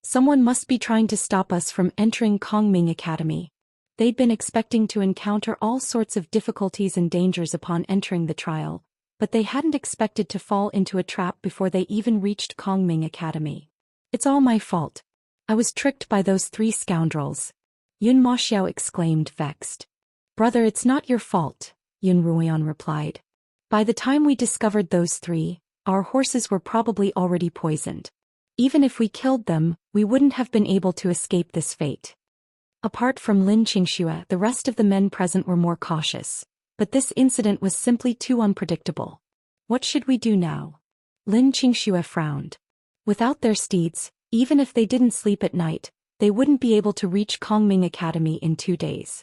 S1: Someone must be trying to stop us from entering Kongming Academy. They'd been expecting to encounter all sorts of difficulties and dangers upon entering the trial, but they hadn't expected to fall into a trap before they even reached Kongming Academy. It's all my fault. I was tricked by those 3 scoundrels. Yun Maxiao exclaimed, vexed. Brother, it's not your fault, Yun Ruoyan replied. By the time we discovered those 3, our horses were probably already poisoned. Even if we killed them, we wouldn't have been able to escape this fate. Apart from Lin Qingxue, the rest of the men present were more cautious. But this incident was simply too unpredictable. What should we do now? Lin Qingxue frowned. Without their steeds, even if they didn't sleep at night, they wouldn't be able to reach Kongming Academy in 2 days.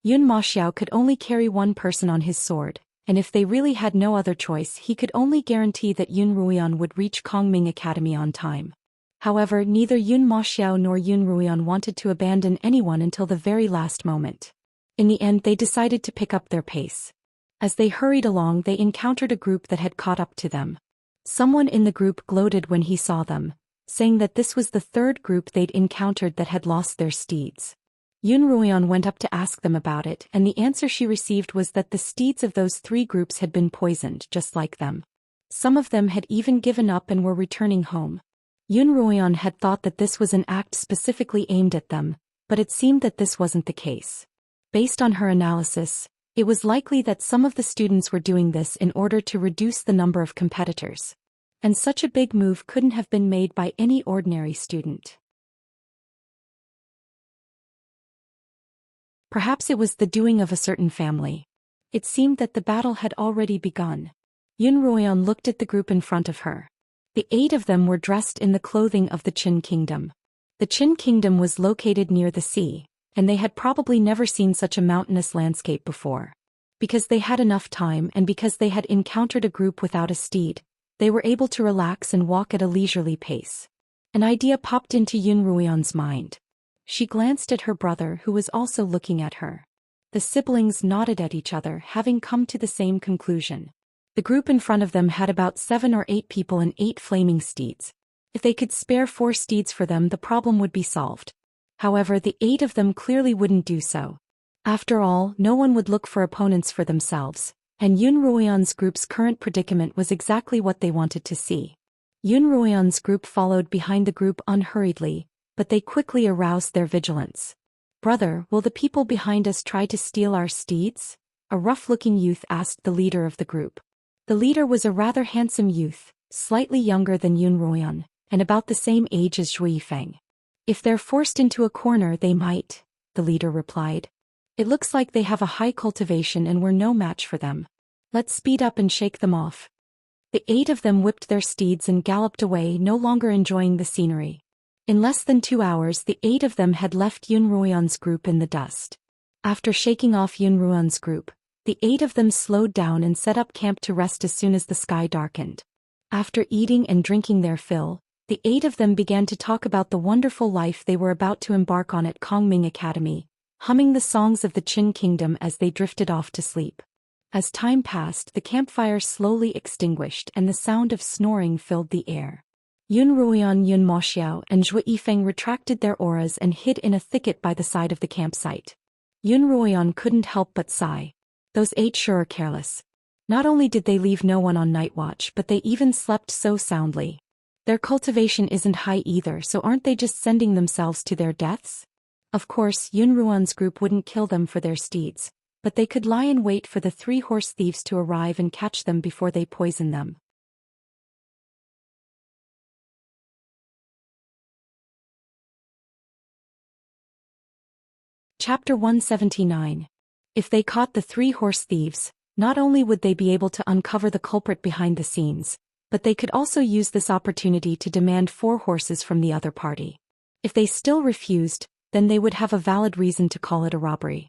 S1: Yun Maxiao could only carry 1 person on his sword, and if they really had no other choice he could only guarantee that Yun Ruoyan would reach Kongming Academy on time. However, neither Yun Maxiao nor Yun Ruoyan wanted to abandon anyone until the very last moment. In the end they decided to pick up their pace. As they hurried along they encountered a group that had caught up to them. Someone in the group gloated when he saw them, saying that this was the 3rd group they'd encountered that had lost their steeds. Yun Ruoyan went up to ask them about it, and the answer she received was that the steeds of those 3 groups had been poisoned just like them. Some of them had even given up and were returning home. Yun Ruoyan had thought that this was an act specifically aimed at them, but it seemed that this wasn't the case. Based on her analysis, it was likely that some of the students were doing this in order to reduce the number of competitors. And such a big move couldn't have been made by any ordinary student. Perhaps it was the doing of a certain family. It seemed that the battle had already begun. Yun Ruoyan looked at the group in front of her. The 8 of them were dressed in the clothing of the Qin Kingdom. The Qin Kingdom was located near the sea, and they had probably never seen such a mountainous landscape before. Because they had enough time and because they had encountered a group without a steed, they were able to relax and walk at a leisurely pace. An idea popped into Yun Ruoyan's mind. She glanced at her brother who was also looking at her. The siblings nodded at each other, having come to the same conclusion. The group in front of them had about 7 or 8 people and 8 flaming steeds. If they could spare 4 steeds for them the problem would be solved. However, the 8 of them clearly wouldn't do so. After all, no one would look for opponents for themselves, and Yun Ruoyan's group's current predicament was exactly what they wanted to see. Yun Ruoyan's group followed behind the group unhurriedly, but they quickly aroused their vigilance. Brother, will the people behind us try to steal our steeds? A rough-looking youth asked the leader of the group. The leader was a rather handsome youth, slightly younger than Yun Ruoyan, and about the same age as Zhou Xian. If they're forced into a corner they might, the leader replied. It looks like they have a high cultivation and we're no match for them. Let's speed up and shake them off. The 8 of them whipped their steeds and galloped away, no longer enjoying the scenery. In less than 2 hours the 8 of them had left Yun Ruoyan's group in the dust. After shaking off Yun Ruoyan's group, the 8 of them slowed down and set up camp to rest as soon as the sky darkened. After eating and drinking their fill, the 8 of them began to talk about the wonderful life they were about to embark on at Kongming Academy, humming the songs of the Qin Kingdom as they drifted off to sleep. As time passed, the campfire slowly extinguished and the sound of snoring filled the air. Yun Ruoyan, Yun Maxiao, and Zhou Yifeng retracted their auras and hid in a thicket by the side of the campsite. Yun Ruoyan couldn't help but sigh. Those 8 sure are careless. Not only did they leave no one on night watch, but they even slept so soundly. Their cultivation isn't high either, so aren't they just sending themselves to their deaths? Of course, Yun Ruoyan's group wouldn't kill them for their steeds, but they could lie in wait for the 3 horse thieves to arrive and catch them before they poison them. Chapter 179. If they caught the 3 horse thieves, not only would they be able to uncover the culprit behind the scenes, but they could also use this opportunity to demand 4 horses from the other party. If they still refused, then they would have a valid reason to call it a robbery.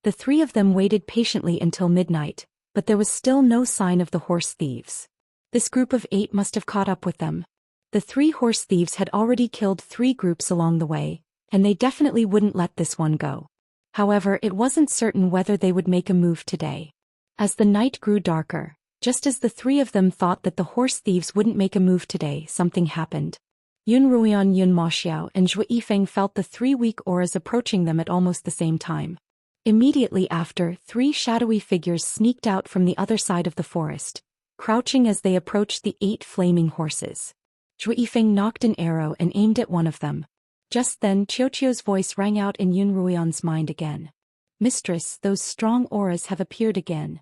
S1: The 3 of them waited patiently until midnight, but there was still no sign of the horse thieves. This group of 8 must have caught up with them. The 3 horse thieves had already killed 3 groups along the way, and they definitely wouldn't let this one go. However, it wasn't certain whether they would make a move today. As the night grew darker, just as the three of them thought that the horse thieves wouldn't make a move today, something happened. Yun Ruian, Yun Maxiao, and Zhou Yifeng felt the three weak auras approaching them at almost the same time. Immediately after, three shadowy figures sneaked out from the other side of the forest, crouching as they approached the 8 flaming horses. Zhou Yifeng nocked an arrow and aimed at one of them. Just then Qiuqiu's voice rang out in Yun Ruian's mind again. "Mistress, those strong auras have appeared again."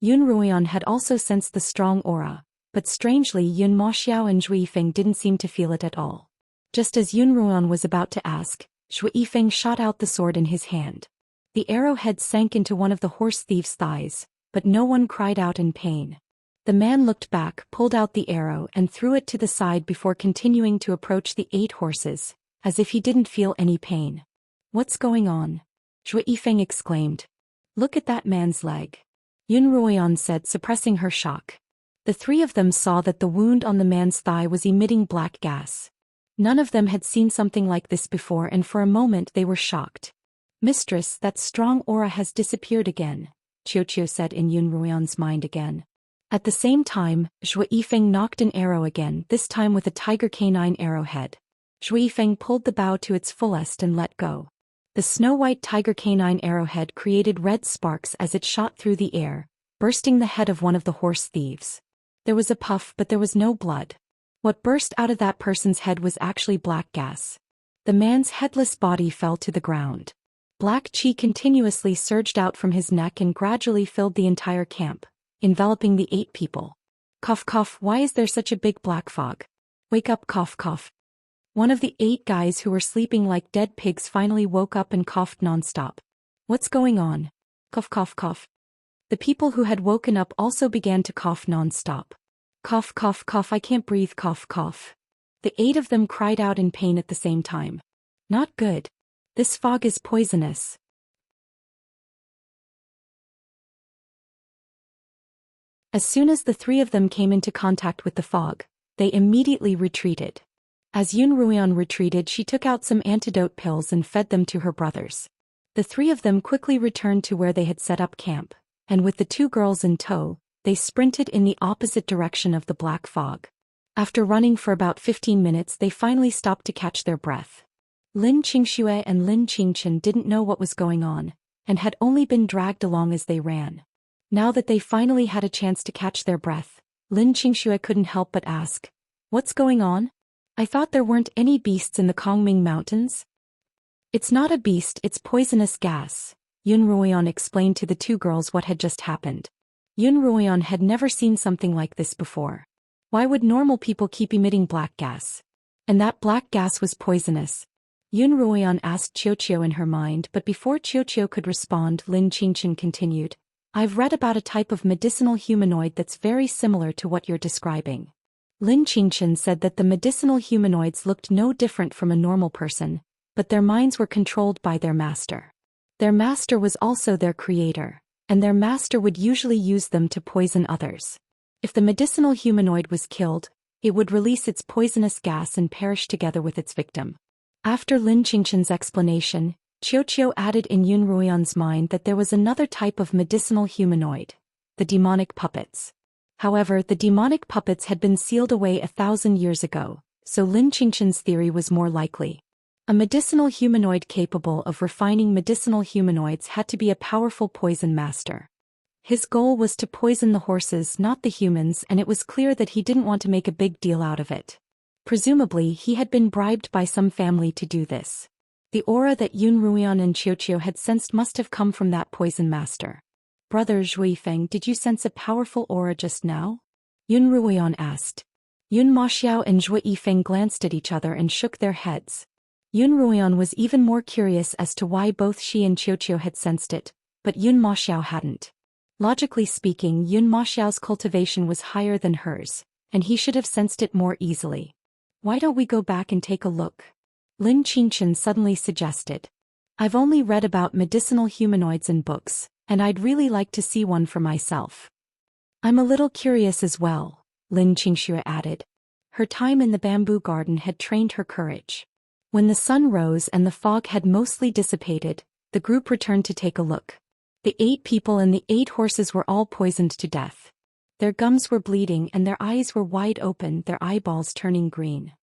S1: Yun Ruian had also sensed the strong aura, but strangely Yun Maxiao and Zhou Yifeng didn't seem to feel it at all. Just as Yun Ruian was about to ask, Zhou Yifeng shot out the sword in his hand. The arrowhead sank into one of the horse thieves' thighs, but no one cried out in pain. The man looked back, pulled out the arrow and threw it to the side before continuing to approach the 8 horses, as if he didn't feel any pain. "What's going on?" Zhou Yifeng exclaimed. "Look at that man's leg," Yun Ruian said, suppressing her shock. The three of them saw that the wound on the man's thigh was emitting black gas. None of them had seen something like this before, and for a moment they were shocked. "Mistress, that strong aura has disappeared again," Qiuqiu said in Yun Ruian's mind again. At the same time, Zhou Yifeng nocked an arrow again, this time with a tiger canine arrowhead. Zhou Yifeng pulled the bow to its fullest and let go. The snow-white tiger canine arrowhead created red sparks as it shot through the air, bursting the head of one of the horse thieves. There was a puff, but there was no blood. What burst out of that person's head was actually black gas. The man's headless body fell to the ground. Black qi continuously surged out from his neck and gradually filled the entire camp, enveloping the 8 people. Cough cough, why is there such a big black fog? Wake up, cough cough. One of the 8 guys who were sleeping like dead pigs finally woke up and coughed nonstop. "What's going on?" Cough cough cough. The people who had woken up also began to cough nonstop. Cough cough cough, I can't breathe, cough cough. The 8 of them cried out in pain at the same time. "Not good. This fog is poisonous." As soon as the 3 of them came into contact with the fog, they immediately retreated. As Yun Ruian retreated, she took out some antidote pills and fed them to her brothers. The 3 of them quickly returned to where they had set up camp, and with the 2 girls in tow, they sprinted in the opposite direction of the black fog. After running for about 15 minutes, they finally stopped to catch their breath. Lin Qingxue and Lin Qingchen didn't know what was going on, and had only been dragged along as they ran. Now that they finally had a chance to catch their breath, Lin Qingxue couldn't help but ask, "What's going on? I thought there weren't any beasts in the Kongming Mountains?" "It's not a beast, it's poisonous gas," Yun Ruian explained to the 2 girls what had just happened. Yun Ruian had never seen something like this before. Why would normal people keep emitting black gas? And that black gas was poisonous. Yun Ruian asked Qiuqiu in her mind, but before Qiuqiu could respond, Lin Qingchen continued, "I've read about a type of medicinal humanoid that's very similar to what you're describing." Lin Qingchen said that the medicinal humanoids looked no different from a normal person, but their minds were controlled by their master. Their master was also their creator, and their master would usually use them to poison others. If the medicinal humanoid was killed, it would release its poisonous gas and perish together with its victim. After Lin Qingchen's explanation, Qiuqiu added in Yun Ruian's mind that there was another type of medicinal humanoid, the demonic puppets. However, the demonic puppets had been sealed away 1,000 years ago, so Lin Qingchen's theory was more likely. A medicinal humanoid capable of refining medicinal humanoids had to be a powerful poison master. His goal was to poison the horses, not the humans, and it was clear that he didn't want to make a big deal out of it. Presumably, he had been bribed by some family to do this. The aura that Yun Ruian and Qiuqiu had sensed must have come from that poison master. "Brother Zhou Yifeng, did you sense a powerful aura just now?" Yun Ruian asked. Yun Maxiao and Zhou Yifeng glanced at each other and shook their heads. Yun Ruian was even more curious as to why both she and Qiuqiu had sensed it, but Yun Maxiao hadn't. Logically speaking, Yun Maxiao's cultivation was higher than hers, and he should have sensed it more easily. "Why don't we go back and take a look?" Lin Qingchen suddenly suggested. "I've only read about medicinal humanoids in books, and I'd really like to see one for myself." "I'm a little curious as well," Lin Qingxue added. Her time in the bamboo garden had trained her courage. When the sun rose and the fog had mostly dissipated, the group returned to take a look. The 8 people and the 8 horses were all poisoned to death. Their gums were bleeding and their eyes were wide open, their eyeballs turning green.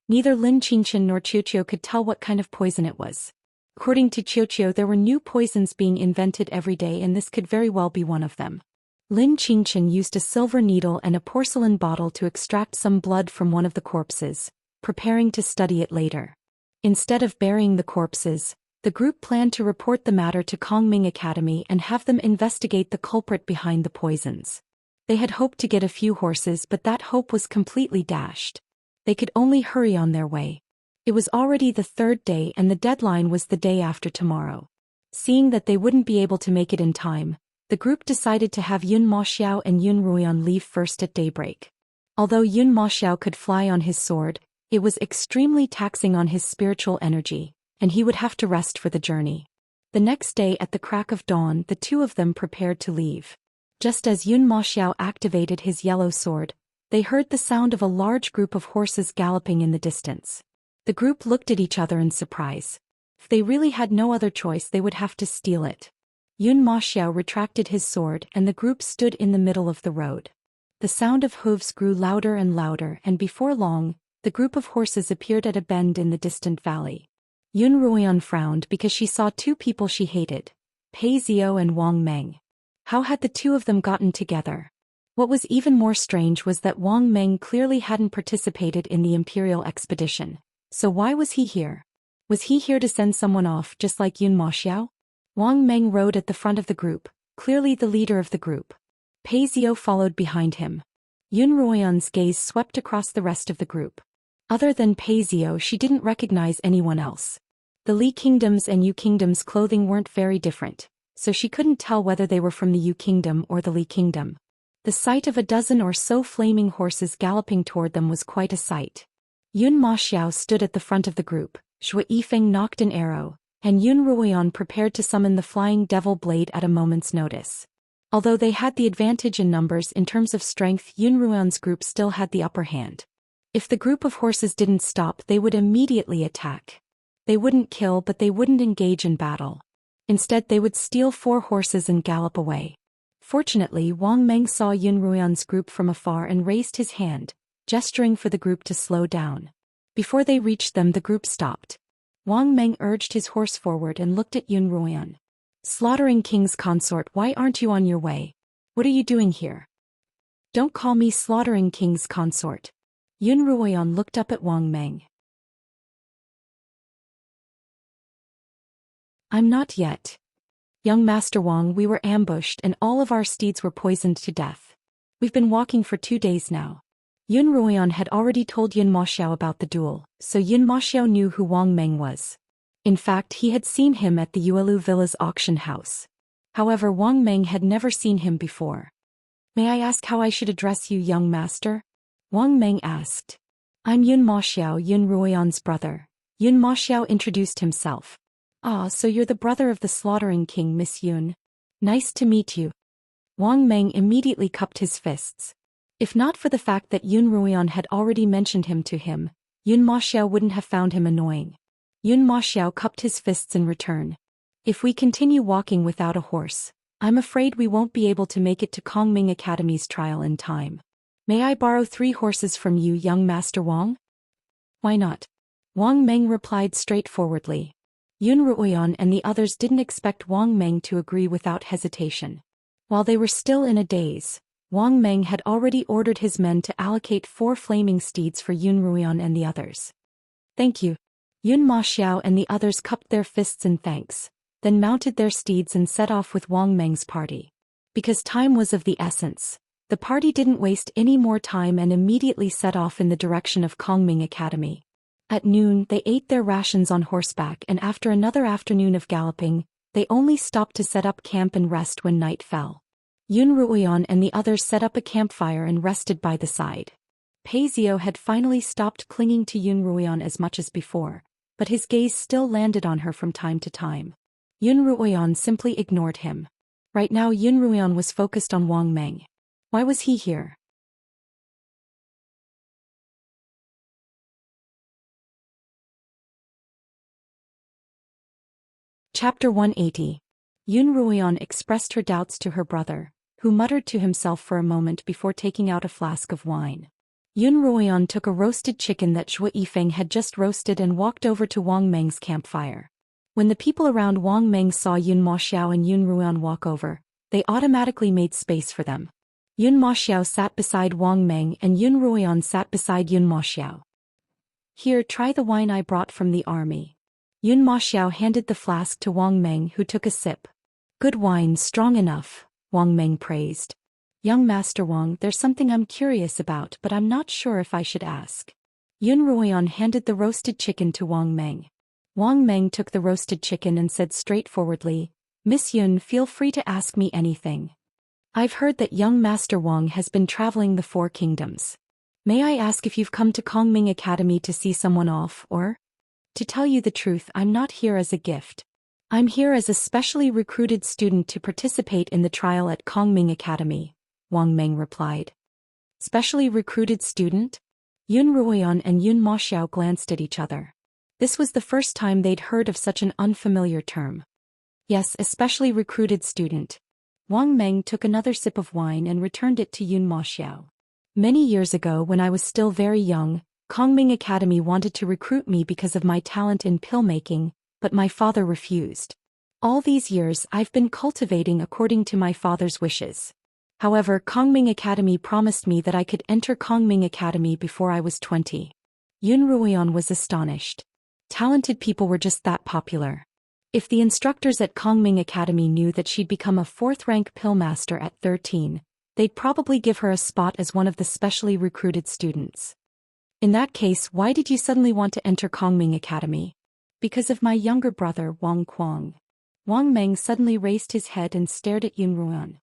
S1: Neither Lin Qingchen nor Qiuqiu could tell what kind of poison it was. According to Qiuqiu, there were new poisons being invented every day, and this could very well be one of them. Lin Qingchen used a silver needle and a porcelain bottle to extract some blood from one of the corpses, preparing to study it later. Instead of burying the corpses, the group planned to report the matter to Kongming Academy and have them investigate the culprit behind the poisons. They had hoped to get a few horses, but that hope was completely dashed. They could only hurry on their way. It was already the 3rd day and the deadline was the day after tomorrow. Seeing that they wouldn't be able to make it in time, the group decided to have Yun Maxiao and Yun Ruoyan leave first at daybreak. Although Yun Maxiao could fly on his sword, it was extremely taxing on his spiritual energy, and he would have to rest for the journey. The next day at the crack of dawn, the 2 of them prepared to leave. Just as Yun Maxiao activated his yellow sword, they heard the sound of a large group of horses galloping in the distance. The group looked at each other in surprise. If they really had no other choice, they would have to steal it. Yun Maxiao retracted his sword and the group stood in the middle of the road. The sound of hooves grew louder and louder, and before long, the group of horses appeared at a bend in the distant valley. Yun Ruoyan frowned because she saw 2 people she hated, Pei Zio and Wang Meng. How had the 2 of them gotten together? What was even more strange was that Wang Meng clearly hadn't participated in the imperial expedition. So why was he here? Was he here to send someone off just like Yun Maxiao? Wang Meng rode at the front of the group, clearly the leader of the group. Pei Zio followed behind him. Yun Ruoyan's gaze swept across the rest of the group. Other than Pei Zio, she didn't recognize anyone else. The Li Kingdom's and Yu Kingdom's clothing weren't very different, so she couldn't tell whether they were from the Yu Kingdom or the Li Kingdom. The sight of a dozen or so flaming horses galloping toward them was quite a sight. Yun Maxiao stood at the front of the group, Shui Yifeng knocked an arrow, and Yun Ruoyan prepared to summon the flying devil blade at a moment's notice. Although they had the advantage in numbers, in terms of strength Yun Ruoyan's group still had the upper hand. If the group of horses didn't stop, they would immediately attack. They wouldn't kill, but they wouldn't engage in battle. Instead, they would steal 4 horses and gallop away. Fortunately, Wang Meng saw Yun Ruoyan's group from afar and raised his hand, gesturing for the group to slow down. Before they reached them, the group stopped. Wang Meng urged his horse forward and looked at Yun Ruoyan. "Slaughtering King's consort, why aren't you on your way? What are you doing here?" "Don't call me Slaughtering King's consort." Yun Ruoyan looked up at Wang Meng. "I'm not yet. Young Master Wang, we were ambushed and all of our steeds were poisoned to death. We've been walking for 2 days now." Yun Ruoyan had already told Yun Maxiao about the duel, so Yun Maxiao knew who Wang Meng was. In fact, he had seen him at the Yuelu Villa's auction house. However, Wang Meng had never seen him before. "May I ask how I should address you, young master?" Wang Meng asked. "I'm Yun Maxiao, Yun Ruoyan's brother." Yun Maxiao introduced himself. "Ah, so you're the brother of the Slaughtering King, Miss Yun. Nice to meet you." Wang Meng immediately cupped his fists. If not for the fact that Yun Ruoyan had already mentioned him to him, Yun Maxiao wouldn't have found him annoying. Yun Maxiao cupped his fists in return. "If we continue walking without a horse, I'm afraid we won't be able to make it to Kongming Academy's trial in time. May I borrow 3 horses from you, young Master Wang?" "Why not?" Wang Meng replied straightforwardly. Yun Ruoyan and the others didn't expect Wang Meng to agree without hesitation. While they were still in a daze, Wang Meng had already ordered his men to allocate 4 flaming steeds for Yun Ruoyan and the others. "Thank you." Yun Maxiao and the others cupped their fists in thanks, then mounted their steeds and set off with Wang Meng's party. Because time was of the essence, the party didn't waste any more time and immediately set off in the direction of Kongming Academy. At noon, they ate their rations on horseback, and after another afternoon of galloping, they only stopped to set up camp and rest when night fell. Yun Ruoyan and the others set up a campfire and rested by the side. Pei Zio had finally stopped clinging to Yun Ruoyan as much as before, but his gaze still landed on her from time to time. Yun Ruoyan simply ignored him. Right now Yun Ruoyan was focused on Wang Meng. Why was he here? Chapter 180. Yun Ruoyan expressed her doubts to her brother, who muttered to himself for a moment before taking out a flask of wine. Yun Ruoyan took a roasted chicken that Zhou Yifeng had just roasted and walked over to Wang Meng's campfire. When the people around Wang Meng saw Yun Maxiao and Yun Ruoyan walk over, they automatically made space for them. Yun Maxiao sat beside Wang Meng and Yun Ruoyan sat beside Yun Maxiao. "Here, try the wine I brought from the army." Yun Maxiao handed the flask to Wang Meng, who took a sip. "Good wine, strong enough," Wang Meng praised. "Young Master Wang, there's something I'm curious about, but I'm not sure if I should ask." Yun Ruoyan handed the roasted chicken to Wang Meng. Wang Meng took the roasted chicken and said straightforwardly, "Miss Yun, feel free to ask me anything. I've heard that young Master Wang has been traveling the Four Kingdoms. May I ask if you've come to Kongming Academy to see someone off, or? To tell you the truth, I'm not here as a gift. I'm here as a specially recruited student to participate in the trial at Kongming Academy," Wang Meng replied. Specially recruited student? Yun Ruoyan and Yun Maxiao glanced at each other. This was the first time they'd heard of such an unfamiliar term. "Yes, a specially recruited student." Wang Meng took another sip of wine and returned it to Yun Maxiao. "Many years ago, when I was still very young, Kongming Academy wanted to recruit me because of my talent in pill making, but my father refused. All these years I've been cultivating according to my father's wishes. However, Kongming Academy promised me that I could enter Kongming Academy before I was 20. Yun Ruoyan was astonished. Talented people were just that popular. If the instructors at Kongming Academy knew that she'd become a 4th-rank pill master at 13, they'd probably give her a spot as one of the specially recruited students. "In that case, why did you suddenly want to enter Kongming Academy?" "Because of my younger brother, Wang Kuang." Wang Meng suddenly raised his head and stared at Yun Ruoyan.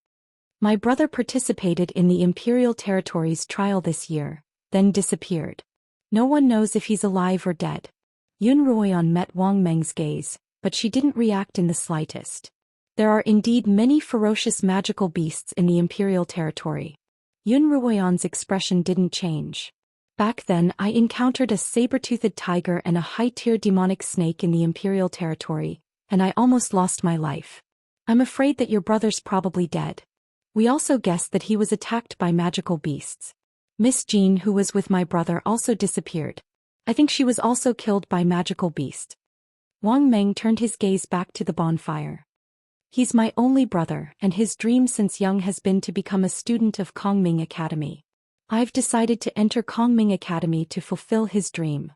S1: "My brother participated in the Imperial Territories trial this year, then disappeared. No one knows if he's alive or dead." Yun Ruoyan met Wang Meng's gaze, but she didn't react in the slightest. There are indeed many ferocious magical beasts in the Imperial Territory. Yun Ruoyan's expression didn't change. "Back then, I encountered a saber-toothed tiger and a high-tier demonic snake in the Imperial Territory, and I almost lost my life. I'm afraid that your brother's probably dead. We also guessed that he was attacked by magical beasts. Miss Jean, who was with my brother, also disappeared. I think she was also killed by magical beast." Wang Meng turned his gaze back to the bonfire. "He's my only brother, and his dream since young has been to become a student of Kongming Academy. I've decided to enter Kongming Academy to fulfill his dream."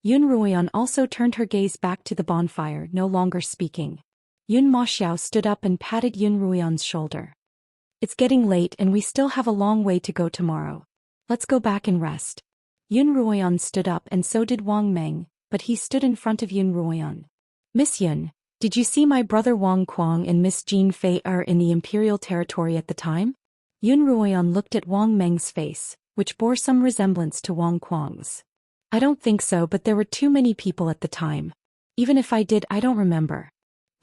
S1: Yun Ruoyan also turned her gaze back to the bonfire, no longer speaking. Yun Maxiao stood up and patted Yun Ruoyan's shoulder. "It's getting late and we still have a long way to go tomorrow. Let's go back and rest." Yun Ruoyan stood up and so did Wang Meng, but he stood in front of Yun Ruoyan. "Miss Yun, did you see my brother Wang Kuang and Miss Jean Fei in the Imperial Territory at the time?" Yun Ruoyan looked at Wang Meng's face, which bore some resemblance to Wang Kuang's. "I don't think so, but there were too many people at the time. Even if I did, I don't remember."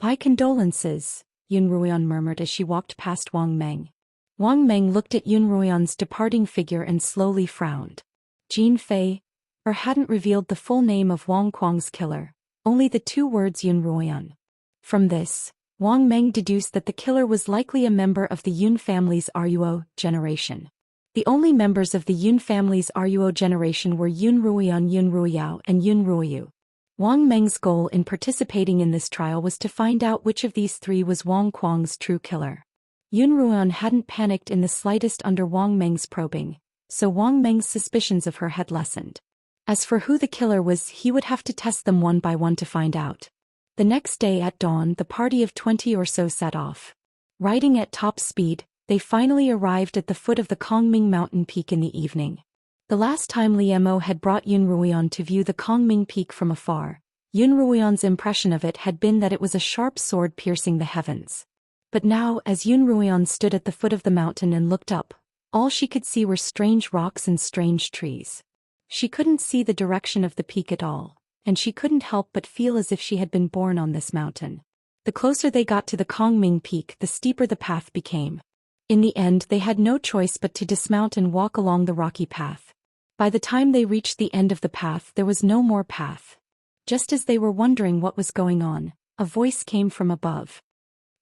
S1: "My condolences," Yun Ruoyan murmured as she walked past Wang Meng. Wang Meng looked at Yun Ruoyan's departing figure and slowly frowned. Jean Fei, or hadn't revealed the full name of Wang Kuang's killer, only the 2 words Yun Ruoyan. From this, Wang Meng deduced that the killer was likely a member of the Yun family's Ruo generation. The only members of the Yun family's Ruo generation were Yun Ruoyan, Yun Ruoyao, and Yun Ruoyu. Wang Meng's goal in participating in this trial was to find out which of these 3 was Wang Kuang's true killer. Yun Ruoyan hadn't panicked in the slightest under Wang Meng's probing, so Wang Meng's suspicions of her had lessened. As for who the killer was, he would have to test them one by one to find out. The next day at dawn, the party of 20 or so set off. Riding at top speed, they finally arrived at the foot of the Kongming mountain peak in the evening. The last time Liemo had brought Yun Ruoyan to view the Kongming peak from afar, Yun Ruoyan's impression of it had been that it was a sharp sword piercing the heavens. But now, as Yun Ruoyan stood at the foot of the mountain and looked up, all she could see were strange rocks and strange trees. She couldn't see the direction of the peak at all, and she couldn't help but feel as if she had been born on this mountain. The closer they got to the Kongming peak, the steeper the path became. In the end, they had no choice but to dismount and walk along the rocky path. By the time they reached the end of the path, there was no more path. Just as they were wondering what was going on, a voice came from above.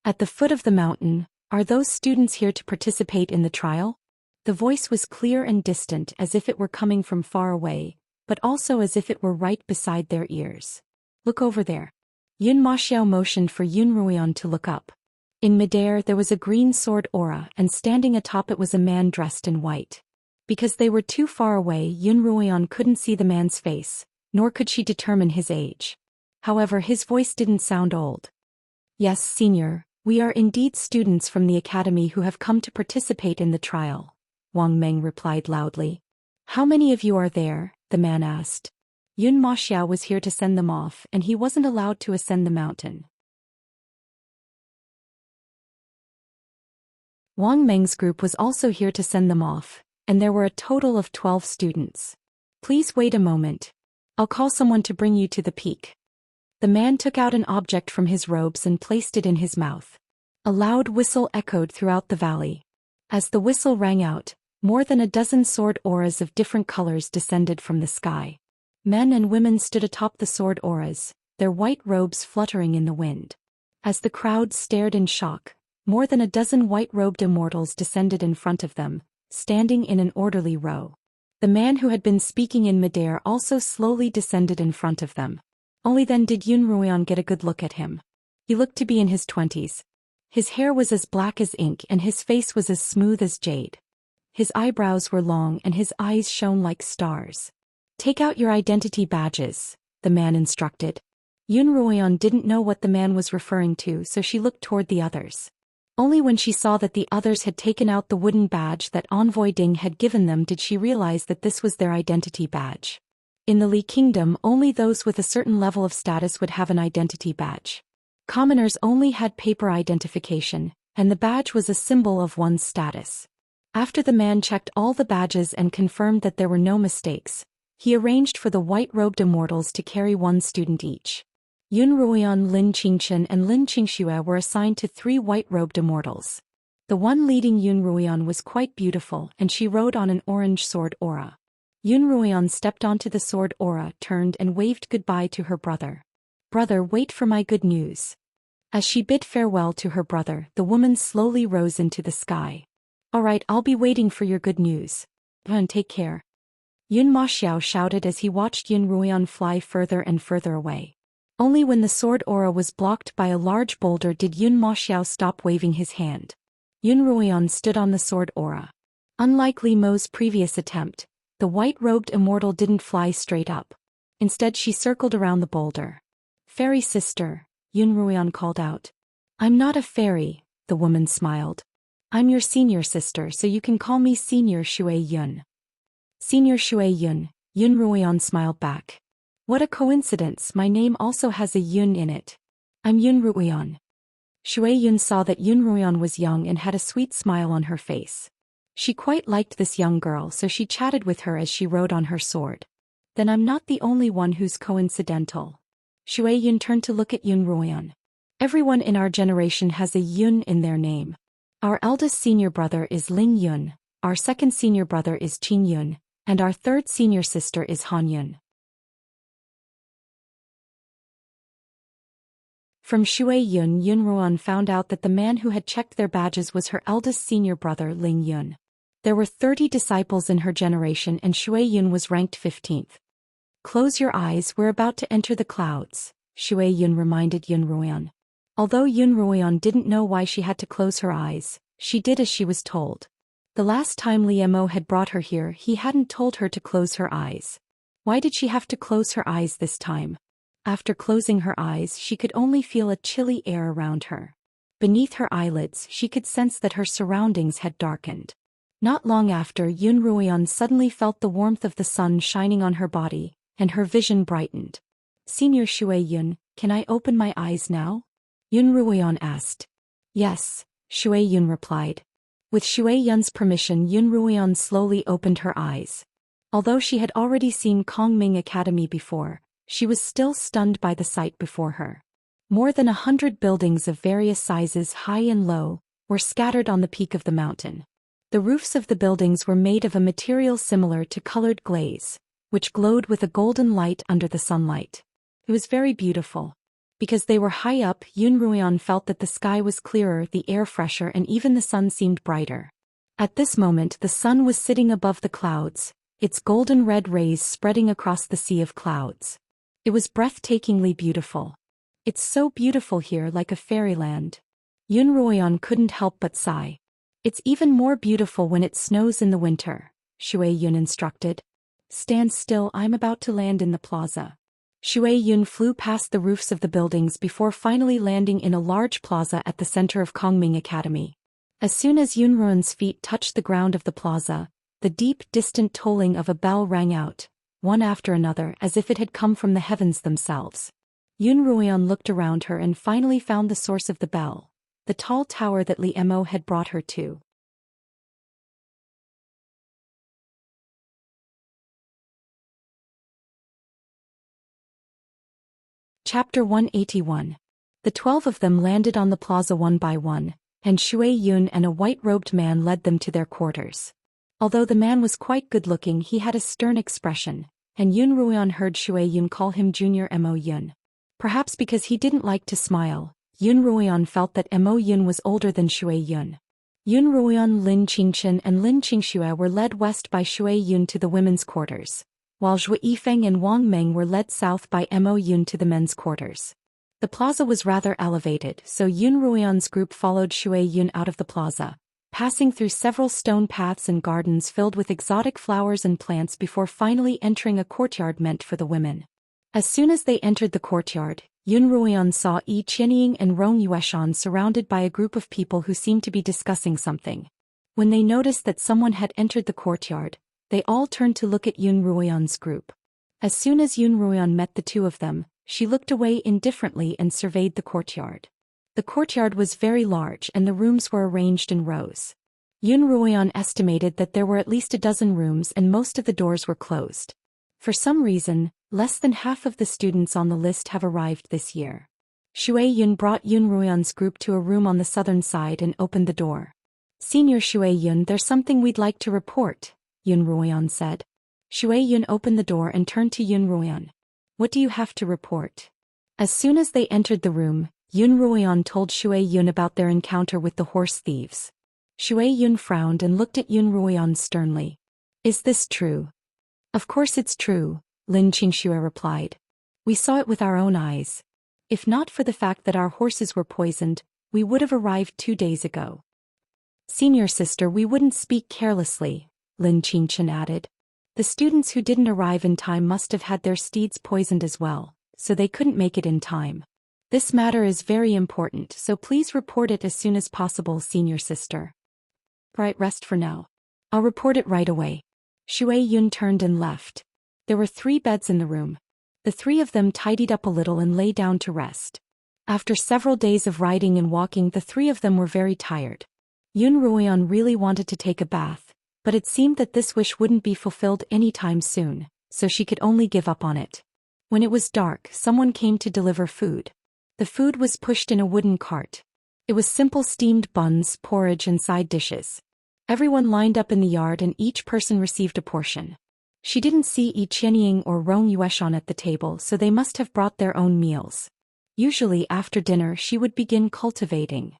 S1: At the foot of the mountain, are those students here to participate in the trial? The voice was clear and distant, as if it were coming from far away, but also as if it were right beside their ears. Look over there. Yun Maxiao motioned for Yun Ruian to look up. In midair there was a green sword aura, and standing atop it was a man dressed in white. Because they were too far away, Yun Ruian couldn't see the man's face, nor could she determine his age. However, his voice didn't sound old. Yes, senior, we are indeed students from the academy who have come to participate in the trial, Wang Meng replied loudly. How many of you are there? The man asked. Yun Maxiao was here to send them off, and he wasn't allowed to ascend the mountain. Wang Meng's group was also here to send them off, and there were a total of 12 students. Please wait a moment. I'll call someone to bring you to the peak. The man took out an object from his robes and placed it in his mouth. A loud whistle echoed throughout the valley. As the whistle rang out, more than a dozen sword auras of different colors descended from the sky. Men and women stood atop the sword auras, their white robes fluttering in the wind. As the crowd stared in shock, more than a dozen white-robed immortals descended in front of them, standing in an orderly row. The man who had been speaking in midair also slowly descended in front of them. Only then did Yun Ruian get a good look at him. He looked to be in his 20s. His hair was as black as ink and his face was as smooth as jade. His eyebrows were long and his eyes shone like stars. Take out your identity badges, the man instructed. Yun Ruian didn't know what the man was referring to, so she looked toward the others. Only when she saw that the others had taken out the wooden badge that Envoy Ding had given them did she realize that this was their identity badge. In the Li Kingdom, only those with a certain level of status would have an identity badge. Commoners only had paper identification, and the badge was a symbol of one's status. After the man checked all the badges and confirmed that there were no mistakes, he arranged for the white-robed immortals to carry one student each. Yun Ruian, Lin Qingchen and Lin Qingxue were assigned to 3 white-robed immortals. The one leading Yun Ruian was quite beautiful and she rode on an orange sword aura. Yun Ruian stepped onto the sword aura, turned and waved goodbye to her brother. Brother, wait for my good news. As she bid farewell to her brother, the woman slowly rose into the sky. Alright, I'll be waiting for your good news. Take care. Yun Maxiao shouted as he watched Yun Ruian fly further and further away. Only when the sword aura was blocked by a large boulder did Yun Maxiao stop waving his hand. Yun Ruian stood on the sword aura. Unlike Li Mo's previous attempt, the white-robed immortal didn't fly straight up. Instead she circled around the boulder. Fairy sister, Yun Ruian called out. I'm not a fairy, the woman smiled. I'm your senior sister, so you can call me Senior Shui Yun. Senior Shui Yun, Yun Ruian smiled back. What a coincidence, my name also has a Yun in it. I'm Yun Ruian. Shui Yun saw that Yun Ruian was young and had a sweet smile on her face. She quite liked this young girl, so she chatted with her as she rode on her sword. Then I'm not the only one who's coincidental. Shui Yun turned to look at Yun Ruian. Everyone in our generation has a Yun in their name. Our eldest senior brother is Ling Yun, our second senior brother is Qin Yun, and our third senior sister is Han Yun. From Shui Yun, Yun Ruian found out that the man who had checked their badges was her eldest senior brother Ling Yun. There were 30 disciples in her generation and Shui Yun was ranked 15th. Close your eyes, we're about to enter the clouds, Shui Yun reminded Yun Ruian. Although Yun Ruian didn't know why she had to close her eyes, she did as she was told. The last time Li Mo had brought her here, he hadn't told her to close her eyes. Why did she have to close her eyes this time? After closing her eyes, she could only feel a chilly air around her. Beneath her eyelids, she could sense that her surroundings had darkened. Not long after, Yun Ruian suddenly felt the warmth of the sun shining on her body, and her vision brightened. Senior Shui Yun, can I open my eyes now? Yun Ruian asked. Yes, Shui Yun replied. With Shui Yun's permission, Yun Ruian slowly opened her eyes. Although she had already seen Kongming Academy before, she was still stunned by the sight before her. More than 100 buildings of various sizes, high and low, were scattered on the peak of the mountain. The roofs of the buildings were made of a material similar to colored glaze, which glowed with a golden light under the sunlight. It was very beautiful. Because they were high up, Yun Ruian felt that the sky was clearer, the air fresher, and even the sun seemed brighter. At this moment the sun was sitting above the clouds, its golden red rays spreading across the sea of clouds. It was breathtakingly beautiful. It's so beautiful here, like a fairyland. Yun Ruian couldn't help but sigh. It's even more beautiful when it snows in the winter, Shui Yun instructed. Stand still, I'm about to land in the plaza. Shui Yun flew past the roofs of the buildings before finally landing in a large plaza at the center of Kongming Academy. As soon as Yun Ruian's feet touched the ground of the plaza, the deep, distant tolling of a bell rang out, one after another, as if it had come from the heavens themselves. Yun Ruian looked around her and finally found the source of the bell, the tall tower that Li Mo had brought her to. Chapter 181. The 12 of them landed on the plaza one by one, and Shui Yun and a white-robed man led them to their quarters. Although the man was quite good-looking, he had a stern expression, and Yun Ruian heard Shui Yun call him Junior Mo Yun. Perhaps because he didn't like to smile, Yun Ruian felt that Mo Yun was older than Shui Yun. Yun Ruian, Lin Qingchen and Lin Qingxue were led west by Shui Yun to the women's quarters, while Zhu Yifeng and Wang Meng were led south by Mo Yun to the men's quarters. The plaza was rather elevated, so Yun Ruian's group followed Shui Yun out of the plaza, passing through several stone paths and gardens filled with exotic flowers and plants before finally entering a courtyard meant for the women. As soon as they entered the courtyard, Yun Ruian saw Yi Qianying and Rong Yueshan surrounded by a group of people who seemed to be discussing something. When they noticed that someone had entered the courtyard, they all turned to look at Yun Ruian's group. As soon as Yun Ruian met the two of them, she looked away indifferently and surveyed the courtyard. The courtyard was very large and the rooms were arranged in rows. Yun Ruian estimated that there were at least a dozen rooms and most of the doors were closed. For some reason, less than half of the students on the list have arrived this year. Shui Yun brought Yun Ruian's group to a room on the southern side and opened the door. Senior Shui Yun, there's something we'd like to report, Yun Ruian said. Shui Yun opened the door and turned to Yun Ruian. What do you have to report? As soon as they entered the room, Yun Ruian told Shui Yun about their encounter with the horse thieves. Shui Yun frowned and looked at Yun Ruian sternly. Is this true? Of course it's true, Lin Qingxue replied. We saw it with our own eyes. If not for the fact that our horses were poisoned, we would have arrived 2 days ago. Senior sister, we wouldn't speak carelessly, Lin Qingchen added. The students who didn't arrive in time must have had their steeds poisoned as well, so they couldn't make it in time. This matter is very important, so please report it as soon as possible, senior sister. Right, rest for now. I'll report it right away. Shui Yun turned and left. There were 3 beds in the room. The 3 of them tidied up a little and lay down to rest. After several days of riding and walking, the 3 of them were very tired. Yun Ruian really wanted to take a bath, but it seemed that this wish wouldn't be fulfilled anytime soon, so she could only give up on it. When it was dark, someone came to deliver food. The food was pushed in a wooden cart. It was simple steamed buns, porridge and side dishes. Everyone lined up in the yard and each person received a portion. She didn't see Yi Qianying or Rong Yueshan at the table, so they must have brought their own meals. Usually after dinner she would begin cultivating.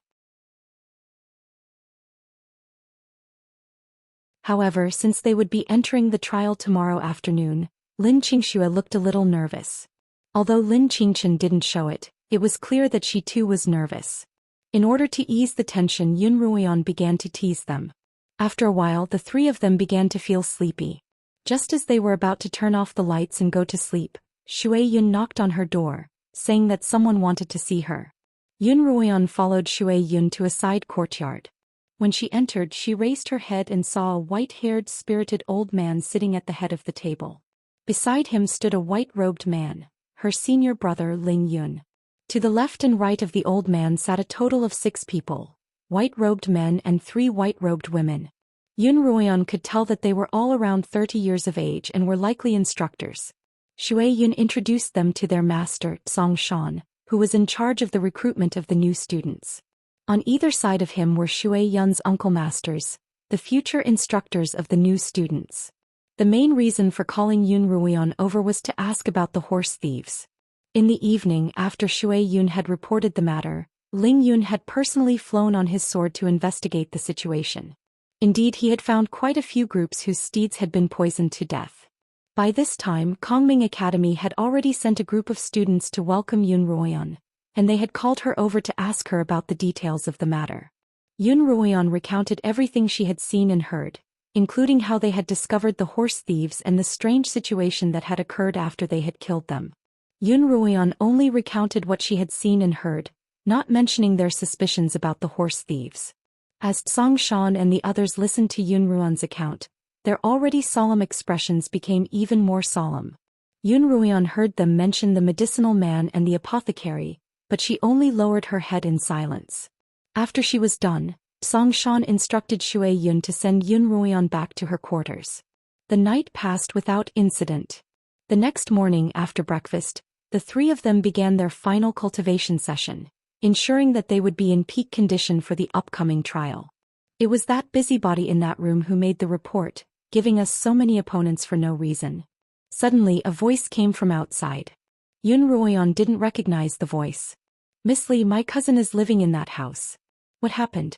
S1: However, since they would be entering the trial tomorrow afternoon, Lin Qingxue looked a little nervous. Although Lin Qingchen didn't show it, it was clear that she too was nervous. In order to ease the tension, Yun Ruian began to tease them. After a while, the 3 of them began to feel sleepy. Just as they were about to turn off the lights and go to sleep, Shui Yun knocked on her door, saying that someone wanted to see her. Yun Ruian followed Shui Yun to a side courtyard. When she entered, she raised her head and saw a white-haired, spirited old man sitting at the head of the table. Beside him stood a white-robed man, her senior brother Ling Yun. To the left and right of the old man sat a total of 6 people, white-robed men and 3 white-robed women. Yun Ruian could tell that they were all around 30 years of age and were likely instructors. Shui Yun introduced them to their master, Zhou Xian, who was in charge of the recruitment of the new students. On either side of him were Shui Yun's uncle masters, the future instructors of the new students. The main reason for calling Yun Ruoyan over was to ask about the horse thieves. In the evening after Shui Yun had reported the matter, Ling Yun had personally flown on his sword to investigate the situation. Indeed, he had found quite a few groups whose steeds had been poisoned to death. By this time, Kongming Academy had already sent a group of students to welcome Yun Ruoyan, and they had called her over to ask her about the details of the matter. Yun Ruoyan recounted everything she had seen and heard, including how they had discovered the horse thieves and the strange situation that had occurred after they had killed them. Yun Ruoyan only recounted what she had seen and heard, not mentioning their suspicions about the horse thieves. As Zhou Xian and the others listened to Yun Ruoyan's account, their already solemn expressions became even more solemn. Yun Ruoyan heard them mention the medicinal man and the apothecary, but she only lowered her head in silence. After she was done, Zhou Xian instructed Shui Yun to send Yun Ruoyan back to her quarters. The night passed without incident. The next morning after breakfast, the three of them began their final cultivation session, ensuring that they would be in peak condition for the upcoming trial. It was that busybody in that room who made the report, giving us so many opponents for no reason. Suddenly a voice came from outside. Yun Ruoyan didn't recognize the voice. "Miss Li, my cousin is living in that house. What happened?"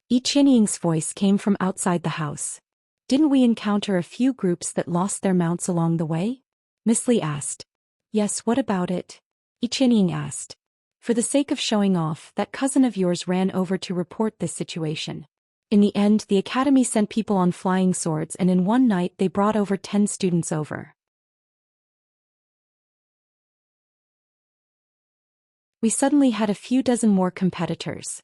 S1: Yi Qianying's voice came from outside the house. "Didn't we encounter a few groups that lost their mounts along the way?" Miss Li asked. "Yes, what about it?" Yi Qianying asked. "For the sake of showing off, that cousin of yours ran over to report this situation. In the end, the academy sent people on flying swords, and in one night they brought over 10 students over. We suddenly had a few dozen more competitors."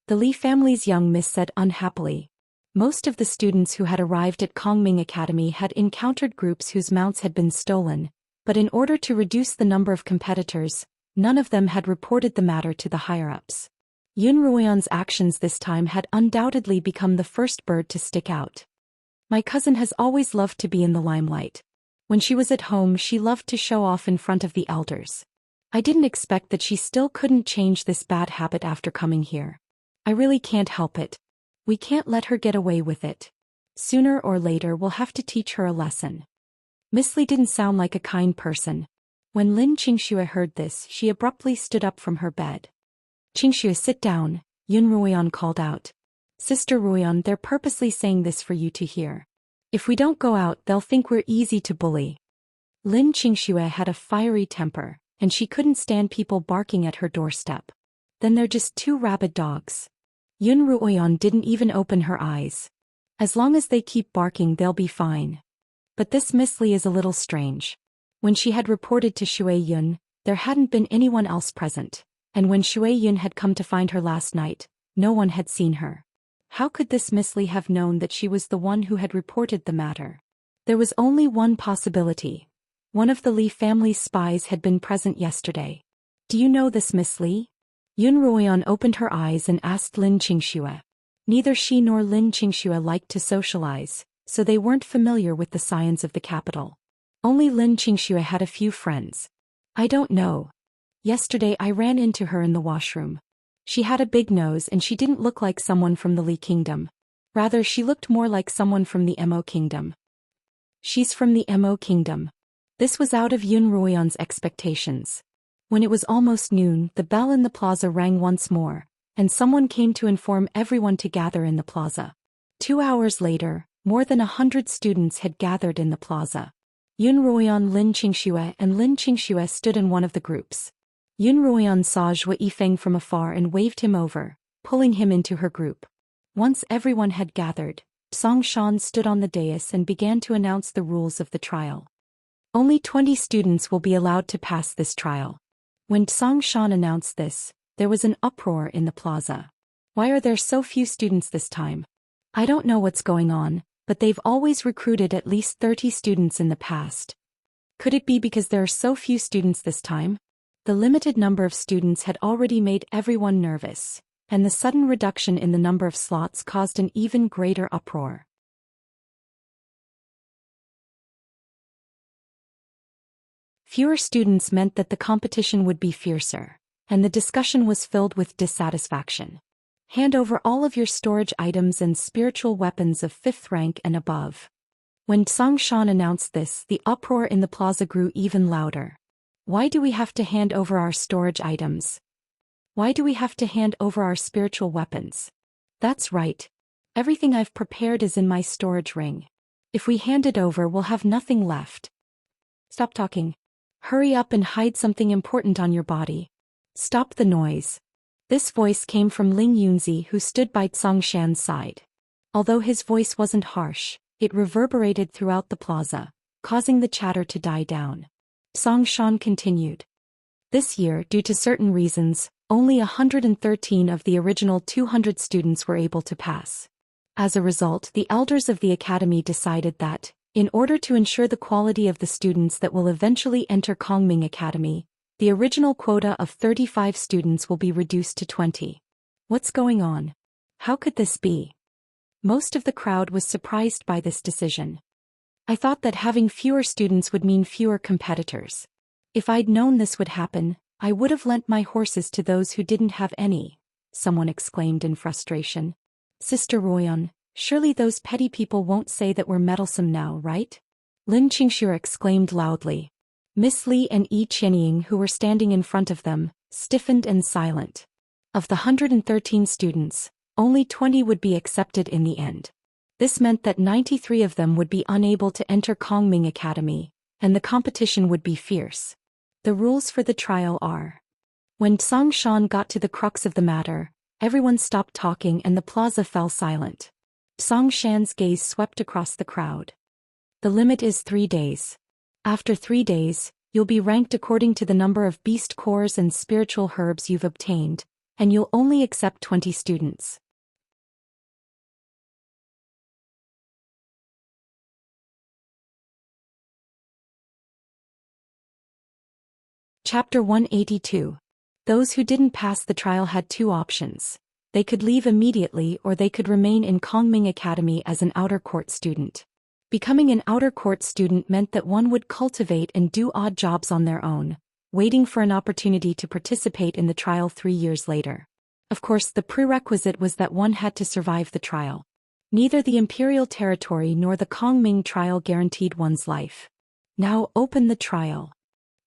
S1: The Li family's young miss said unhappily. Most of the students who had arrived at Kongming Academy had encountered groups whose mounts had been stolen, but in order to reduce the number of competitors, none of them had reported the matter to the higher-ups. Yun Ruoyan's actions this time had undoubtedly become the first bird to stick out. "My cousin has always loved to be in the limelight. When she was at home, she loved to show off in front of the elders. I didn't expect that she still couldn't change this bad habit after coming here. I really can't help it. We can't let her get away with it. Sooner or later we'll have to teach her a lesson." Miss Li didn't sound like a kind person. When Lin Qingxue heard this, she abruptly stood up from her bed. "Qingxue, sit down," Yun Ruoyan called out. "Sister Ruoyan, they're purposely saying this for you to hear. If we don't go out, they'll think we're easy to bully." Lin Qingxue had a fiery temper, and she couldn't stand people barking at her doorstep. "Then they're just two rabid dogs." Yun Ruoyan didn't even open her eyes. "As long as they keep barking, they'll be fine. But this Miss Li is a little strange." When she had reported to Shui Yun, there hadn't been anyone else present, and when Shui Yun had come to find her last night, no one had seen her. How could this Miss Li have known that she was the one who had reported the matter? There was only one possibility. One of the Li family's spies had been present yesterday. "Do you know this Miss Li?" Yun Ruoyan opened her eyes and asked Lin Qingxue. Neither she nor Lin Qingxue liked to socialize, so they weren't familiar with the scions of the capital. Only Lin Qingxue had a few friends. "I don't know. Yesterday I ran into her in the washroom. She had a big nose and she didn't look like someone from the Li Kingdom. Rather, she looked more like someone from the Mo Kingdom." "She's from the Mo Kingdom." This was out of Yun Ruoyan's expectations. When it was almost noon, the bell in the plaza rang once more, and someone came to inform everyone to gather in the plaza. 2 hours later, more than 100 students had gathered in the plaza. Yun Ruoyan, Lin Qingxue, and Lin Qingxue stood in one of the groups. Yun Ruoyan saw Zhou Yifeng from afar and waved him over, pulling him into her group. Once everyone had gathered, Zhou Xian stood on the dais and began to announce the rules of the trial. "Only 20 students will be allowed to pass this trial." When Zhou Xian announced this, there was an uproar in the plaza. "Why are there so few students this time? I don't know what's going on, but they've always recruited at least 30 students in the past. Could it be because there are so few students this time?" The limited number of students had already made everyone nervous, and the sudden reduction in the number of slots caused an even greater uproar. Fewer students meant that the competition would be fiercer, and the discussion was filled with dissatisfaction. Hand over all of your storage items and spiritual weapons of 5th rank and above. When Zhou Xian announced this, the uproar in the plaza grew even louder. Why do we have to hand over our storage items? Why do we have to hand over our spiritual weapons? That's right. Everything I've prepared is in my storage ring. If we hand it over, we'll have nothing left. Stop talking. Hurry up and hide something important on your body. Stop the noise. This voice came from Ling Yunzi, who stood by Zhou Xian's side. Although his voice wasn't harsh, it reverberated throughout the plaza, causing the chatter to die down. Zhou Xian continued. This year, due to certain reasons, only 113 of the original 200 students were able to pass. As a result, the elders of the academy decided that, in order to ensure the quality of the students that will eventually enter Kongming Academy, the original quota of 35 students will be reduced to 20. What's going on? How could this be? Most of the crowd was surprised by this decision. I thought that having fewer students would mean fewer competitors. If I'd known this would happen, I would have lent my horses to those who didn't have any, someone exclaimed in frustration. Sister Royan, surely those petty people won't say that we're meddlesome now, right? Lin Xianxia exclaimed loudly. Miss Li and Yi Qianying, who were standing in front of them, stiffened and silent. Of the 113 students, only 20 would be accepted in the end. This meant that 93 of them would be unable to enter Kongming Academy, and the competition would be fierce. The rules for the trial are. When Zhou Xian got to the crux of the matter, everyone stopped talking and the plaza fell silent. Zhou Xian's gaze swept across the crowd. The limit is 3 days. After 3 days, you'll be ranked according to the number of beast cores and spiritual herbs you've obtained, and you'll only accept 20 students. Chapter 182. Those who didn't pass the trial had 2 options. They could leave immediately or they could remain in Kongming Academy as an outer court student. Becoming an outer court student meant that one would cultivate and do odd jobs on their own, waiting for an opportunity to participate in the trial 3 years later. Of course, the prerequisite was that one had to survive the trial. Neither the imperial territory nor the Kongming trial guaranteed one's life. Now open the trial.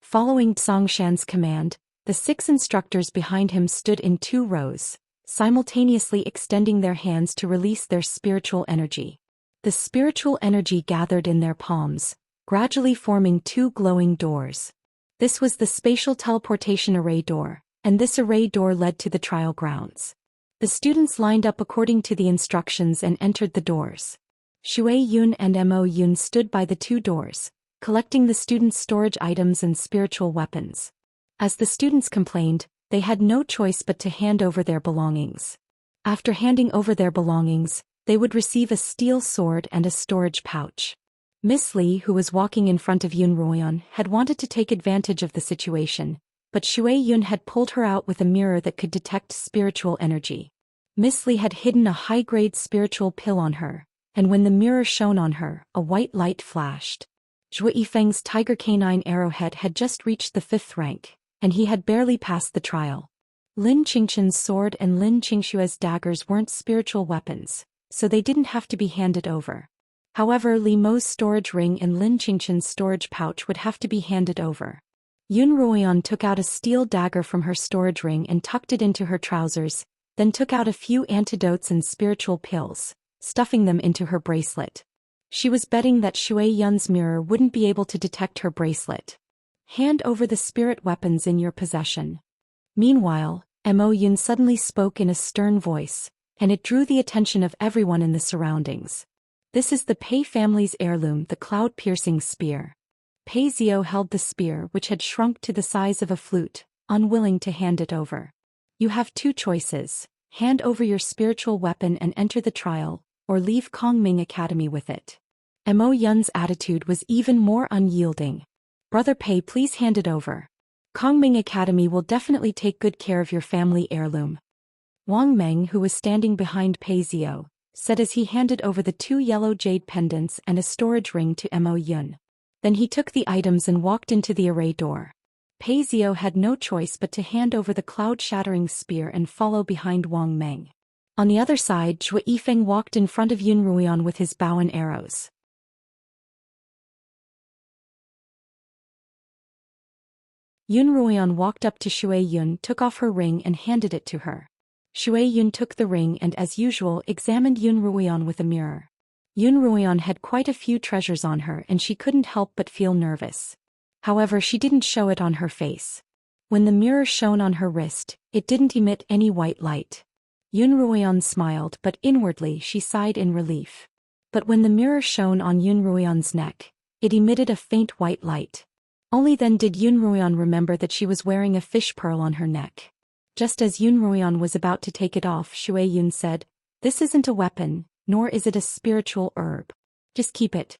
S1: Following Zhou Xian's command, the 6 instructors behind him stood in 2 rows, simultaneously extending their hands to release their spiritual energy. The spiritual energy gathered in their palms, gradually forming 2 glowing doors. This was the spatial teleportation array door, and this array door led to the trial grounds. The students lined up according to the instructions and entered the doors. Shui Yun and Mo Yun stood by the 2 doors, collecting the students' storage items and spiritual weapons. As the students complained, they had no choice but to hand over their belongings. After handing over their belongings, they would receive a steel sword and a storage pouch. Miss Li, who was walking in front of Yun Royan, had wanted to take advantage of the situation, but Shui Yun had pulled her out with a mirror that could detect spiritual energy. Miss Li had hidden a high-grade spiritual pill on her, and when the mirror shone on her, a white light flashed. Zhou Yifeng's tiger canine arrowhead had just reached the 5th rank, and he had barely passed the trial. Lin Qingqian's sword and Lin Qingxua's daggers weren't spiritual weapons, so they didn't have to be handed over. However, Li Mo's storage ring and Lin Qingqian's storage pouch would have to be handed over. Yun Ruoyan took out a steel dagger from her storage ring and tucked it into her trousers, then took out a few antidotes and spiritual pills, stuffing them into her bracelet. She was betting that Shui Yun's mirror wouldn't be able to detect her bracelet. Hand over the spirit weapons in your possession. Meanwhile, Mo Yun suddenly spoke in a stern voice, and it drew the attention of everyone in the surroundings. This is the Pei family's heirloom, the cloud-piercing spear. Pei Zio held the spear, which had shrunk to the size of a flute, unwilling to hand it over. You have 2 choices: hand over your spiritual weapon and enter the trial, or leave Kongming Academy with it. Mo Yun's attitude was even more unyielding. Brother Pei, please hand it over. Kongming Academy will definitely take good care of your family heirloom. Wang Meng, who was standing behind Pei Zio, said as he handed over the 2 yellow jade pendants and a storage ring to Mo Yun. Then he took the items and walked into the array door. Pei Zio had no choice but to hand over the cloud-shattering spear and follow behind Wang Meng. On the other side, Zhou Yifeng walked in front of Yun Ruoyan with his bow and arrows. Yun Ruoyan walked up to Shui Yun, took off her ring and handed it to her. Shui Yun took the ring and as usual examined Yun Ruoyan with a mirror. Yun Ruoyan had quite a few treasures on her and she couldn't help but feel nervous. However, she didn't show it on her face. When the mirror shone on her wrist, it didn't emit any white light. Yun Ruoyan smiled, but inwardly she sighed in relief. But when the mirror shone on Yun Ruoyan's neck, it emitted a faint white light. Only then did Yun Ruoyan remember that she was wearing a fish pearl on her neck. Just as Yun Ruoyan was about to take it off, Shui Yun said, "This isn't a weapon, nor is it a spiritual herb. Just keep it."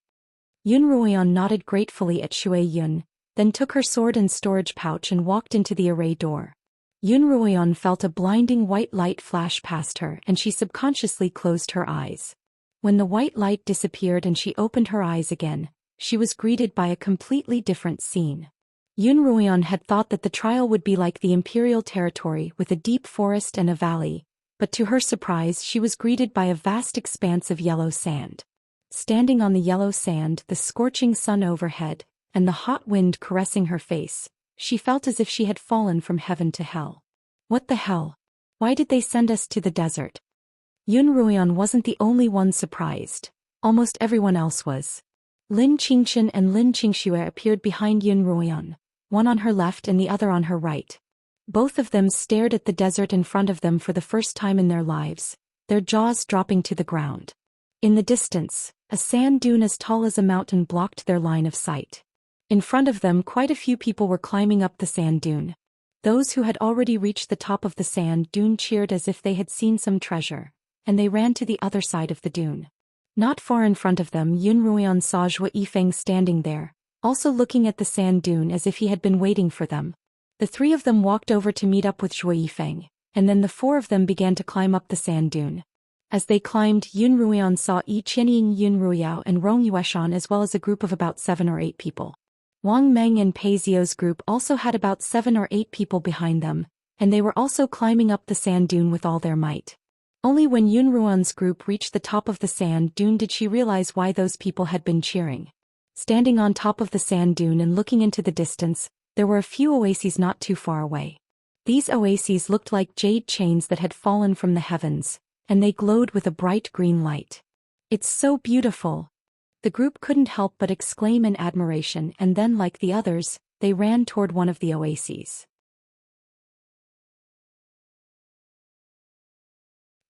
S1: Yun Ruoyan nodded gratefully at Shui Yun, then took her sword and storage pouch and walked into the array door. Yun Ruoyan felt a blinding white light flash past her and she subconsciously closed her eyes. When the white light disappeared and she opened her eyes again, she was greeted by a completely different scene. Yun Ruoyan had thought that the trial would be like the imperial territory with a deep forest and a valley, but to her surprise she was greeted by a vast expanse of yellow sand. Standing on the yellow sand, the scorching sun overhead, and the hot wind caressing her face, she felt as if she had fallen from heaven to hell. What the hell? Why did they send us to the desert? Yun Ruoyan wasn't the only one surprised. Almost everyone else was. Lin Qingchen and Lin Qingxue appeared behind Yun Ruoyan, one on her left and the other on her right. Both of them stared at the desert in front of them for the first time in their lives, their jaws dropping to the ground. In the distance, a sand dune as tall as a mountain blocked their line of sight. In front of them, quite a few people were climbing up the sand dune. Those who had already reached the top of the sand dune cheered as if they had seen some treasure, and they ran to the other side of the dune. Not far in front of them, Yun Ruoyan saw Zhou Yifeng standing there, also looking at the sand dune as if he had been waiting for them. The three of them walked over to meet up with Zhou Yifeng, and then the four of them began to climb up the sand dune. As they climbed, Yun Ruoyan saw Yi Qianying, Yun Ruoyao and Rong Yueshan as well as a group of about 7 or 8 people. Wang Meng and Pei Zio's group also had about 7 or 8 people behind them, and they were also climbing up the sand dune with all their might. Only when Yun Ruoyan's group reached the top of the sand dune did she realize why those people had been cheering. Standing on top of the sand dune and looking into the distance, there were a few oases not too far away. These oases looked like jade chains that had fallen from the heavens, and they glowed with a bright green light. "It's so beautiful!" The group couldn't help but exclaim in admiration, and then, like the others, they ran toward one of the oases.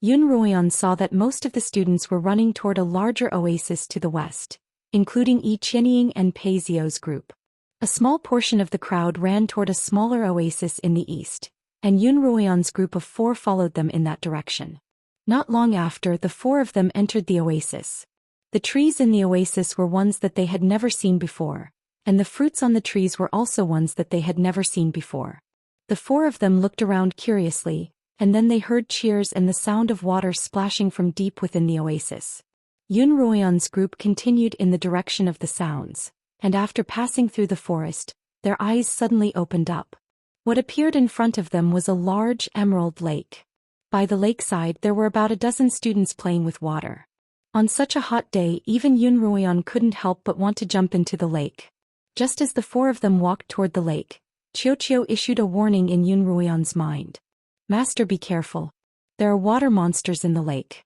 S1: Yun Ruoyan saw that most of the students were running toward a larger oasis to the west, including Yi Qianying and Pei Zio's group. A small portion of the crowd ran toward a smaller oasis in the east, and Yun Ruoyan's group of 4 followed them in that direction. Not long after, the 4 of them entered the oasis. The trees in the oasis were ones that they had never seen before, and the fruits on the trees were also ones that they had never seen before. The 4 of them looked around curiously, and then they heard cheers and the sound of water splashing from deep within the oasis. Yun Ruoyan's group continued in the direction of the sounds, and after passing through the forest, their eyes suddenly opened up. What appeared in front of them was a large emerald lake. By the lakeside there were about a dozen students playing with water. On such a hot day, even Yun Ruoyan couldn't help but want to jump into the lake. Just as the 4 of them walked toward the lake, Qiu issued a warning in Yun Ruoyan's mind. "Master, be careful. There are water monsters in the lake."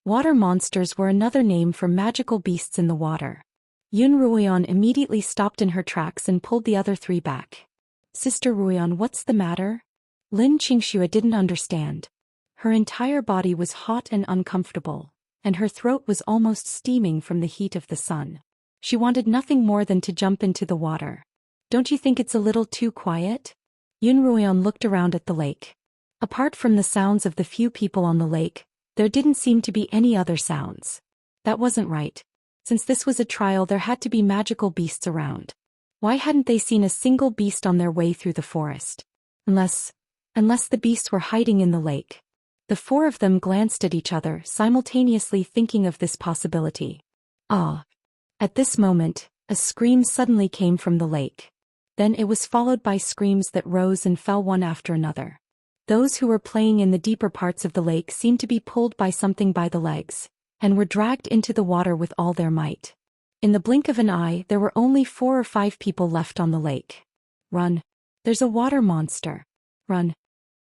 S1: Water monsters were another name for magical beasts in the water. Yun Ruoyan immediately stopped in her tracks and pulled the other 3 back. "Sister Ruoyan, what's the matter?" Lin Qingxue didn't understand. Her entire body was hot and uncomfortable, and her throat was almost steaming from the heat of the sun. She wanted nothing more than to jump into the water. "Don't you think it's a little too quiet?" Yun Ruoyan looked around at the lake. Apart from the sounds of the few people on the lake, there didn't seem to be any other sounds. That wasn't right. Since this was a trial, there had to be magical beasts around. Why hadn't they seen a single beast on their way through the forest? Unless the beasts were hiding in the lake. The 4 of them glanced at each other, simultaneously thinking of this possibility. Ah! At this moment, a scream suddenly came from the lake. Then it was followed by screams that rose and fell one after another. Those who were playing in the deeper parts of the lake seemed to be pulled by something by the legs, and were dragged into the water with all their might. In the blink of an eye, there were only 4 or 5 people left on the lake. "Run! There's a water monster! Run!"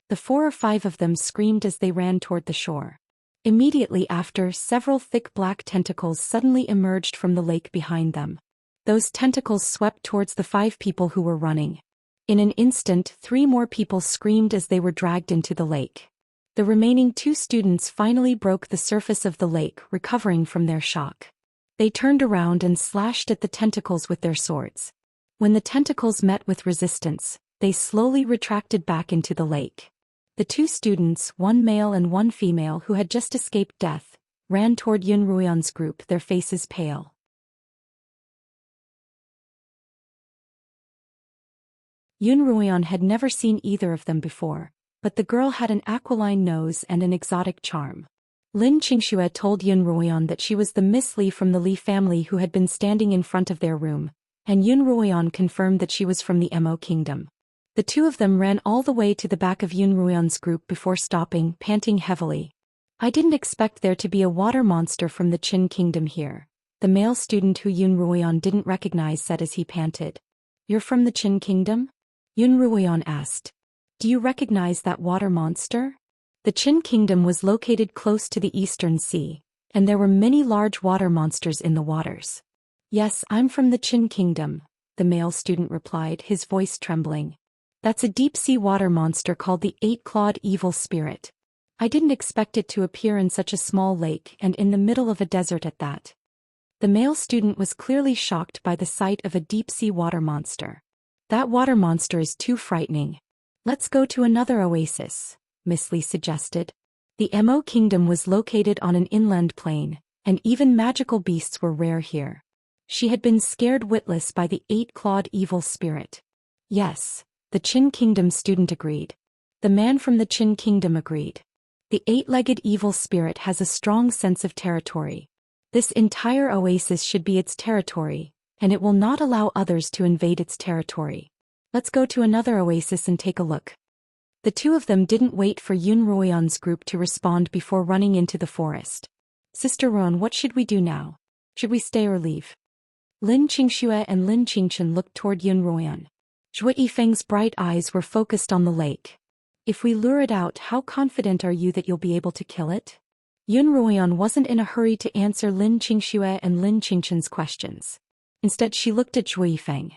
S1: The 4 or 5 of them screamed as they ran toward the shore. Immediately after, several thick black tentacles suddenly emerged from the lake behind them. Those tentacles swept towards the 5 people who were running. In an instant, 3 more people screamed as they were dragged into the lake. The remaining 2 students finally broke the surface of the lake, recovering from their shock. They turned around and slashed at the tentacles with their swords. When the tentacles met with resistance, they slowly retracted back into the lake. The 2 students, one male and one female who had just escaped death, ran toward Yun Ruoyan's group, their faces pale. Yun Ruoyan had never seen either of them before, but the girl had an aquiline nose and an exotic charm. Lin Qingxue told Yun Ruoyan that she was the Miss Li from the Li family who had been standing in front of their room, and Yun Ruoyan confirmed that she was from the Mo kingdom. The 2 of them ran all the way to the back of Yun Ruoyan's group before stopping, panting heavily. "I didn't expect there to be a water monster from the Qin kingdom here," the male student who Yun Ruoyan didn't recognize said as he panted. "You're from the Qin kingdom?" Yun Ruoyan asked. "Do you recognize that water monster?" The Qin kingdom was located close to the Eastern Sea, and there were many large water monsters in the waters. "Yes, I'm from the Qin kingdom," the male student replied, his voice trembling. "That's a deep-sea water monster called the 8-clawed evil spirit. I didn't expect it to appear in such a small lake and in the middle of a desert at that." The male student was clearly shocked by the sight of a deep-sea water monster. "That water monster is too frightening. Let's go to another oasis," Miss Li suggested. The Mo kingdom was located on an inland plain, and even magical beasts were rare here. She had been scared witless by the 8-clawed evil spirit. "Yes," the Qin kingdom student agreed. The man from the Qin kingdom agreed. "The 8-legged evil spirit has a strong sense of territory. This entire oasis should be its territory, and it will not allow others to invade its territory. Let's go to another oasis and take a look." The 2 of them didn't wait for Yun Ruoyan's group to respond before running into the forest. "Sister Ruan, what should we do now? Should we stay or leave?" Lin Qingxue and Lin Qingchen looked toward Yun Ruoyan. Zhou Yifeng's bright eyes were focused on the lake. "If we lure it out, how confident are you that you'll be able to kill it?" Yun Ruoyan wasn't in a hurry to answer Lin Qingxue and Lin Qingchen's questions. Instead, she looked at Zhou Yifeng.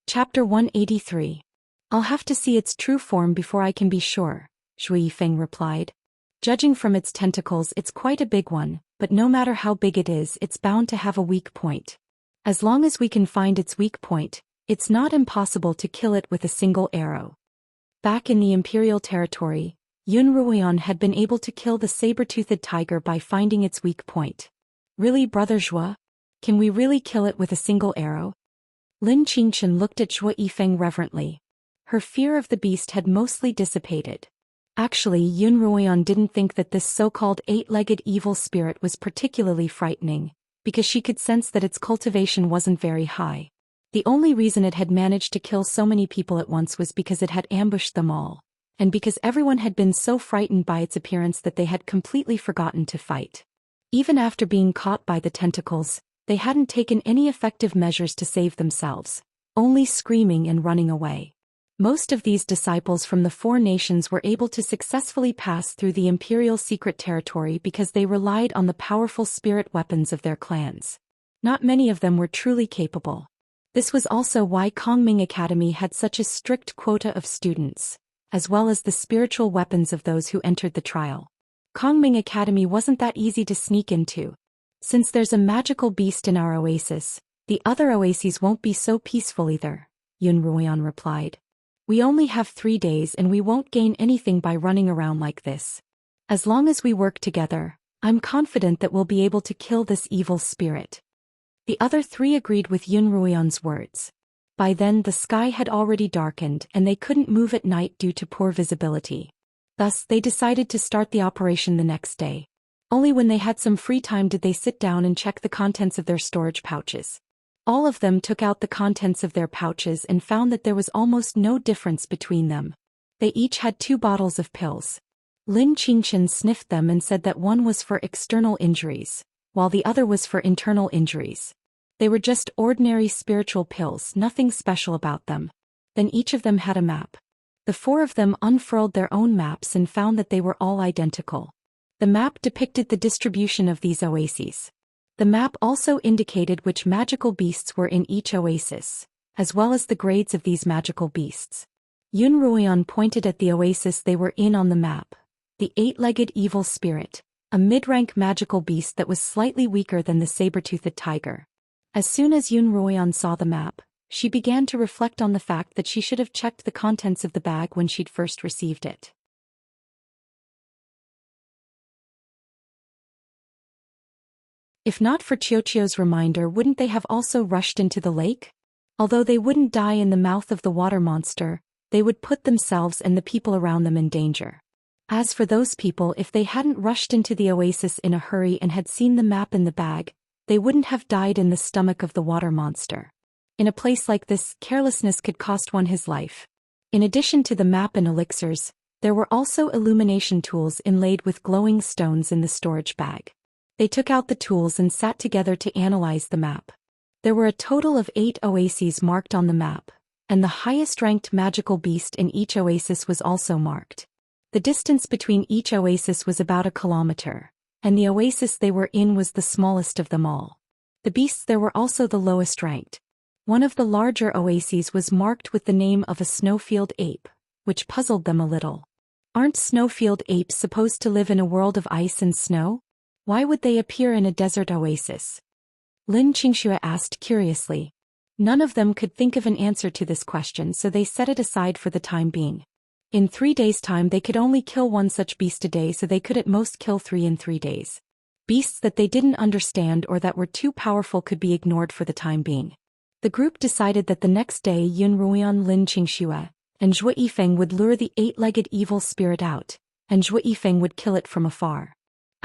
S1: Chapter 183. "I'll have to see its true form before I can be sure," Zhou Yifeng replied. "Judging from its tentacles, it's quite a big one, but no matter how big it is, it's bound to have a weak point. As long as we can find its weak point, it's not impossible to kill it with a single arrow." Back in the imperial territory, Yun Ruoyan had been able to kill the saber-toothed tiger by finding its weak point. "Really, Brother Zhou? Can we really kill it with a single arrow?" Lin Qingchen looked at Zhou Yifeng reverently. Her fear of the beast had mostly dissipated. Actually, Yun Ruoyan didn't think that this so-called 8-legged evil spirit was particularly frightening, because she could sense that its cultivation wasn't very high. The only reason it had managed to kill so many people at once was because it had ambushed them all, and because everyone had been so frightened by its appearance that they had completely forgotten to fight. Even after being caught by the tentacles, they hadn't taken any effective measures to save themselves, only screaming and running away. Most of these disciples from the 4 nations were able to successfully pass through the imperial secret territory because they relied on the powerful spirit weapons of their clans. Not many of them were truly capable. This was also why Kongming Academy had such a strict quota of students, as well as the spiritual weapons of those who entered the trial. Kongming Academy wasn't that easy to sneak into. Since there's a magical beast in our oasis, the other oases won't be so peaceful either, Yun Ruoyan replied. "We only have 3 days and we won't gain anything by running around like this. As long as we work together, I'm confident that we'll be able to kill this evil spirit." The other 3 agreed with Yun Ruoyan's words. By then the sky had already darkened and they couldn't move at night due to poor visibility. Thus, they decided to start the operation the next day. Only when they had some free time did they sit down and check the contents of their storage pouches. All of them took out the contents of their pouches and found that there was almost no difference between them. They each had 2 bottles of pills. Lin Qingchen sniffed them and said that one was for external injuries, while the other was for internal injuries. They were just ordinary spiritual pills, nothing special about them. Then each of them had a map. The 4 of them unfurled their own maps and found that they were all identical. The map depicted the distribution of these oases. The map also indicated which magical beasts were in each oasis, as well as the grades of these magical beasts. Yun Ruoyan pointed at the oasis they were in on the map. The 8-legged evil spirit, a mid-rank magical beast that was slightly weaker than the saber-toothed tiger. As soon as Yun Ruoyan saw the map, she began to reflect on the fact that she should have checked the contents of the bag when she'd first received it. If not for Qiuqiu's reminder, wouldn't they have also rushed into the lake? Although they wouldn't die in the mouth of the water monster, they would put themselves and the people around them in danger. As for those people, if they hadn't rushed into the oasis in a hurry and had seen the map in the bag, they wouldn't have died in the stomach of the water monster. In a place like this, carelessness could cost one his life. In addition to the map and elixirs, there were also illumination tools inlaid with glowing stones in the storage bag. They took out the tools and sat together to analyze the map. There were a total of 8 oases marked on the map, and the highest-ranked magical beast in each oasis was also marked. The distance between each oasis was about 1 kilometer, and the oasis they were in was the smallest of them all. The beasts there were also the lowest ranked. One of the larger oases was marked with the name of a snowfield ape, which puzzled them a little. Aren't snowfield apes supposed to live in a world of ice and snow? Why would they appear in a desert oasis? Lin Qingxia asked curiously. None of them could think of an answer to this question, so they set it aside for the time being. In 3 days' time they could only kill 1 such beast a day, so they could at most kill 3 in 3 days. Beasts that they didn't understand or that were too powerful could be ignored for the time being. The group decided that the next day Yun Ruoyan, Lin Qingxia, and Zhou Yifeng would lure the 8-legged evil spirit out, and Zhou Yifeng would kill it from afar.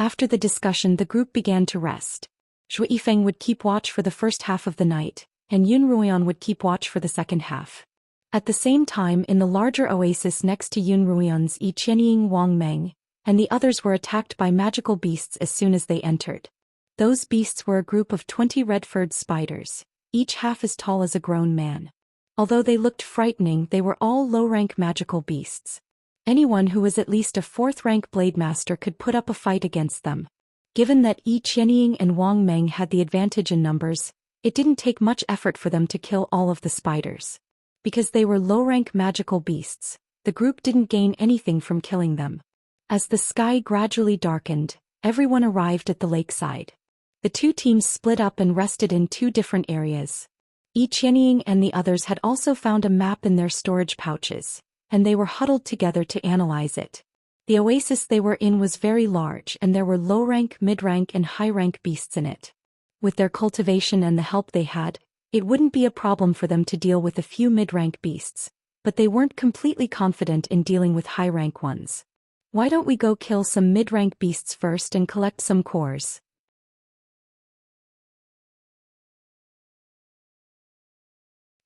S1: After the discussion, the group began to rest. Zhou Yifeng would keep watch for the first half of the night, and Yun Ruoyan would keep watch for the second half. At the same time, in the larger oasis next to Yun Ruoyan's, Yi Qianying, Wang Meng, and the others were attacked by magical beasts as soon as they entered. Those beasts were a group of 20 red-furred spiders, each half as tall as a grown man. Although they looked frightening, they were all low-rank magical beasts. Anyone who was at least a 4th-rank blade master could put up a fight against them. Given that Yi Qianying and Wang Meng had the advantage in numbers, it didn't take much effort for them to kill all of the spiders. Because they were low-rank magical beasts, the group didn't gain anything from killing them. As the sky gradually darkened, everyone arrived at the lakeside. The 2 teams split up and rested in 2 different areas. Yi Qianying and the others had also found a map in their storage pouches, and they were huddled together to analyze it. The oasis they were in was very large, and there were low-rank, mid-rank, and high-rank beasts in it. With their cultivation and the help they had, it wouldn't be a problem for them to deal with a few mid-rank beasts, but they weren't completely confident in dealing with high-rank ones. Why don't we go kill some mid-rank beasts first and collect some cores?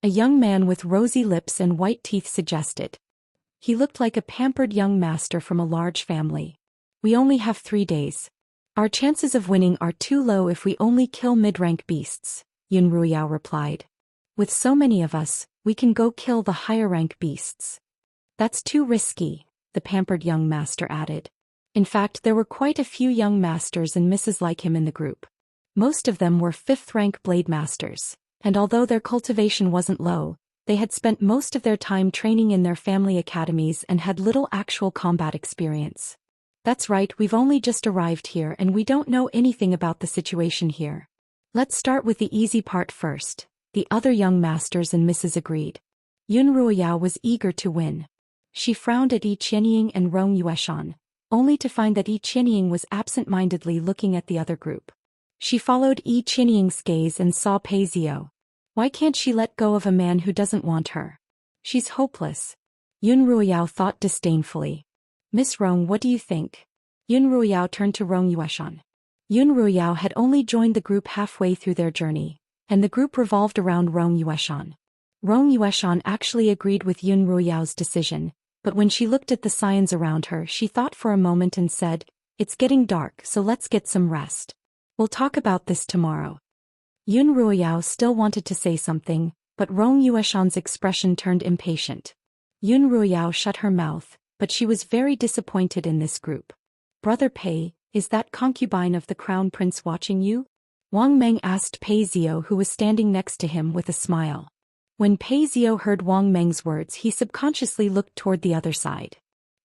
S1: A young man with rosy lips and white teeth suggested. He looked like a pampered young master from a large family. We only have 3 days. Our chances of winning are too low if we only kill mid-rank beasts, Yun Ruoyao replied. With so many of us, we can go kill the higher-rank beasts. That's too risky, the pampered young master added. In fact, there were quite a few young masters and misses like him in the group. Most of them were 5th-rank blade masters, and although their cultivation wasn't low, they had spent most of their time training in their family academies and had little actual combat experience. That's right, we've only just arrived here and we don't know anything about the situation here. Let's start with the easy part first, the other young masters and misses agreed. Yun Ruoyao was eager to win. She frowned at Yi Qianying and Rong Yueshan, only to find that Yi Qianying was absent-mindedly looking at the other group. She followed Yi Qianying's gaze and saw Pei Zio. Why can't she let go of a man who doesn't want her? She's hopeless. Yun Ruoyao thought disdainfully. Miss Rong, what do you think? Yun Ruyao turned to Rong Yueshan. Yun Ruyao had only joined the group halfway through their journey, and the group revolved around Rong Yueshan. Rong Yueshan actually agreed with Yun Ruyao's decision, but when she looked at the signs around her she thought for a moment and said, "It's getting dark, so let's get some rest. We'll talk about this tomorrow." Yun Ruyao still wanted to say something, but Rong Yueshan's expression turned impatient. Yun Ruyao shut her mouth, but she was very disappointed in this group. "Brother Pei, is that concubine of the crown prince watching you?" Wang Meng asked Pei Zio, who was standing next to him, with a smile. When Pei Zio heard Wang Meng's words he subconsciously looked toward the other side.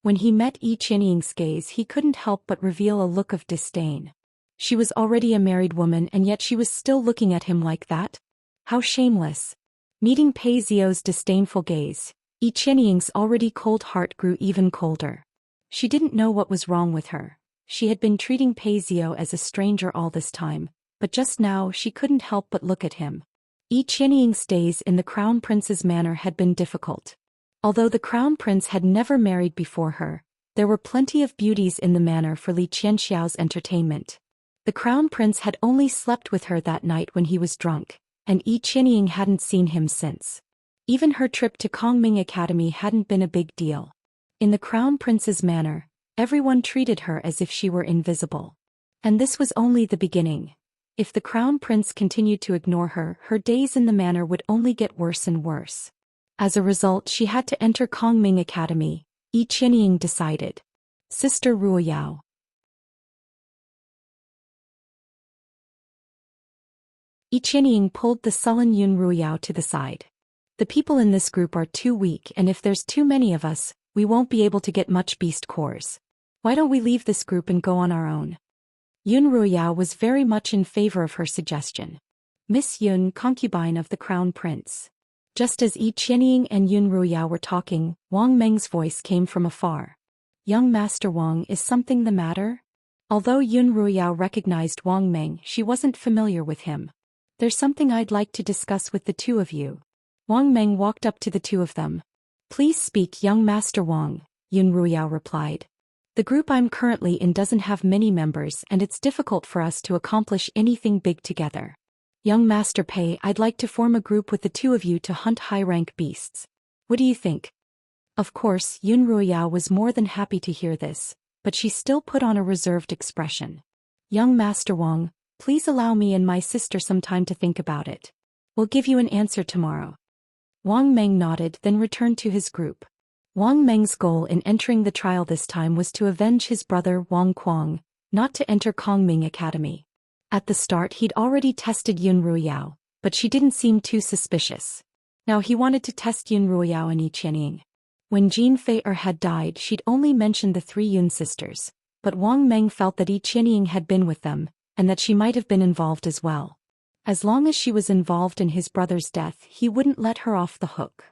S1: When he met Yi Qianying's gaze he couldn't help but reveal a look of disdain. She was already a married woman and yet she was still looking at him like that? How shameless. Meeting Pei Zio's disdainful gaze, Yi Qianying's already cold heart grew even colder. She didn't know what was wrong with her. She had been treating Pei Zio as a stranger all this time, but just now she couldn't help but look at him. Yi Qianying's days in the Crown Prince's manor had been difficult. Although the Crown Prince had never married before her, there were plenty of beauties in the manor for Li Qianxiao's entertainment. The Crown Prince had only slept with her that night when he was drunk, and Yi Qianying hadn't seen him since. Even her trip to Kongming Academy hadn't been a big deal. In the Crown Prince's manor, everyone treated her as if she were invisible. And this was only the beginning. If the Crown Prince continued to ignore her, her days in the manor would only get worse and worse. As a result, she had to enter Kongming Academy, Yi Qianying decided. Sister Ruoyao. Yi Qianying pulled the sullen Yun Ruoyao to the side. "The people in this group are too weak, and if there's too many of us, we won't be able to get much beast cores. Why don't we leave this group and go on our own?" Yun Ruoyao was very much in favor of her suggestion. "Miss Yun, concubine of the Crown Prince." Just as Yi Qianying and Yun Ruoyao were talking, Wang Meng's voice came from afar. "Young Master Wang, is something the matter?" Although Yun Ruoyao recognized Wang Meng, she wasn't familiar with him. "There's something I'd like to discuss with the two of you." Wang Meng walked up to the two of them. "Please speak, young Master Wang," Yun Ruoyao replied. "The group I'm currently in doesn't have many members and it's difficult for us to accomplish anything big together. Young Master Pei, I'd like to form a group with the two of you to hunt high-rank beasts. What do you think?" Of course, Yun Ruoyao was more than happy to hear this, but she still put on a reserved expression. "Young Master Wang, please allow me and my sister some time to think about it. We'll give you an answer tomorrow." Wang Meng nodded, then returned to his group. Wang Meng's goal in entering the trial this time was to avenge his brother Wang Kuang, not to enter Kongming Academy. At the start he'd already tested Yun Ruoyao, but she didn't seem too suspicious. Now he wanted to test Yun Ruoyao and Yi Qianying. When Jean Fei-er had died she'd only mentioned the three Yun sisters, but Wang Meng felt that Yi Qianying had been with them, and that she might have been involved as well. As long as she was involved in his brother's death he wouldn't let her off the hook.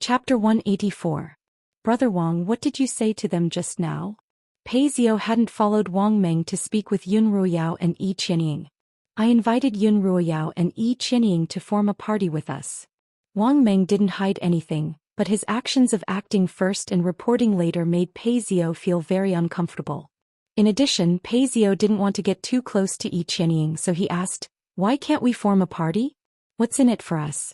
S1: Chapter 184. Brother Wang, what did you say to them just now? Pei Zio hadn't followed Wang Meng to speak with Yun Ruoyao and Yi Qianying. "I invited Yun Ruoyao and Yi Qianying to form a party with us." Wang Meng didn't hide anything, but his actions of acting first and reporting later made Pei Zio feel very uncomfortable. In addition, Pei Zio didn't want to get too close to Yi Qianying, so he asked, "Why can't we form a party? What's in it for us?"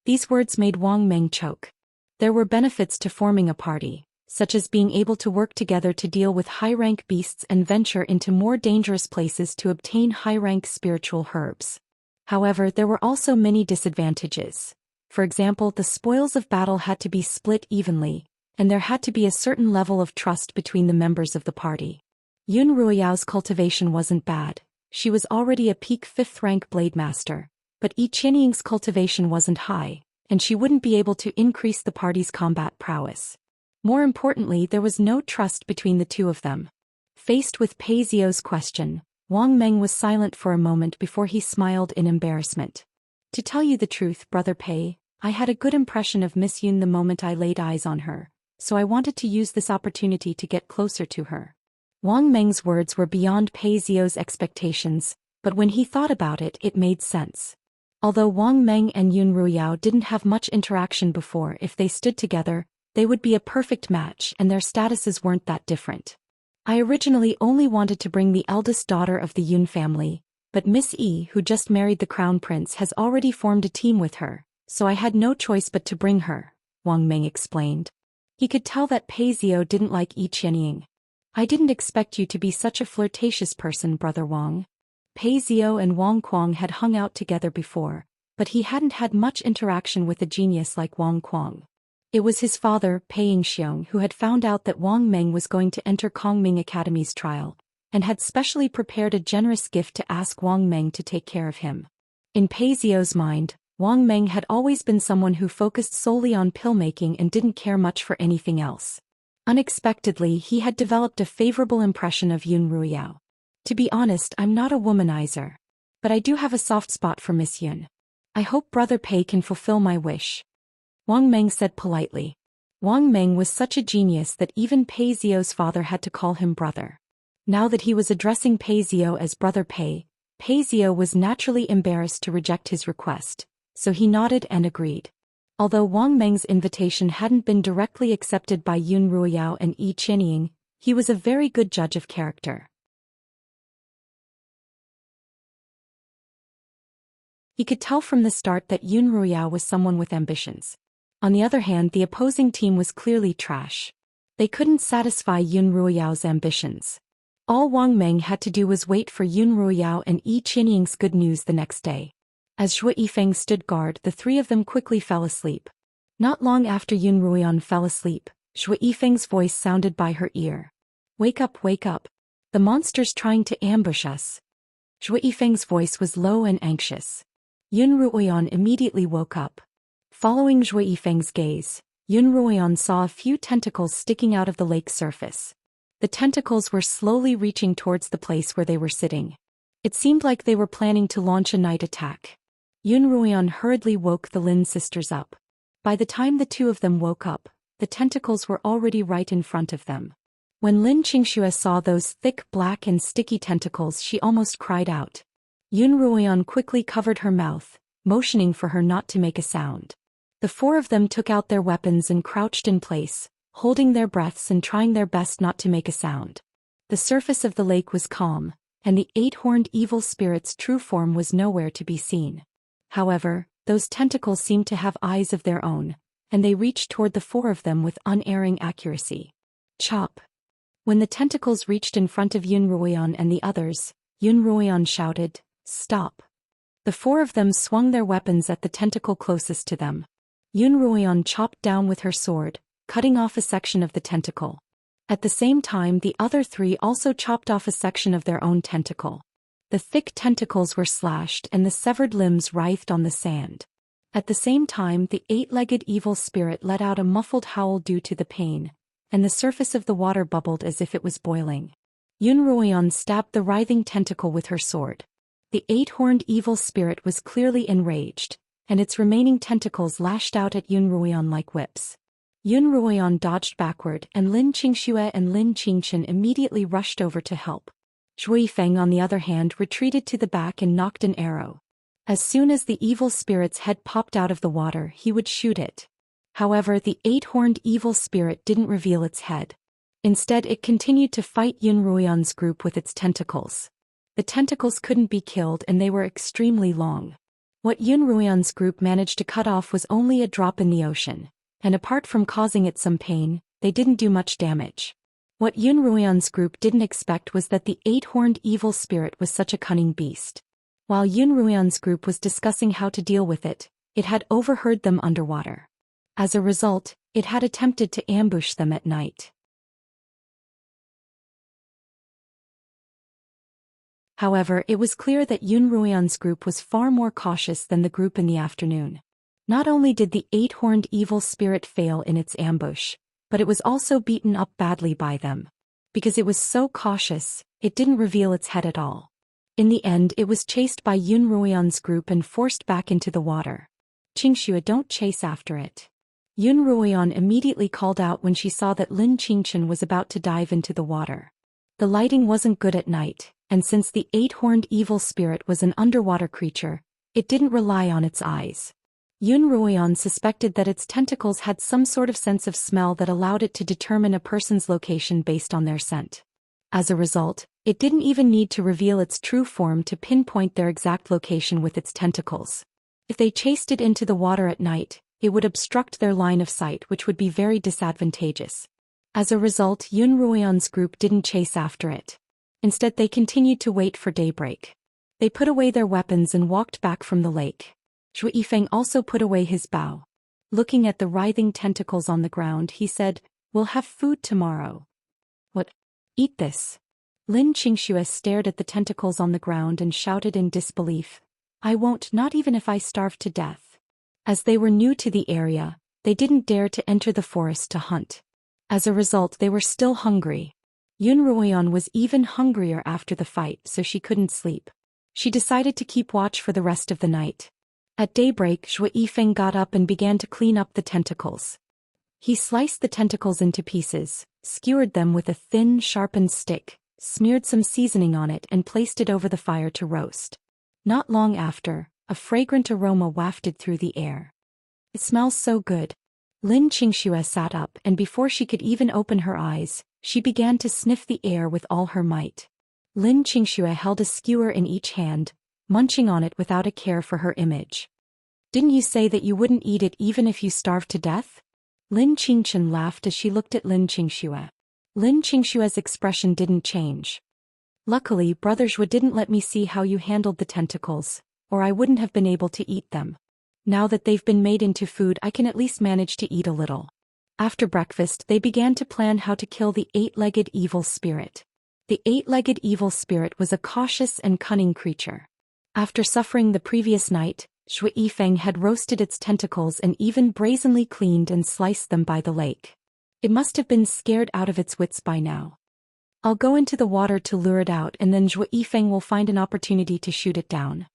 S1: These words made Wang Meng choke. There were benefits to forming a party, such as being able to work together to deal with high-rank beasts and venture into more dangerous places to obtain high-rank spiritual herbs. However, there were also many disadvantages. For example, the spoils of battle had to be split evenly, and there had to be a certain level of trust between the members of the party. Yun Ruoyao's cultivation wasn't bad. She was already a peak 5th-rank blade master, but Yi Qianying's cultivation wasn't high, and she wouldn't be able to increase the party's combat prowess. More importantly, there was no trust between the two of them. Faced with Pei Zio's question, Wang Meng was silent for a moment before he smiled in embarrassment. "To tell you the truth, Brother Pei, I had a good impression of Miss Yun the moment I laid eyes on her, so I wanted to use this opportunity to get closer to her." Wang Meng's words were beyond Pei Zio's expectations, but when he thought about it, it made sense. Although Wang Meng and Yun Ruiyao didn't have much interaction before, if they stood together, they would be a perfect match, and their statuses weren't that different. I originally only wanted to bring the eldest daughter of the Yun family, but Miss Yi, who just married the crown prince, has already formed a team with her, so I had no choice but to bring her, Wang Meng explained. He could tell that Pei Zhou didn't like Yi Qianying. I didn't expect you to be such a flirtatious person, Brother Wang. Pei Zhou and Wang Kuang had hung out together before, but he hadn't had much interaction with a genius like Wang Kuang. It was his father, Pei Yingxiong, who had found out that Wang Meng was going to enter Kongming Academy's trial, and had specially prepared a generous gift to ask Wang Meng to take care of him. In Pei Zhou's mind, Wang Meng had always been someone who focused solely on pill-making and didn't care much for anything else. Unexpectedly, he had developed a favorable impression of Yun Ruiyao. To be honest, I'm not a womanizer. But I do have a soft spot for Miss Yun. I hope Brother Pei can fulfill my wish. Wang Meng said politely. Wang Meng was such a genius that even Pei Zhou's father had to call him brother. Now that he was addressing Pei Zhou as Brother Pei, Pei Zhou was naturally embarrassed to reject his request, so he nodded and agreed. Although Wang Meng's invitation hadn't been directly accepted by Yun Ruiyao and Yi Qianying, he was a very good judge of character. He could tell from the start that Yun Ruiyao was someone with ambitions. On the other hand, the opposing team was clearly trash. They couldn't satisfy Yun Ruiyao's ambitions. All Wang Meng had to do was wait for Yun Ruiyao and Yi Qianying's good news the next day. As Zhou Yifeng stood guard, the three of them quickly fell asleep. Not long after Yun Ruiyan fell asleep, Zhou Yifeng's voice sounded by her ear. Wake up, wake up. The monster's trying to ambush us. Zhou Yifeng's voice was low and anxious. Yun Ruiyan immediately woke up. Following Zhou Yifeng's gaze, Yun Ruiyan saw a few tentacles sticking out of the lake's surface. The tentacles were slowly reaching towards the place where they were sitting. It seemed like they were planning to launch a night attack. Yun Ruiyan hurriedly woke the Lin sisters up. By the time the two of them woke up, the tentacles were already right in front of them. When Lin Qingshui saw those thick, black and sticky tentacles, she almost cried out. Yun Ruiyan quickly covered her mouth, motioning for her not to make a sound. The four of them took out their weapons and crouched in place, holding their breaths and trying their best not to make a sound. The surface of the lake was calm, and the eight-horned evil spirit's true form was nowhere to be seen. However, those tentacles seemed to have eyes of their own, and they reached toward the four of them with unerring accuracy. Chop! When the tentacles reached in front of Yun Ruiyan and the others, Yun Ruiyan shouted, "Stop!" The four of them swung their weapons at the tentacle closest to them. Yun Ruiyan chopped down with her sword, cutting off a section of the tentacle. At the same time, the other three also chopped off a section of their own tentacle. The thick tentacles were slashed and the severed limbs writhed on the sand. At the same time, the eight-legged evil spirit let out a muffled howl due to the pain, and the surface of the water bubbled as if it was boiling. Yun Ruiyan stabbed the writhing tentacle with her sword. The eight-horned evil spirit was clearly enraged, and its remaining tentacles lashed out at Yun Ruiyan like whips. Yun Ruiyan dodged backward, and Lin Qingshui and Lin Qingchen immediately rushed over to help. Zhou Yifeng, on the other hand, retreated to the back and knocked an arrow. As soon as the evil spirit's head popped out of the water, he would shoot it. However, the eight-horned evil spirit didn't reveal its head. Instead, it continued to fight Yun Ruiyan's group with its tentacles. The tentacles couldn't be killed and they were extremely long. What Yun Ruiyan's group managed to cut off was only a drop in the ocean, and apart from causing it some pain, they didn't do much damage. What Yun Ruiyan's group didn't expect was that the eight-horned evil spirit was such a cunning beast. While Yun Ruiyan's group was discussing how to deal with it, it had overheard them underwater. As a result, it had attempted to ambush them at night. However, it was clear that Yun Ruiyan's group was far more cautious than the group in the afternoon. Not only did the eight-horned evil spirit fail in its ambush, but it was also beaten up badly by them. Because it was so cautious, it didn't reveal its head at all. In the end, it was chased by Yun Ruiyan's group and forced back into the water. Qingshui, don't chase after it. Yun Ruiyan immediately called out when she saw that Lin Qingchen was about to dive into the water. The lighting wasn't good at night, and since the eight-horned evil spirit was an underwater creature, It didn't rely on its eyes. Yun Ruoyan suspected that its tentacles had some sort of sense of smell that allowed it to determine a person's location based on their scent. As a result, it didn't even need to reveal its true form to pinpoint their exact location with its tentacles. If they chased it into the water at night, it would obstruct their line of sight, which would be very disadvantageous. As a result, Yun Ruoyan's group didn't chase after it. Instead, they continued to wait for daybreak. They put away their weapons and walked back from the lake. Zhou Yifeng also put away his bow. Looking at the writhing tentacles on the ground, he said, "We'll have food tomorrow." "What? Eat this." Lin Qingxue stared at the tentacles on the ground and shouted in disbelief, "I won't, not even if I starve to death." As they were new to the area, they didn't dare to enter the forest to hunt. As a result, they were still hungry. Yun Ruoyan was even hungrier after the fight, so she couldn't sleep. She decided to keep watch for the rest of the night. At daybreak, Zhou Yifeng got up and began to clean up the tentacles. He sliced the tentacles into pieces, skewered them with a thin, sharpened stick, smeared some seasoning on it and placed it over the fire to roast. Not long after, a fragrant aroma wafted through the air. "It smells so good." Lin Qingxue sat up, and before she could even open her eyes, she began to sniff the air with all her might. Lin Qingxue held a skewer in each hand, munching on it without a care for her image. "Didn't you say that you wouldn't eat it even if you starved to death?" Lin Qingchen laughed as she looked at Lin Qingxue. Lin Qingxue's expression didn't change. "Luckily, Brother Zhou didn't let me see how you handled the tentacles, or I wouldn't have been able to eat them. Now that they've been made into food, I can at least manage to eat a little." After breakfast, they began to plan how to kill the eight-legged evil spirit. The eight-legged evil spirit was a cautious and cunning creature. After suffering the previous night, Zhou Yifeng had roasted its tentacles and even brazenly cleaned and sliced them by the lake. It must have been scared out of its wits by now. "I'll go into the water to lure it out, and then Zhou Yifeng will find an opportunity to shoot it down."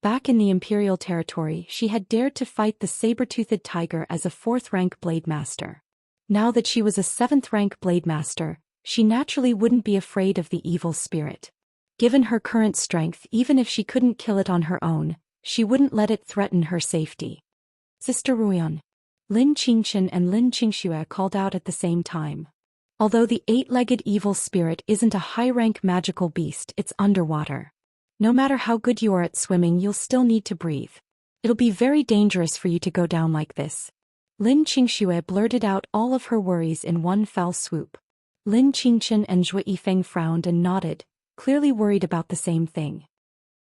S1: Back in the Imperial territory, she had dared to fight the saber-toothed tiger as a 4th-rank blade master. Now that she was a 7th-rank blade master, she naturally wouldn't be afraid of the evil spirit. Given her current strength, even if she couldn't kill it on her own, she wouldn't let it threaten her safety. "Sister Ruoyan." Lin Qingchen and Lin Qingxue called out at the same time. Although the eight-legged evil spirit isn't a high-rank magical beast, it's underwater. No matter how good you are at swimming, you'll still need to breathe. It'll be very dangerous for you to go down like this. Lin Qingxue blurted out all of her worries in one fell swoop. Lin Qingchen and Zhou Yifeng frowned and nodded, clearly worried about the same thing.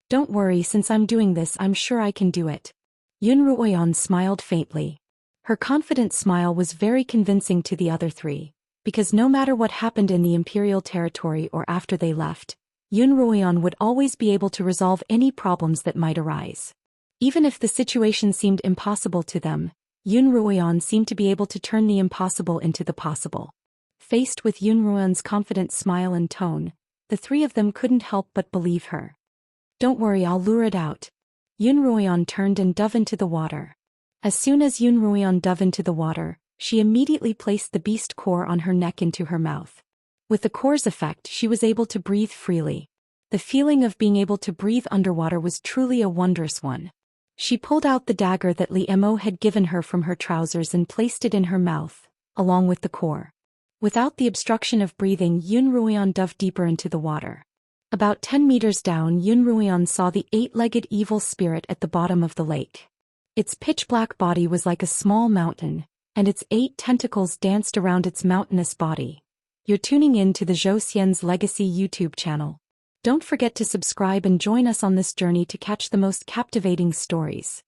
S1: "Don't worry, since I'm doing this, I'm sure I can do it." Yun Ruoyan smiled faintly. Her confident smile was very convincing to the other three, because no matter what happened in the Imperial territory or after they left, Yun Ruoyan would always be able to resolve any problems that might arise. Even if the situation seemed impossible to them, Yun Ruoyan seemed to be able to turn the impossible into the possible. Faced with Yun Ruoyan's confident smile and tone, the three of them couldn't help but believe her. "Don't worry, I'll lure it out." Yun Ruoyan turned and dove into the water. As soon as Yun Ruoyan dove into the water, she immediately placed the beast core on her neck into her mouth. With the core's effect, she was able to breathe freely. The feeling of being able to breathe underwater was truly a wondrous one. She pulled out the dagger that Li Mo had given her from her trousers and placed it in her mouth, along with the core. Without the obstruction of breathing, Yun Ruoyan dove deeper into the water. About 10 meters down, Yun Ruoyan saw the eight-legged evil spirit at the bottom of the lake. Its pitch-black body was like a small mountain, and its 8 tentacles danced around its mountainous body. You're tuning in to the Zhou Xian's Legacy YouTube channel. Don't forget to subscribe and join us on this journey to catch the most captivating stories.